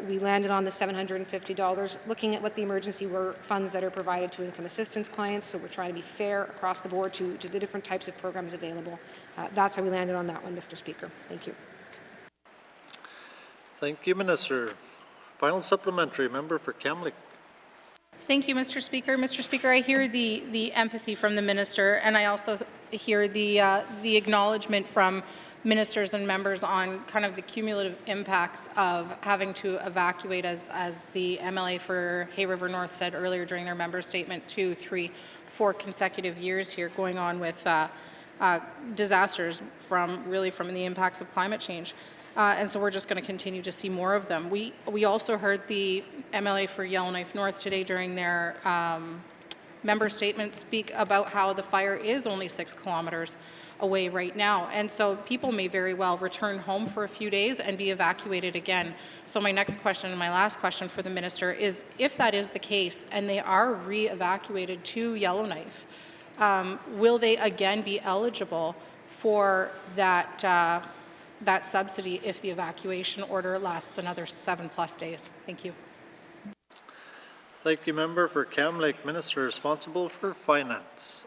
We landed on the $750, looking at what the emergency funds that are provided to income assistance clients, so we're trying to be fair across the board to the different types of programs available. That's how we landed on that one, Mr. Speaker. Thank you. Thank you, Minister. Final supplementary, member for Kamloops. Thank you, Mr. Speaker. Mr. Speaker, I hear the empathy from the minister, and I also hear the acknowledgement from ministers and members on kind of the cumulative impacts of having to evacuate, as the MLA for Hay River North said earlier during their member statement, 2, 3, 4 consecutive years here going on with disasters from the impacts of climate change. And so we're just going to continue to see more of them. We also heard the MLA for Yellowknife North today during their member statement speak about how the fire is only 6 kilometers away right now. And so people may very well return home for a few days and be evacuated again. So my next question and my last question for the minister is, if that is the case and they are re-evacuated to Yellowknife, will they again be eligible for that subsidy if the evacuation order lasts another 7+ days? Thank you. Thank you, member for Kamloops. Minister responsible for finance.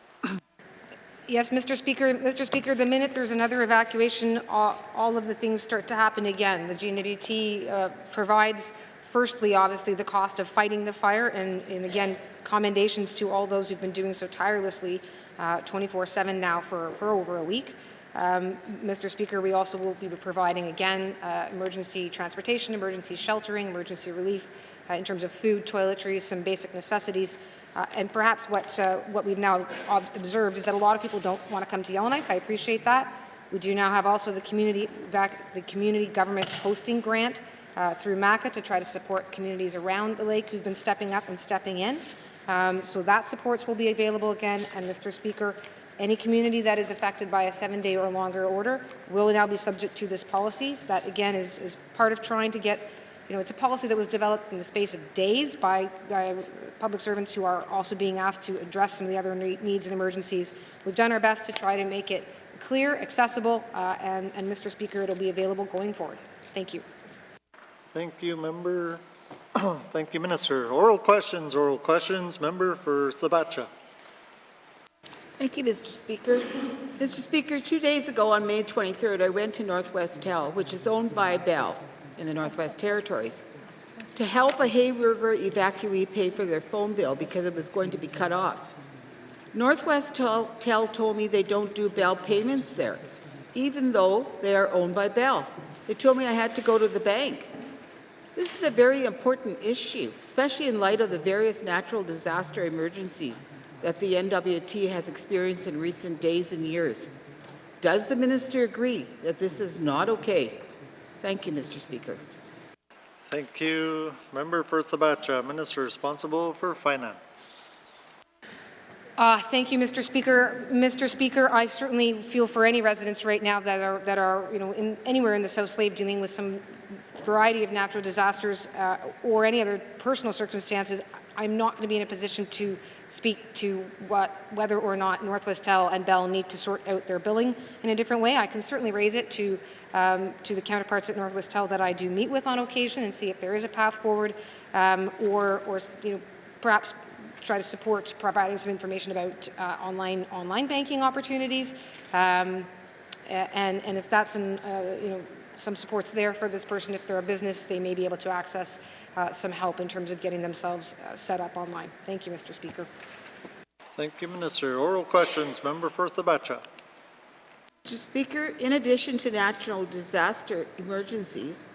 Yes, Mr. Speaker. Mr. Speaker, the minute there's another evacuation, all of the things start to happen again. The N.W.T provides, firstly, obviously, the cost of fighting the fire, and again, commendations to all those who've been doing so tirelessly 24/7 now for over a week. Mr. Speaker, we also will be providing, again, emergency transportation, emergency sheltering, emergency relief in terms of food, toiletries, some basic necessities. And perhaps what we've now observed is that a lot of people don't want to come to Yellowknife. I appreciate that. We do now have also the community government hosting grant through MACA to try to support communities around the lake who've been stepping up and stepping in. So that supports will be available again. And Mr. Speaker, any community that is affected by a 7-day or longer order will now be subject to this policy. That, again, is part of trying to get, it's a policy that was developed in the space of days by public servants who are also being asked to address some of the other needs and emergencies. We've done our best to try to make it clear, accessible, and Mr. Speaker, it'll be available going forward. Thank you. Thank you, member. Thank you, Minister. Oral questions, member for Thabacha. Thank you, Mr. Speaker. Mr. Speaker, 2 days ago on May 23rd, I went to Northwest Tel, which is owned by Bell in the Northwest Territories, to help a Hay River evacuee pay for their phone bill because it was going to be cut off. Northwest Tel told me they don't do Bell payments there, even though they are owned by Bell. They told me I had to go to the bank. This is a very important issue, especially in light of the various natural disaster emergencies that the N.W.T has experienced in recent days and years. Does the minister agree that this is not okay? Thank you, Mr. Speaker. Thank you. Member for Thabacha, Minister responsible for finance. Thank you, Mr. Speaker. Mr. Speaker, I certainly feel for any residents right now that are anywhere in the South Slave dealing with some variety of natural disasters or any other personal circumstances. I'm not going to be in a position to speak to whether or not Northwest Tel and Bell need to sort out their billing in a different way. I can certainly raise it to the counterparts at Northwest Tel that I do meet with on occasion and see if there is a path forward, or perhaps try to support providing some information about online banking opportunities. And if that's some supports there for this person. If they're a business, they may be able to access some help in terms of getting themselves set up online. Thank you, Mr. Speaker. Thank you, Minister. Oral questions. Member for Thabacha. Mr. Speaker, in addition to natural disaster emergencies,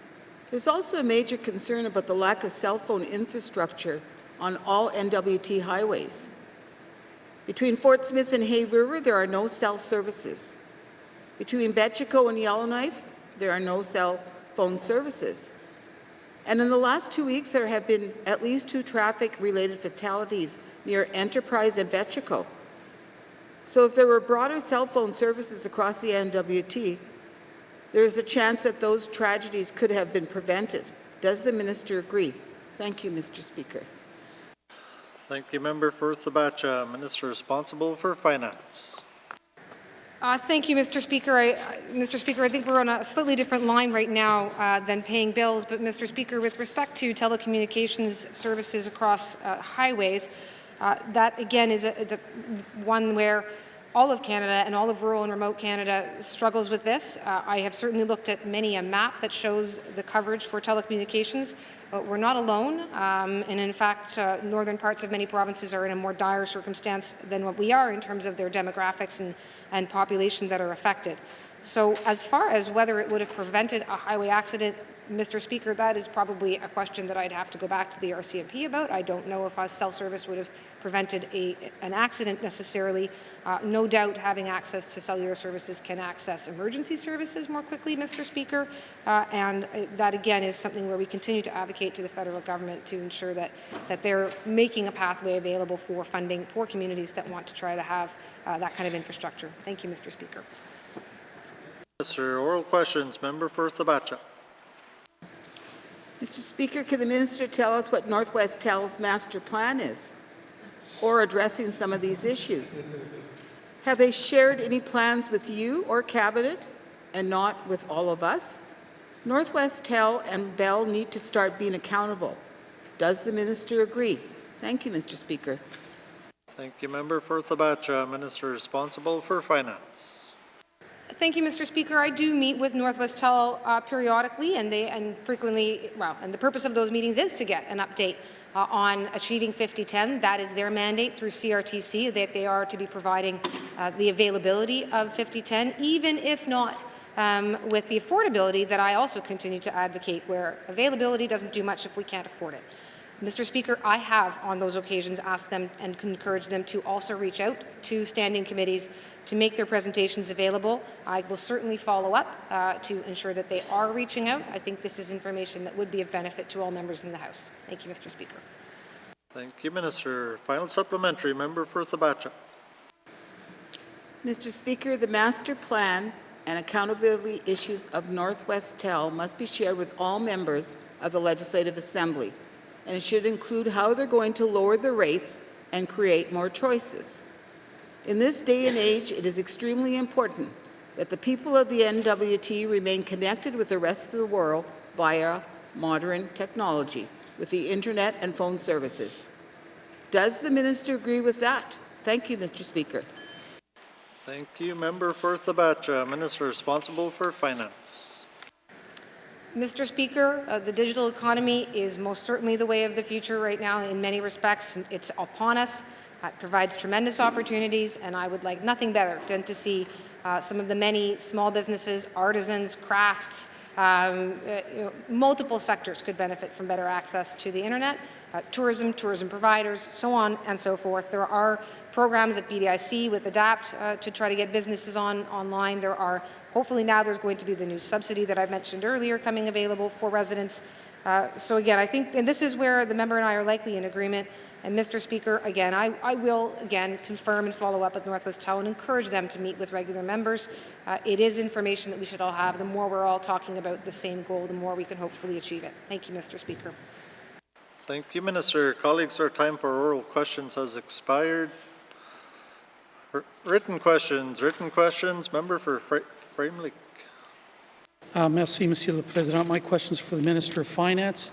there's also a major concern about the lack of cell phone infrastructure on all N.W.T highways. Between Fort Smith and Hay River, there are no cell services. Between Betchico and Yellowknife, there are no cell phone services. And in the last 2 weeks, there have been at least 2 traffic-related fatalities near Enterprise and Betchico. So if there were broader cell phone services across the N.W.T, there is a chance that those tragedies could have been prevented. Does the minister agree? Thank you, Mr. Speaker. Thank you, Member for Thabacha. Minister responsible for Finance. Thank you, Mr. Speaker. Mr. Speaker, I think we're on a slightly different line right now than paying bills, but Mr. Speaker, with respect to telecommunications services across highways, that again is a one where all of Canada and all of rural and remote Canada struggles with this. I have certainly looked at many a map that shows the coverage for telecommunications. But we're not alone, and in fact, northern parts of many provinces are in a more dire circumstance than what we are in terms of their demographics and population that are affected. So as far as whether it would have prevented a highway accident, Mr. Speaker, that is probably a question that I'd have to go back to the RCMP about. I don't know if a cell service would have prevented an accident necessarily. No doubt having access to cellular services can access emergency services more quickly, Mr. Speaker, and that again is something where we continue to advocate to the federal government to ensure that they're making a pathway available for funding for communities that want to try to have that kind of infrastructure. Thank you, Mr. Speaker. Minister, oral questions. Member for Thabacha. Mr. Speaker, can the minister tell us what Northwest Tel's master plan is, or addressing some of these issues? Have they shared any plans with you or Cabinet, and not with all of us? Northwest Tel and Bell need to start being accountable. Does the minister agree? Thank you, Mr. Speaker. Thank you, Member for Thabacha. Minister responsible for Finance. Thank you, Mr. Speaker. I do meet with Northwest Tel periodically, and frequently. Well, and the purpose of those meetings is to get an update on achieving 5010. That is their mandate through CRTC, that they are to be providing the availability of 5010, even if not with the affordability that I also continue to advocate, where availability doesn't do much if we can't afford it. Mr. Speaker, I have on those occasions asked them and encouraged them to also reach out to standing committees to make their presentations available. I will certainly follow up to ensure that they are reaching out. I think this is information that would be of benefit to all members in the House. Thank you, Mr. Speaker. Thank you, Minister. Final supplementary, Member for Thabacha. Mr. Speaker, the master plan and accountability issues of Northwest Tel must be shared with all members of the Legislative Assembly, and it should include how they're going to lower the rates and create more choices. In this day and age, it is extremely important that the people of the N.W.T remain connected with the rest of the world via modern technology, with the internet and phone services. Does the minister agree with that? Thank you, Mr. Speaker. Thank you, Member for Thabacha. Minister responsible for Finance. Mr. Speaker, the digital economy is most certainly the way of the future right now in many respects. It's upon us. It provides tremendous opportunities, and I would like nothing better than to see some of the many small businesses, artisans, crafts, multiple sectors could benefit from better access to the internet. Tourism providers, so on and so forth. There are programs at BDIC with ADAPT to try to get businesses online. There are, hopefully now there's going to be the new subsidy that I've mentioned earlier coming available for residents. So again, I think, and this is where the member and I are likely in agreement. And Mr. Speaker, again, I will again confirm and follow up with Northwest Tel and encourage them to meet with regular members. It is information that we should all have. The more we're all talking about the same goal, the more we can hopefully achieve it. Thank you, Mr. Speaker. Thank you, Minister. Colleagues, our time for oral questions has expired. Written questions. Member for Framelick. Merci, Monsieur le Président. My question is for the Minister of Finance.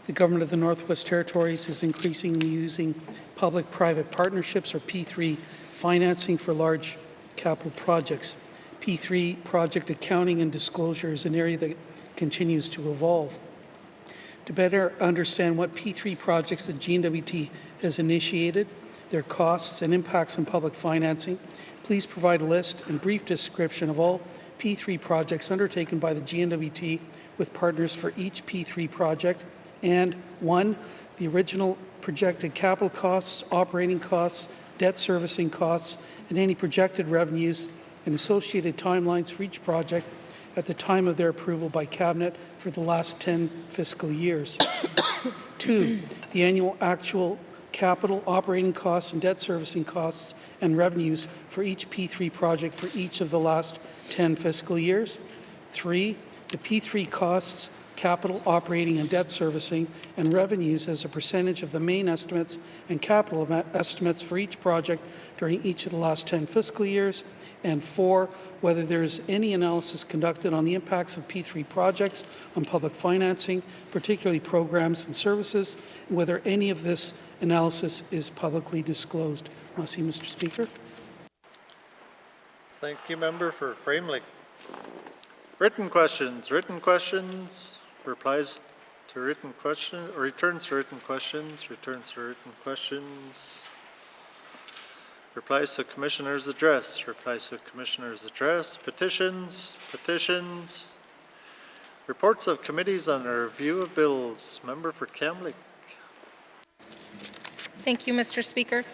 The Government of the Northwest Territories is increasingly using public-private partnerships, or P3 financing, for large capital projects. P3 project accounting and disclosure is an area that continues to evolve. To better understand what P3 projects that N.W.T has initiated, their costs and impacts on public financing, please provide a list and brief description of all P3 projects undertaken by the N.W.T with partners for each P3 project, and 1, the original projected capital costs, operating costs, debt servicing costs, and any projected revenues and associated timelines for each project at the time of their approval by Cabinet for the last 10 fiscal years. 2, the annual actual capital, operating costs, and debt servicing costs and revenues for each P3 project for each of the last 10 fiscal years. 3, the P3 costs, capital, operating, and debt servicing and revenues as a percentage of the main estimates and capital estimates for each project during each of the last 10 fiscal years. And 4, whether there is any analysis conducted on the impacts of P3 projects on public financing, particularly programs and services, and whether any of this analysis is publicly disclosed. Merci, Mr. Speaker. Thank you, Member for Framley. Written questions, replies to written questions, or returns to written questions, replies to Commissioner's address, petitions, reports of committees on a review of bills. Member for Kamloops. Thank you, Mr. Speaker.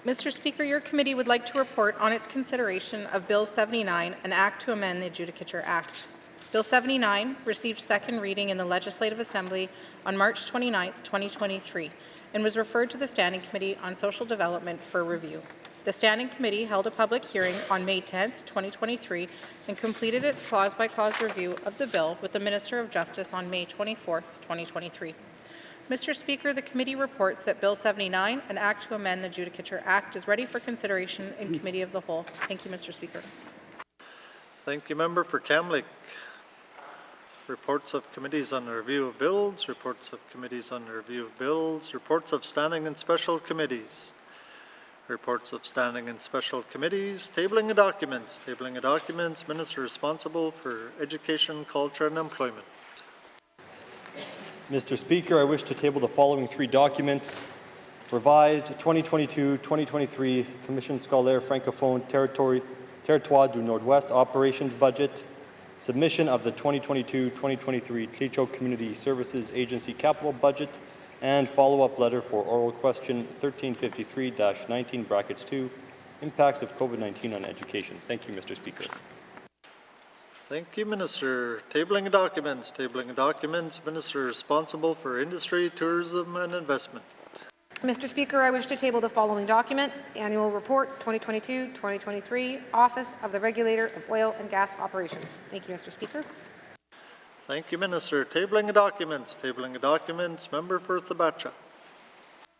Mr. Speaker, your committee would like to report on its consideration of Bill 79, an act to amend the Adjudicature Act. Bill 79 received second reading in the Legislative Assembly on March 29, 2023, and was referred to the Standing Committee on Social Development for review. The Standing Committee held a public hearing on May 10, 2023, and completed its clause-by-clause review of the bill with the Minister of Justice on May 24, 2023. Mr. Speaker, the committee reports that Bill 79, an act to amend the Adjudicature Act, is ready for consideration in Committee of the Whole. Thank you, Mr. Speaker. Thank you, Member for Kamloops. Reports of committees on the review of bills, reports of standing and special committees. Tabling of documents, Minister responsible for Education, Culture and Employment. Mr. Speaker, I wish to table the following 3 documents. Revised 2022-2023 Commission Scolaire Francophone Territoire du Nord-Ouest Operations Budget, submission of the 2022-2023 Tlicho Community Services Agency Capital Budget, and follow-up letter for oral question 1353-19(2), impacts of COVID-19 on education. Thank you, Mr. Speaker. Thank you, Minister. Tabling of documents, Minister responsible for Industry, Tourism and Investment. Mr. Speaker, I wish to table the following document, Annual Report 2022-2023, Office of the Regulator of Oil and Gas Operations. Thank you, Mr. Speaker. Thank you, Minister. Tabling of documents, Member for Thabacha.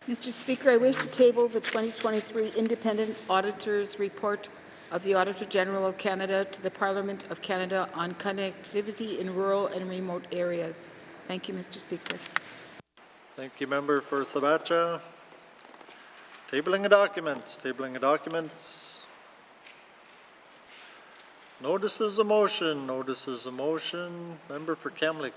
Mr. Speaker, I wish to table the 2023 Independent Auditor's Report of the Auditor General of Canada to the Parliament of Canada on connectivity in rural and remote areas. Thank you, Mr. Speaker. Thank you, Member for Thabacha. Tabling of documents, Notices of motion, Member for Kamloops.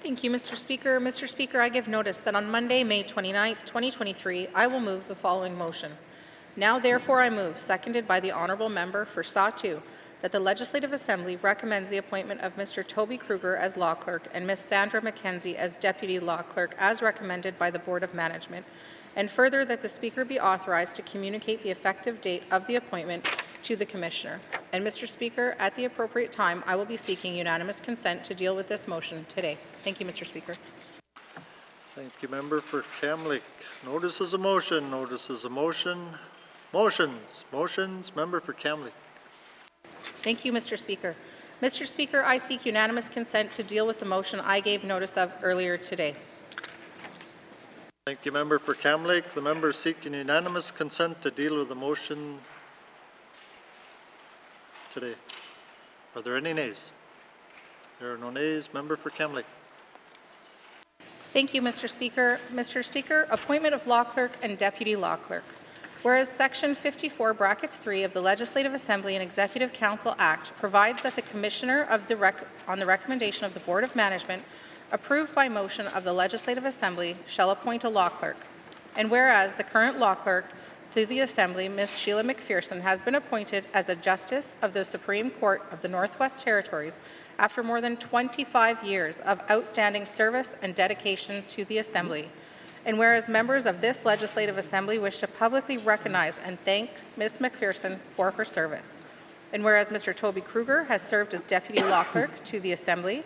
Thank you, Mr. Speaker. Mr. Speaker, I give notice that on Monday, May 29, 2023, I will move the following motion. Now, therefore, I move, seconded by the Honourable Member for Saw 2, that the Legislative Assembly recommends the appointment of Mr. Toby Kruger as Law Clerk and Ms. Sandra McKenzie as Deputy Law Clerk as recommended by the Board of Management, and further that the Speaker be authorized to communicate the effective date of the appointment to the Commissioner. And Mr. Speaker, at the appropriate time, I will be seeking unanimous consent to deal with this motion today. Thank you, Mr. Speaker. Thank you, Member for Kamloops. Notices of motion, Motions, Member for Kamloops. Thank you, Mr. Speaker. Mr. Speaker, I seek unanimous consent to deal with the motion I gave notice of earlier today. Thank you, Member for Kamloops. The member seeking unanimous consent to deal with the motion today. Are there any nays? There are no nays. Member for Kamloops. Thank you, Mr. Speaker. Mr. Speaker, appointment of Law Clerk and Deputy Law Clerk. Whereas Section 54, Brackets 3 of the Legislative Assembly and Executive Council Act provides that the Commissioner on the recommendation of the Board of Management, approved by motion of the Legislative Assembly, shall appoint a law clerk. And whereas the current law clerk to the Assembly, Ms. Sheila McPherson, has been appointed as a Justice of the Supreme Court of the Northwest Territories after more than 25 years of outstanding service and dedication to the Assembly. And whereas members of this Legislative Assembly wish to publicly recognize and thank Ms. McPherson for her service. And whereas Mr. Toby Kruger has served as Deputy Law Clerk to the Assembly.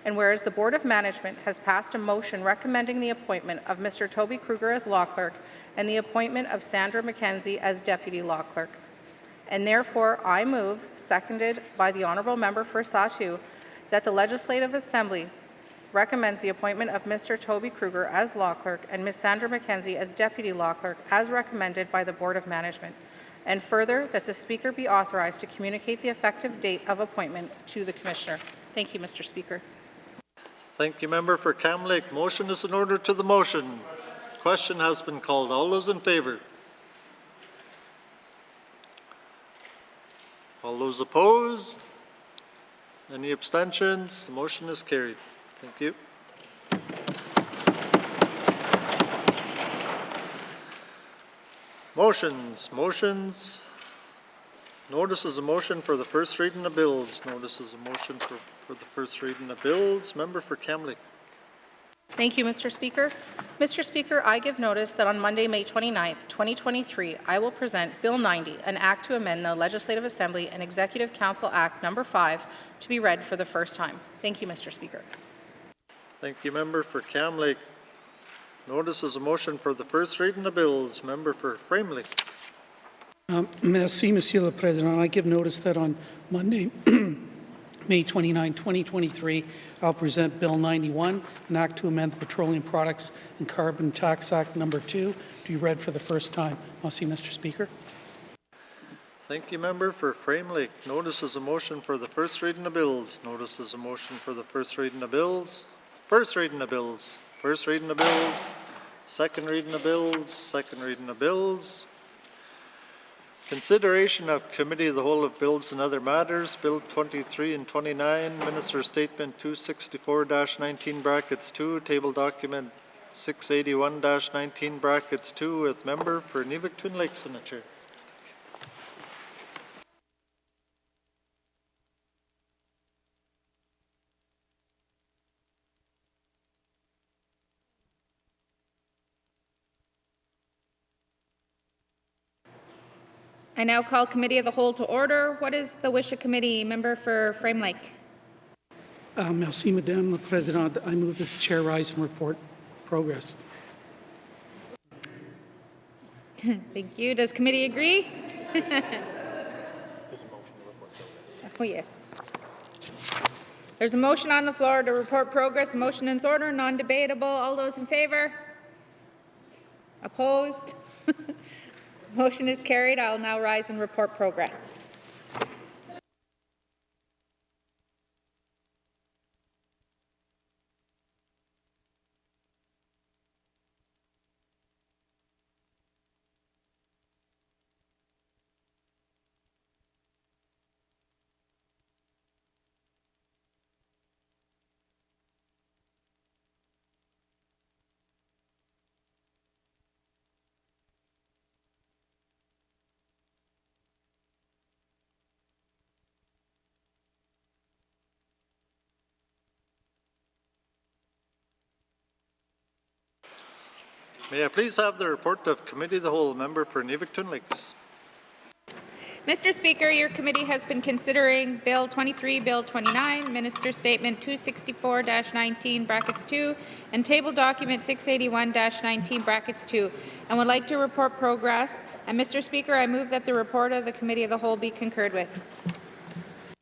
And whereas the Board of Management has passed a motion recommending the appointment of Mr. Toby Kruger as Law Clerk and the appointment of Sandra McKenzie as Deputy Law Clerk. And therefore, I move, seconded by the Honourable Member for Sahtu, that the Legislative Assembly recommends the appointment of Mr. Toby Kruger as Law Clerk and Ms. Sandra McKenzie as Deputy Law Clerk as recommended by the Board of Management. And further, that the Speaker be authorized to communicate the effective date of appointment to the Commissioner. Thank you, Mr. Speaker. Thank you, Member for Cam Lake. Motion is in order to the motion. Question has been called. All those in favour? All those opposed? Any abstentions? The motion is carried. Thank you. Motions. Notice is a motion for the first reading of bills. Notice is a motion for the first reading of bills. Member for Cam Lake. Thank you, Mr. Speaker. Mr. Speaker, I give notice that on Monday, May 29th, 2023, I will present Bill 90, an act to amend the Legislative Assembly and Executive Council Act No. 5, to be read for the first time. Thank you, Mr. Speaker. Thank you, Member for Cam Lake. Notice is a motion for the first reading of bills. Member for Frame Lake. Merci, Monsieur le Président. I give notice that on Monday, May 29, 2023, I'll present Bill 91, an act to amend the Petroleum Products and Carbon Tax Act No. 2, to be read for the first time. Merci, Mr. Speaker. Thank you, Member for Frame Lake. Notice is a motion for the first reading of bills. Notice is a motion for the first reading of bills. First reading of bills. First reading of bills. Second reading of bills. Second reading of bills. Consideration of Committee of the Whole of Bills and Other Matters, Bill 23 and 29, Minister Statement 264-19 brackets 2, Table Document 681-19 brackets 2, with Member for N.W.T. Lake signature. I now call Committee of the Whole to order. What is the wish of committee? Member for Frame Lake. Merci, Madame la Présidente. I move that the Chair rise and report progress. Thank you. Does committee agree? Oh, yes. There's a motion on the floor to report progress. Motion is order, non-debatable. All those in favor? Opposed? Motion is carried. I will now rise and report progress. May I please have the report of Committee of the Whole. Member for N.W.T. Lakes. Mr. Speaker, your committee has been considering Bill 23, Bill 29, Minister Statement 264-19 brackets 2, and Table Document 681-19 brackets 2, and would like to report progress. And Mr. Speaker, I move that the report of the Committee of the Whole be concurred with.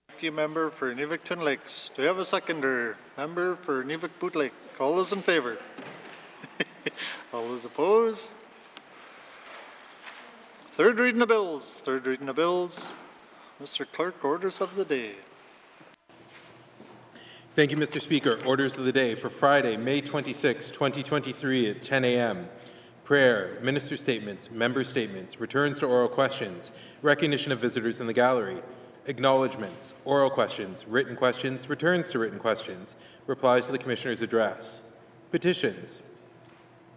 Thank you, Member for N.W.T. Lakes. Do you have a seconder? Member for N.W.T. Lake. All those in favour? All those opposed? Third reading of bills. Third reading of bills. Mr. Clerk, orders of the day. Thank you, Mr. Speaker. Orders of the day for Friday, May 26, 2023 at 10 a.m. prayer, minister statements, member statements, returns to oral questions, recognition of visitors in the gallery, acknowledgements, oral questions, returns to written questions, replies to the Commissioner's address, petitions,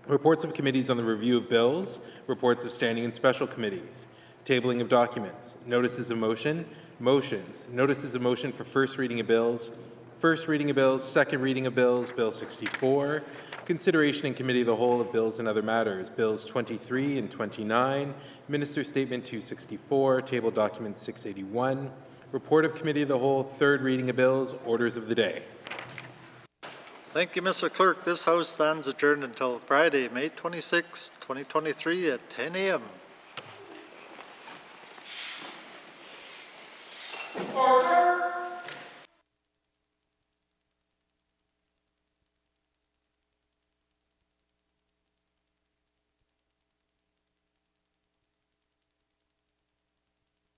reports of committees on the review of bills, reports of standing and special committees, tabling of documents, notices of motion, motions, notices of motion for first reading of bills, second reading of bills, Bill 64, consideration in committee of the whole of bills and other matters, Bills 23 and 29, Minister Statement 264, table document 681, report of committee of the whole, third reading of bills, orders of the day. Thank you, Mr. Clerk. This House stands adjourned until Friday, May 26, 2023 at 10 a.m.